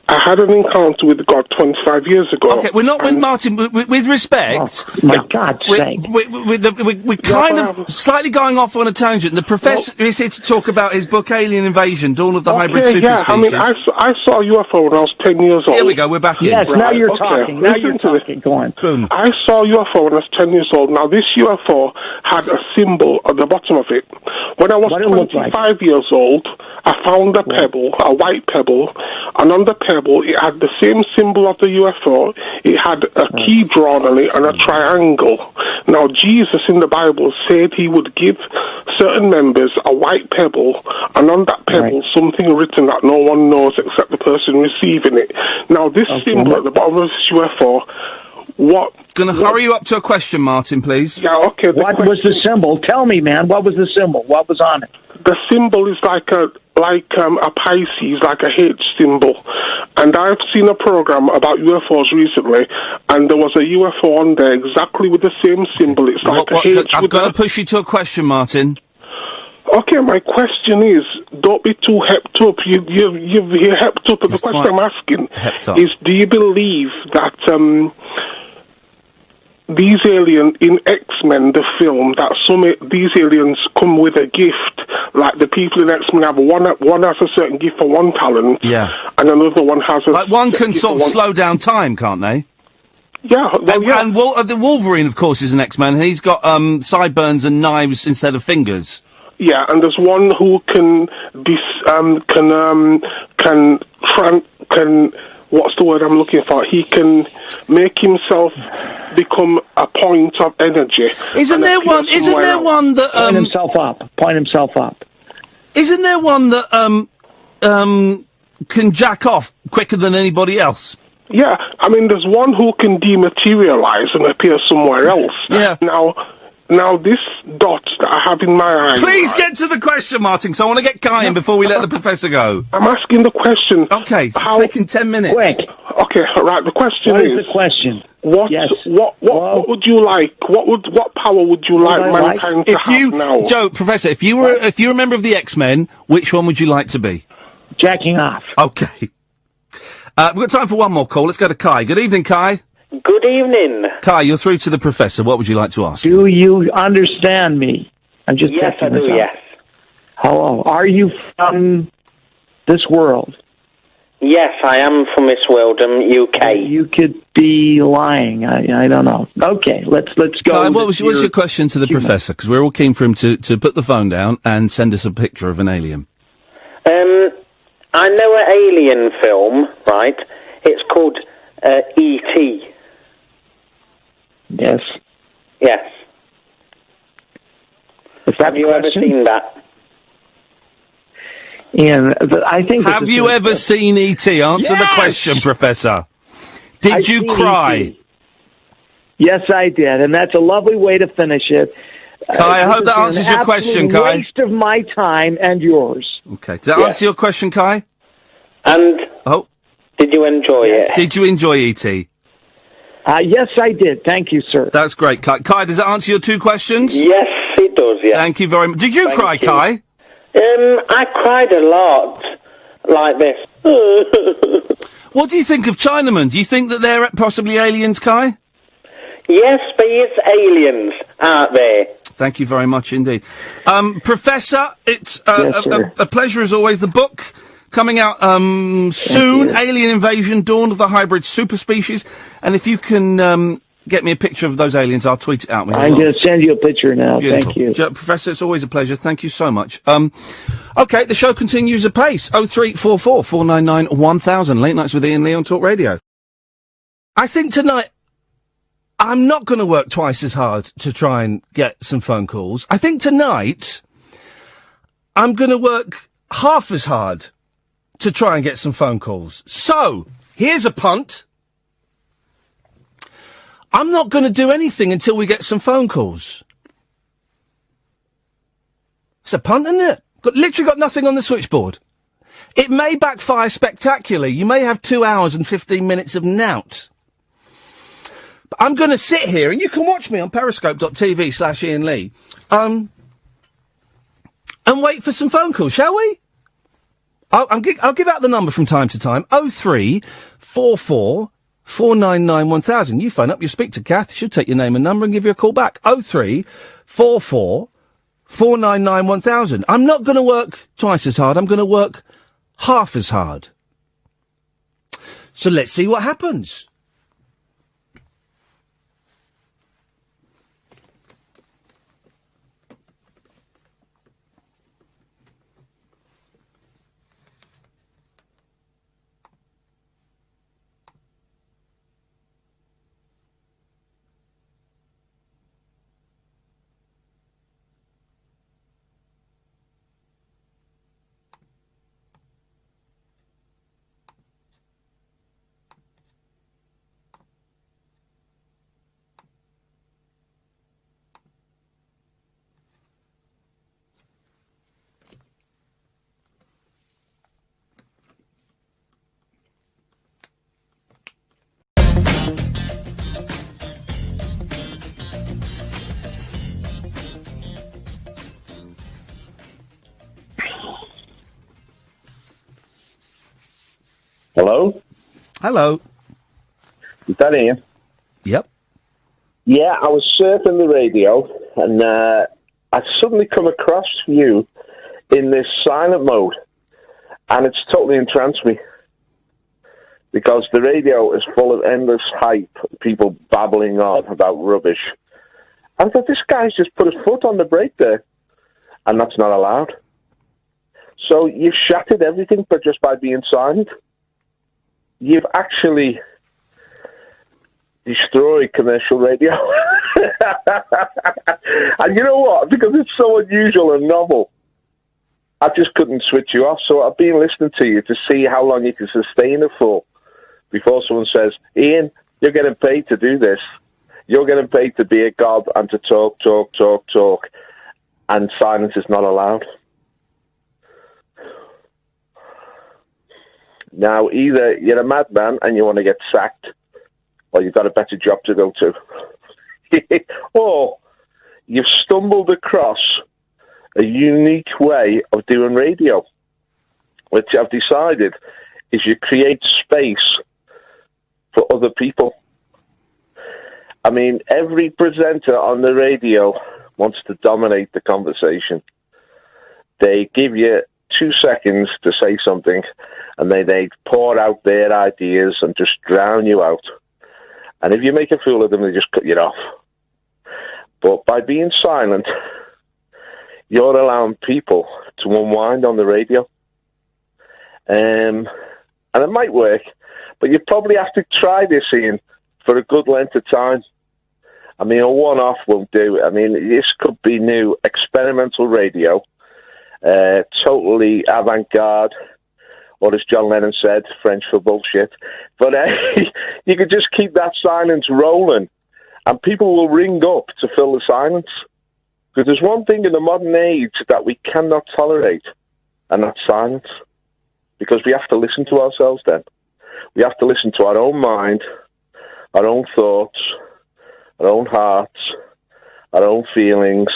Speaker 17: I had an encounter with God 25 years ago.
Speaker 4: Okay, we're not with Martin. With respect,
Speaker 18: my God's sake,
Speaker 4: we're kind of slightly going off on a tangent. The professor is here to talk about his book, Alien Invasion: Dawn of the Hybrid Superspecies.
Speaker 17: I saw a UFO when I was 10 years old.
Speaker 4: Here we go. We're back in.
Speaker 18: Yes, now you're talking. Now you're talking. Go on.
Speaker 4: Boom.
Speaker 17: I saw a UFO when I was 10 years old. Now, this UFO had a symbol at the bottom of it. When I was 25 years old, I found a pebble, a white pebble, and on the pebble, it had the same symbol of the UFO. It had a key drawn on it and a triangle. Now, Jesus in the Bible said he would give certain members a white pebble, and on that pebble, something written that no one knows except the person receiving it. Now, this symbol at the bottom of this UFO,
Speaker 4: Gonna hurry you up to a question, Martin, please.
Speaker 17: Yeah, okay.
Speaker 18: What was the symbol? Tell me, man. What was the symbol? What was on it?
Speaker 17: The symbol is like a Pisces, like a H symbol. And I've seen a program about UFOs recently, and there was a UFO on there exactly with the same symbol. It's like a H.
Speaker 4: I've got to push you to a question, Martin.
Speaker 17: Okay, my question is, don't be too hepped up. You're hepped up, but the question I'm asking is, do you believe that these aliens in X-Men, the film, that these aliens come with a gift, like the people in X-Men have one has a certain gift for one talent, and another one has a...
Speaker 4: Like one can sort of slow down time, can't they?
Speaker 17: Yeah,
Speaker 4: and the Wolverine, of course, is an X-Man, and he's got sideburns and knives instead of fingers.
Speaker 17: Yeah, and there's one who can what's the word I'm looking for? He can make himself become a point of energy.
Speaker 4: Isn't there one that
Speaker 18: point himself up?
Speaker 4: Isn't there one that can jack off quicker than anybody else?
Speaker 17: Yeah, I mean, there's one who can dematerialize and appear somewhere else.
Speaker 4: Yeah.
Speaker 17: Now this dot that I have in my eyes.
Speaker 4: Please get to the question, Martin, because I want to get Kai in before we let the professor go.
Speaker 17: I'm asking the question.
Speaker 4: Okay, it's taking 10 minutes.
Speaker 18: Quick.
Speaker 17: Okay, right. The question
Speaker 18: What
Speaker 17: is
Speaker 18: the question?
Speaker 17: What would you like? What power would you like mankind to have now?
Speaker 4: Joe, Professor, if you were a member of the X-Men, which one would you like to be?
Speaker 18: Jacking off.
Speaker 4: Okay. We've got time for one more call. Let's go to Kai. Good evening, Kai.
Speaker 3: Good evening.
Speaker 4: Kai, you're through to the Professor. What would you like to ask?
Speaker 18: Do you understand me? I'm just
Speaker 3: Yes, I
Speaker 18: testing
Speaker 3: do,
Speaker 18: this out.
Speaker 3: yes.
Speaker 18: Hello. Are you from this world?
Speaker 3: Yes, I am from this world, UK.
Speaker 18: You could be lying. I don't know. Okay, let's go.
Speaker 4: Kai, what's your question to the Professor? Because we're all keen for him to put the phone down and send us a picture of an alien.
Speaker 3: I know an alien film, right? It's called E.T.
Speaker 18: Yes.
Speaker 3: Yes. Have you ever seen that?
Speaker 18: Ian, I think.
Speaker 4: Have you ever seen E.T.? Answer the question, Professor. Did you cry?
Speaker 18: E.T. Yes, I did, and that's a lovely way to finish it.
Speaker 4: Kai, I hope that answers your question, Kai.
Speaker 18: Waste of my time and yours.
Speaker 4: Okay, does that answer your question, Kai?
Speaker 3: And did you enjoy it?
Speaker 4: Did you enjoy E.T.?
Speaker 18: Yes, I did. Thank you, sir.
Speaker 4: That's great, Kai. Kai, does that answer your two questions?
Speaker 3: Yes, it does, yeah.
Speaker 4: Thank you very much. Did you cry, Kai?
Speaker 3: I cried a lot, like this.
Speaker 4: What do you think of Chinamen? Do you think that they're possibly aliens, Kai?
Speaker 3: Yes, there is aliens out there.
Speaker 4: Thank you very much indeed. Professor, it's a pleasure as always. The book coming out soon, Alien Invasion, Dawn of the Hybrid Superspecies. And if you can get me a picture of those aliens, I'll tweet it out.
Speaker 18: I'm going to send you a picture now.
Speaker 4: Beautiful.
Speaker 18: Thank you.
Speaker 4: Professor, it's always a pleasure. Thank you so much. Okay, the show continues apace. 0344 499 1000. Late Nights with Iain Lee on Talk Radio. I think tonight I'm not going to work twice as hard to try and get some phone calls. I think tonight I'm going to work half as hard to try and get some phone calls. So, here's a punt. I'm not going to do anything until we get some phone calls. It's a punt, isn't it? Literally got nothing on the switchboard. It may backfire spectacularly. You may have 2 hours and 15 minutes of nout. But I'm going to sit here, and you can watch me on periscope.tv/Iain Lee, and wait for some phone calls, shall we? I'll give out the number from time to time. 0344 499 1000. You phone up, you speak to Kath, she'll take your name and number and give you a call back. 0344 499 1000. I'm not going to work twice as hard, I'm going to work half as hard. So let's see what happens.
Speaker 11: Hello?
Speaker 4: Hello.
Speaker 11: Is that Iain?
Speaker 4: Yep.
Speaker 11: Yeah, I was surfing the radio, and I suddenly come across you in this silent mode, and it's totally entranced me. Because the radio is full of endless hype, people babbling on about rubbish. I thought, this guy's just put his foot on the brake there, and that's not allowed. So you've shattered everything but just by being silent. You've actually destroyed commercial radio. And you know what? Because it's so unusual and novel, I just couldn't switch you off. So I've been listening to you to see how long you can sustain it for before someone says, Iain, you're getting paid to do this. You're getting paid to be a gob and to talk. and silence is not allowed. Now, either you're a madman and you want to get sacked, or you've got a better job to go to. Or you've stumbled across a unique way of doing radio, which I've decided is you create space for other people. I mean, every presenter on the radio wants to dominate the conversation. They give you 2 seconds to say something, and they pour out their ideas and just drown you out. And if you make a fool of them, they just cut you off. But by being silent, you're allowing people to unwind on the radio. And it might work, but you probably have to try this, Iain, for a good length of time. I mean, a one-off won't do. I mean, this could be new experimental radio, totally avant-garde, or as John Lennon said, French for bullshit. But you could just keep that silence rolling, and people will ring up to fill the silence. Because there's one thing in the modern age that we cannot tolerate, and that's silence. Because we have to listen to ourselves then. We have to listen to our own mind, our own thoughts, our own hearts, our own feelings,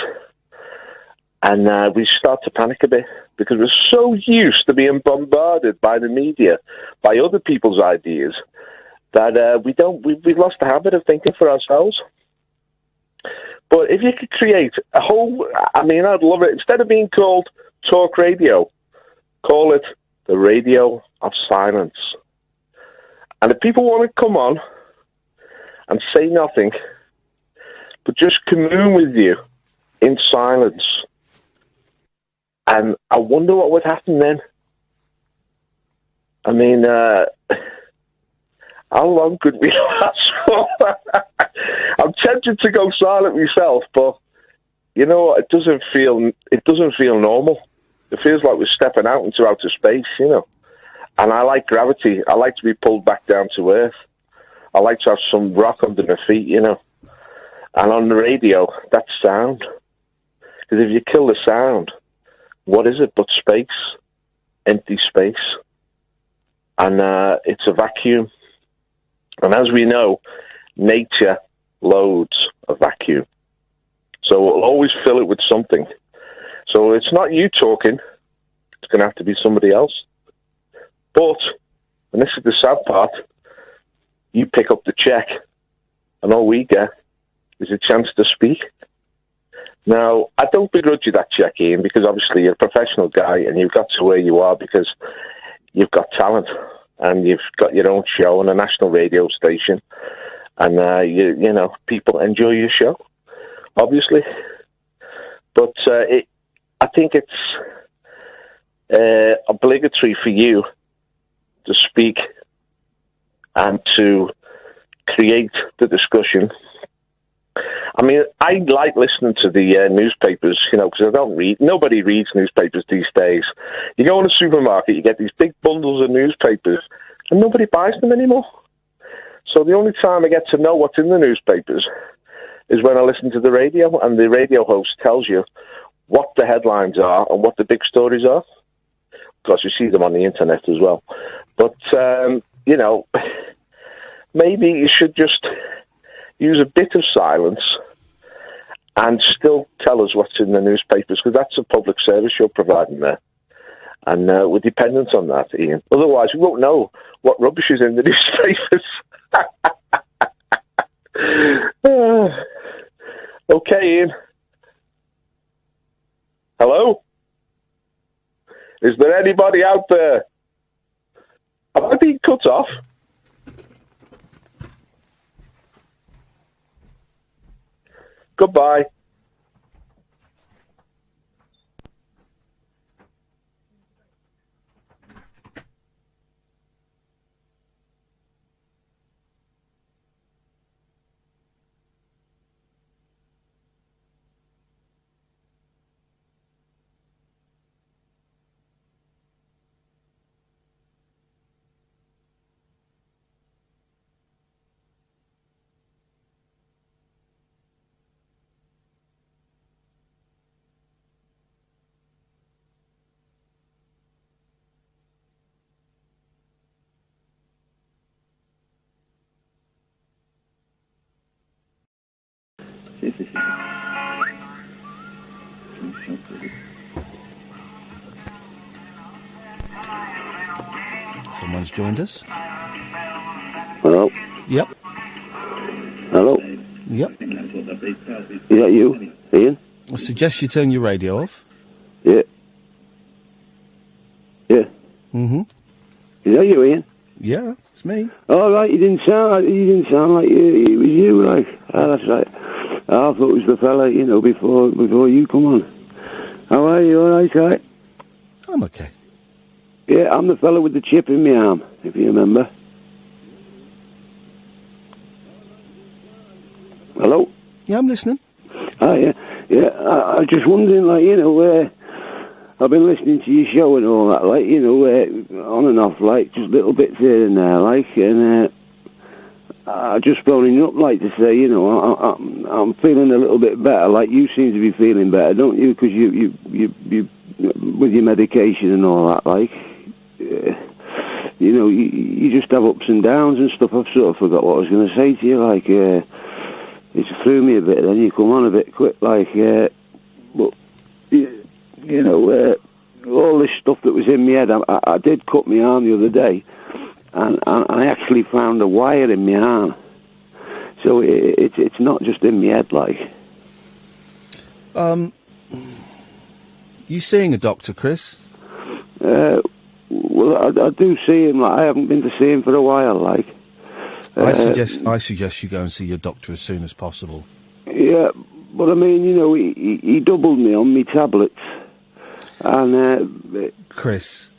Speaker 11: and we start to panic a bit because we're so used to being bombarded by the media, by other people's ideas, that we've lost the habit of thinking for ourselves. But if you could create a whole, I mean, I'd love it. Instead of being called talk radio, call it the radio of silence. And if people want to come on and say nothing, but just commune with you in silence, and I wonder what would happen then. I mean, how long could we last for? I'm tempted to go silent myself, but you know, it doesn't feel normal. It feels like we're stepping out into outer space, you know. And I like gravity. I like to be pulled back down to earth. I like to have some rock under my feet, you know. And on the radio, that's sound. Because if you kill the sound, what is it but space? Empty space. And it's a vacuum. And as we know, nature loads a vacuum. So we'll always fill it with something. So it's not you talking. It's going to have to be somebody else. But, and this is the sad part, you pick up the check, and all we get is a chance to speak. Now, I don't begrudge you that check, Iain, because obviously you're a professional guy, and you've got to where you are because you've got talent, and you've got your own show on a national radio station, and you know, people enjoy your show, obviously. But I think it's obligatory for you to speak and to create the discussion. I mean, I like listening to the newspapers, you know, because I don't read. Nobody reads newspapers these days. You go in a supermarket, you get these big bundles of newspapers, and nobody buys them anymore. So the only time I get to know what's in the newspapers is when I listen to the radio, and the radio host tells you what the headlines are and what the big stories are. Of course, you see them on the internet as well. But, you know, maybe you should just use a bit of silence and still tell us what's in the newspapers, because that's a public service you're providing there. And we're dependent on that, Iain. Otherwise, we won't know what rubbish is in the newspapers. Okay, Iain. Hello? Is there anybody out there? Have I been cut off? Goodbye.
Speaker 4: Someone's joined us.
Speaker 10: Hello?
Speaker 4: Yep.
Speaker 10: Hello?
Speaker 4: Yep.
Speaker 10: Is that you, Ian?
Speaker 4: I suggest you turn your radio off.
Speaker 10: Yeah. Yeah.
Speaker 4: Mm-hmm.
Speaker 10: Is that you, Ian?
Speaker 4: Yeah, it's me.
Speaker 10: Oh, right, you didn't sound like it was you, like. Oh, that's right. I thought it was the fella, before you come on. How are you, all right, right?
Speaker 4: I'm okay.
Speaker 10: Yeah, I'm the fella with the chip in my arm, if you remember. Hello?
Speaker 4: Yeah, I'm listening.
Speaker 10: Oh, yeah. Yeah, I was just wondering, I've been listening to your show and all that, on and off, just little bits here and there, and I just phoning up, to say, I'm feeling a little bit better, you seem to be feeling better, don't you? Because you with your medication and all that, you just have ups and downs and stuff. I've sort of forgot what I was going to say to you, it threw me a bit, then you come on a bit quick, but, all this stuff that was in my head, I did cut my arm the other day, and I actually found a wire in my arm. So it's not just in my head,
Speaker 4: You seeing a doctor, Chris?
Speaker 10: Well, I do see him. I haven't been to see him for a while.
Speaker 4: I suggest you go and see your doctor as soon as possible.
Speaker 10: Yeah, but I mean, he doubled me on me tablets, and
Speaker 4: Chris,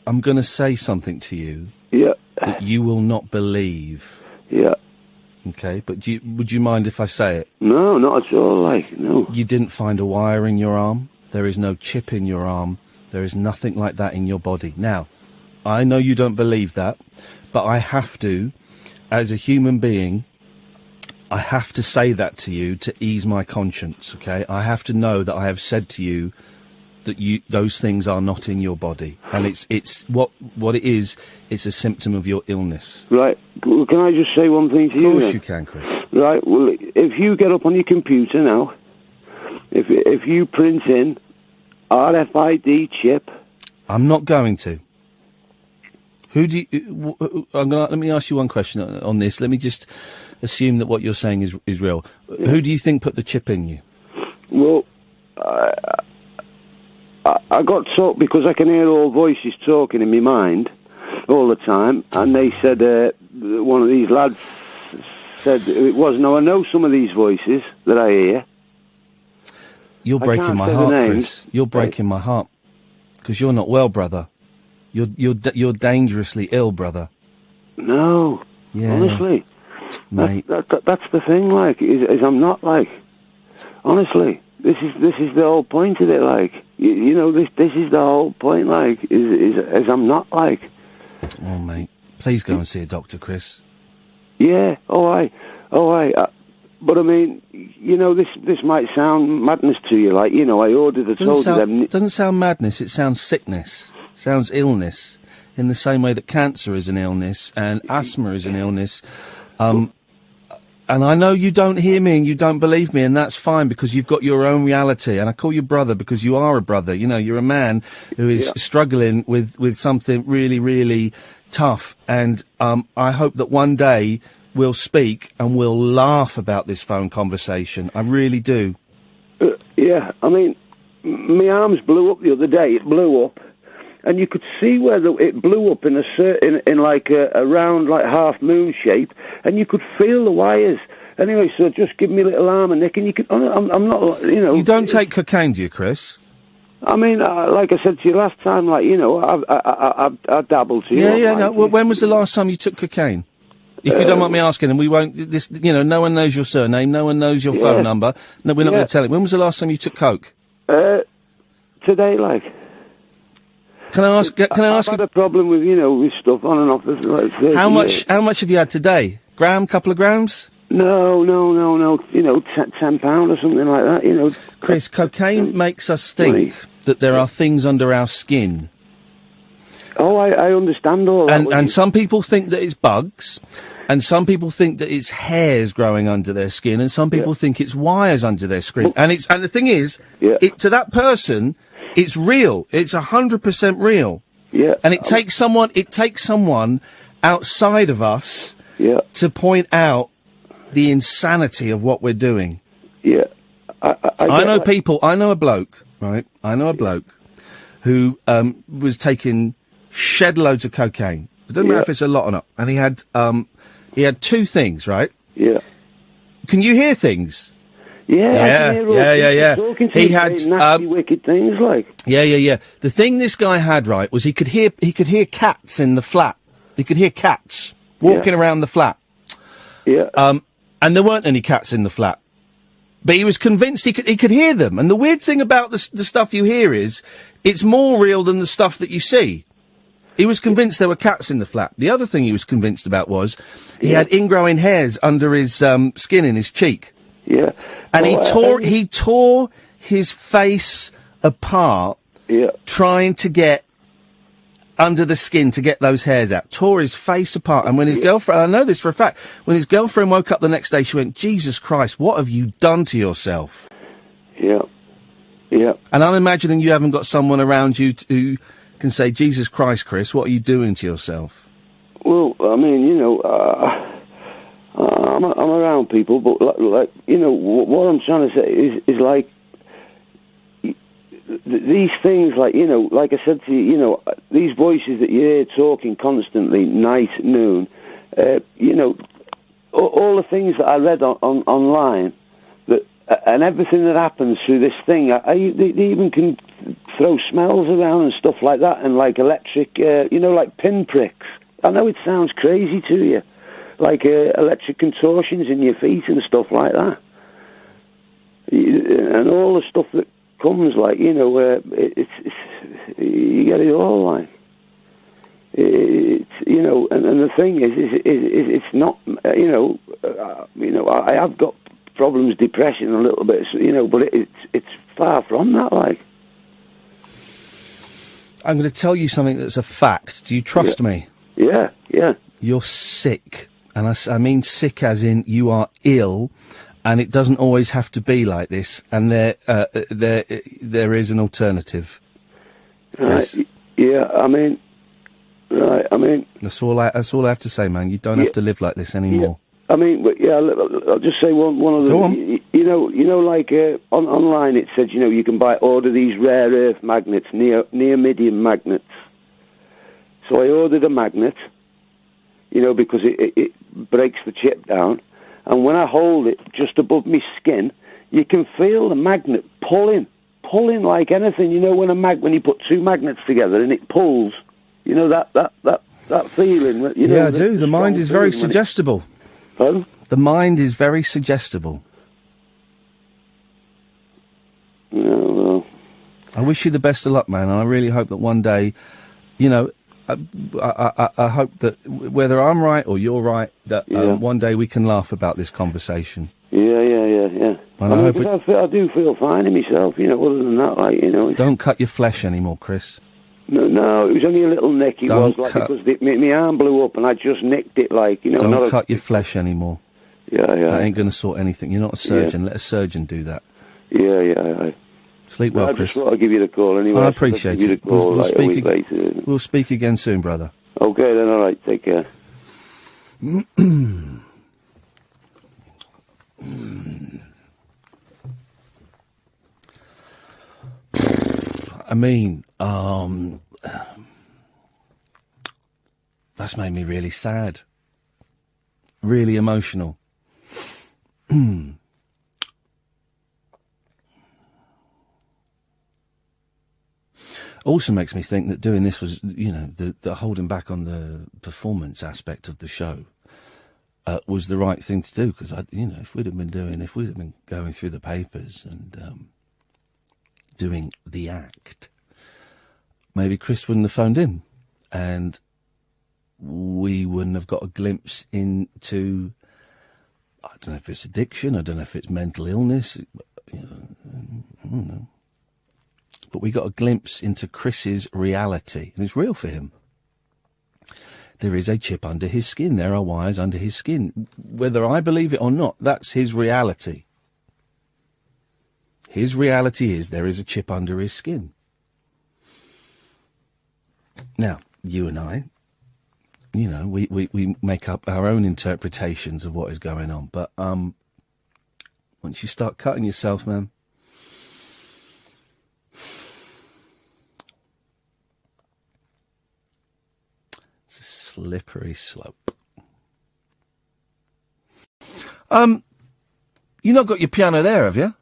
Speaker 4: I'm going to say something to you.
Speaker 10: Yeah.
Speaker 4: That you will not believe.
Speaker 10: Yeah.
Speaker 4: Okay, but would you mind if I say it?
Speaker 10: No, not at all. No.
Speaker 4: You didn't find a wire in your arm. There is no chip in your arm. There is nothing like that in your body. Now, I know you don't believe that, but I have to, as a human being, I have to say that to you to ease my conscience, okay? I have to know that I have said to you that those things are not in your body. And it's what it is, it's a symptom of your illness.
Speaker 10: Right. Well, can I just say one thing to you?
Speaker 4: Of course you can, Chris.
Speaker 10: Right. Well, if you get up on your computer now, if you print in RFID chip...
Speaker 4: I'm not going to. Who do you... let me ask you one question on this. Let me just assume that what you're saying is real. Yeah. Who do you think put the chip in you?
Speaker 10: Well, I got taught, because I can hear all voices talking in my mind all the time, and they said, one of these lads said it was. Now, I know some of these voices that I hear.
Speaker 4: You're breaking my heart, Chris. You're breaking my heart. Because you're not well, brother. You're dangerously ill, brother.
Speaker 10: No.
Speaker 4: Yeah.
Speaker 10: Honestly.
Speaker 4: Mate.
Speaker 10: That's the thing, is I'm not, honestly. This is the whole point of it, this is the whole point, is I'm not,
Speaker 4: Oh, mate. Please go and see a doctor, Chris.
Speaker 10: Yeah, all right. But I mean, this might sound madness to you, I ordered a told them...
Speaker 4: It doesn't sound madness, it sounds sickness. It sounds illness. In the same way that cancer is an illness, and asthma is an illness, and I know you don't hear me and you don't believe me, and that's fine because you've got your own reality. And I call you brother because you are a brother. You're a man who is struggling with something really, really tough. And I hope that one day we'll speak and we'll laugh about this phone conversation. I really do.
Speaker 10: Yeah, I mean, my arms blew up the other day. It blew up. And you could see where it blew up in a round, half moon shape, and you could feel the wires. Anyway, so just give me a little arm and neck, and you could. I'm not,
Speaker 4: You don't take cocaine, do you, Chris?
Speaker 10: I mean, like I said to you last time, I dabbled to you.
Speaker 4: Yeah. No. Well, when was the last time you took cocaine? If you don't mind me asking, and we won't. No one knows your surname, no one knows your phone number. No, we're not going to tell it. When was the last time you took coke?
Speaker 10: Today,
Speaker 4: Can I ask?
Speaker 10: I've had a problem with with stuff on and off.
Speaker 4: How much have you had today? Couple of grams?
Speaker 10: No. £10 or something like that.
Speaker 4: Chris, cocaine makes us think that there are things under our skin.
Speaker 10: Oh, I understand all that.
Speaker 4: And some people think that it's bugs, And some people think that it's hairs growing under their skin, and some people think it's wires under their skin. And the thing is, to that person, it's real. It's 100% real.
Speaker 10: Yeah.
Speaker 4: And it takes someone outside of us to point out the insanity of what we're doing.
Speaker 10: Yeah.
Speaker 4: I know a bloke, right? I know a bloke who was taking shed loads of cocaine. It doesn't matter if it's a lot or not. And he had two things, right?
Speaker 10: Yeah.
Speaker 4: Can you hear things?
Speaker 10: Yeah.
Speaker 4: Yeah.
Speaker 10: He had nasty, wicked things like.
Speaker 4: Yeah. The thing this guy had, right, was he could hear cats in the flat. He could hear cats walking around the flat.
Speaker 10: Yeah.
Speaker 4: And there weren't any cats in the flat. But he was convinced he could hear them. And the weird thing about the stuff you hear is, it's more real than the stuff that you see. He was convinced there were cats in the flat. The other thing he was convinced about was, he had ingrowing hairs under his skin in his cheek.
Speaker 10: Yeah.
Speaker 4: And he tore his face apart, trying to get under the skin to get those hairs out. Tore his face apart. And when his girlfriend, I know this for a fact, when his girlfriend woke up the next day, she went, Jesus Christ, what have you done to yourself?
Speaker 10: Yeah. Yeah.
Speaker 4: And I'm imagining you haven't got someone around you who can say, Jesus Christ, Chris, what are you doing to yourself?
Speaker 10: Well, I mean, I'm around people, but like what I'm trying to say is like, these things, like I said to you, these voices that you hear talking constantly, night, noon, all the things that I read online, and everything that happens through this thing, they even can throw smells around and stuff like that, and like electric, like pinpricks. I know it sounds crazy to you, like electric contortions in your feet and stuff like that, and all the stuff that comes, like, it's you get it all, like, it's, and the thing is it's not, I have got problems, depression a little bit, but it's far from that, like.
Speaker 4: I'm going to tell you something that's a fact. Do you trust me?
Speaker 10: Yeah.
Speaker 4: You're sick. And I mean sick as in you are ill, and it doesn't always have to be like this, and there is an alternative.
Speaker 10: Right. Yeah, I mean...
Speaker 4: That's all I have to say, man. You don't have to live like this anymore.
Speaker 10: I mean, I'll just say one of the...
Speaker 4: Go on.
Speaker 10: Like, online it said, you can order these rare earth magnets, neodymium magnets. So I ordered a magnet, because it breaks the chip down. And when I hold it just above my skin, you can feel the magnet pulling like anything. When you put two magnets together and it pulls, that feeling.
Speaker 4: Yeah, I do. The mind is very suggestible.
Speaker 10: Pardon?
Speaker 4: The mind is very suggestible.
Speaker 10: Yeah, well.
Speaker 4: I wish you the best of luck, man. And I really hope that one day, I hope that whether I'm right or you're right, that one day we can laugh about this conversation.
Speaker 10: Yeah.
Speaker 4: And
Speaker 10: I do feel fine in myself, other than that, like,
Speaker 4: Don't cut your flesh anymore, Chris.
Speaker 10: No, it was only a little nick. Because my arm blew up and I just nicked it, like,
Speaker 4: Don't cut your flesh anymore.
Speaker 10: Yeah.
Speaker 4: That ain't going to sort anything. You're not a surgeon. Let a surgeon do that.
Speaker 10: Yeah.
Speaker 4: Sleep well, Chris.
Speaker 10: I just thought I'd give you the call anyway.
Speaker 4: I appreciate it. We'll speak again soon, brother.
Speaker 10: Okay, then, all right. Take care.
Speaker 4: I mean, that's made me really sad. Really emotional. Also makes me think that doing this was, the holding back on the performance aspect of the show was the right thing to do, because if we'd have been going through the papers and doing the act, maybe Chris wouldn't have phoned in, and we wouldn't have got a glimpse into, I don't know if it's addiction, I don't know if it's mental illness, I don't know. But we got a glimpse into Chris's reality, and it's real for him. There is a chip under his skin. There are wires under his skin. Whether I believe it or not, that's his reality. His reality is there is a chip under his skin. Now, you and I, you know, we make up our own interpretations of what is going on. But once you start cutting yourself, man, it's a slippery slope. You not got your piano there, have you?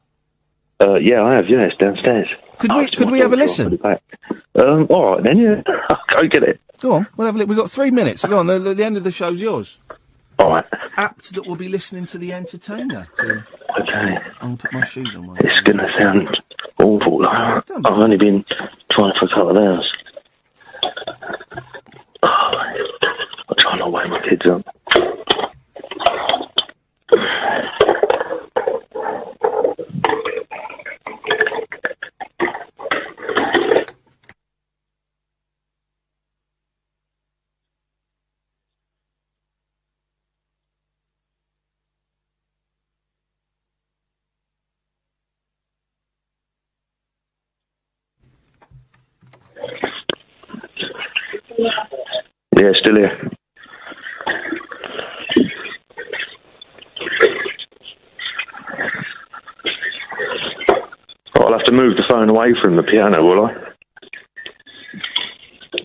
Speaker 9: Yeah, I have. Yeah, it's downstairs.
Speaker 4: Could we have a listen?
Speaker 9: All right then. Yeah, I'll go get it.
Speaker 4: Go on, we'll have a look. We've got 3 minutes. So go on, the end of the show's yours.
Speaker 9: All right.
Speaker 4: Apt that we'll be listening to the entertainer.
Speaker 9: Okay.
Speaker 4: I'll put my shoes on.
Speaker 9: It's going to sound awful. I've only been trying for a couple of hours. I'll try not to wake my kids up. Yeah, still here. I'll have to move the phone away from the piano, will I?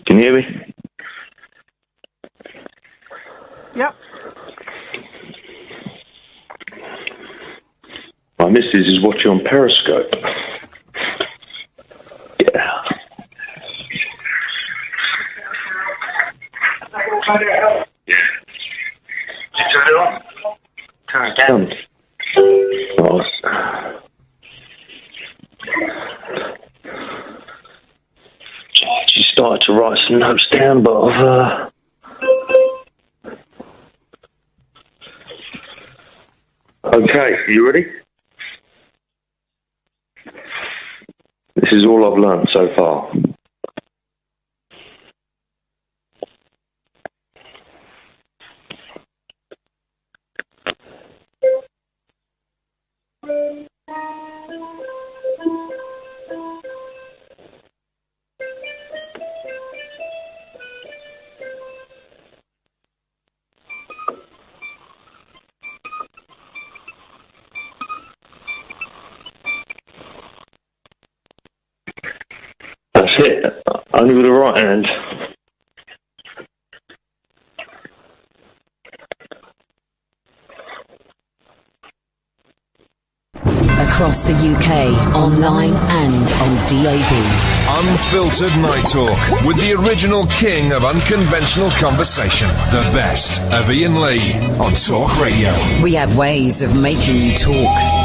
Speaker 9: Can you hear me?
Speaker 4: Yep.
Speaker 9: My missus is watching on Periscope. Yeah. Yeah. Turn it on. Turn it down. Oh. She started to write some notes down, but I've Okay, you ready? This is all I've learned so far. That's it. Only with the right hand.
Speaker 1: Across the UK, online and on DAB.
Speaker 2: Unfiltered Night Talk with the original king of unconventional conversation. The best of Iain Lee on Talk Radio.
Speaker 1: We have ways of making you talk.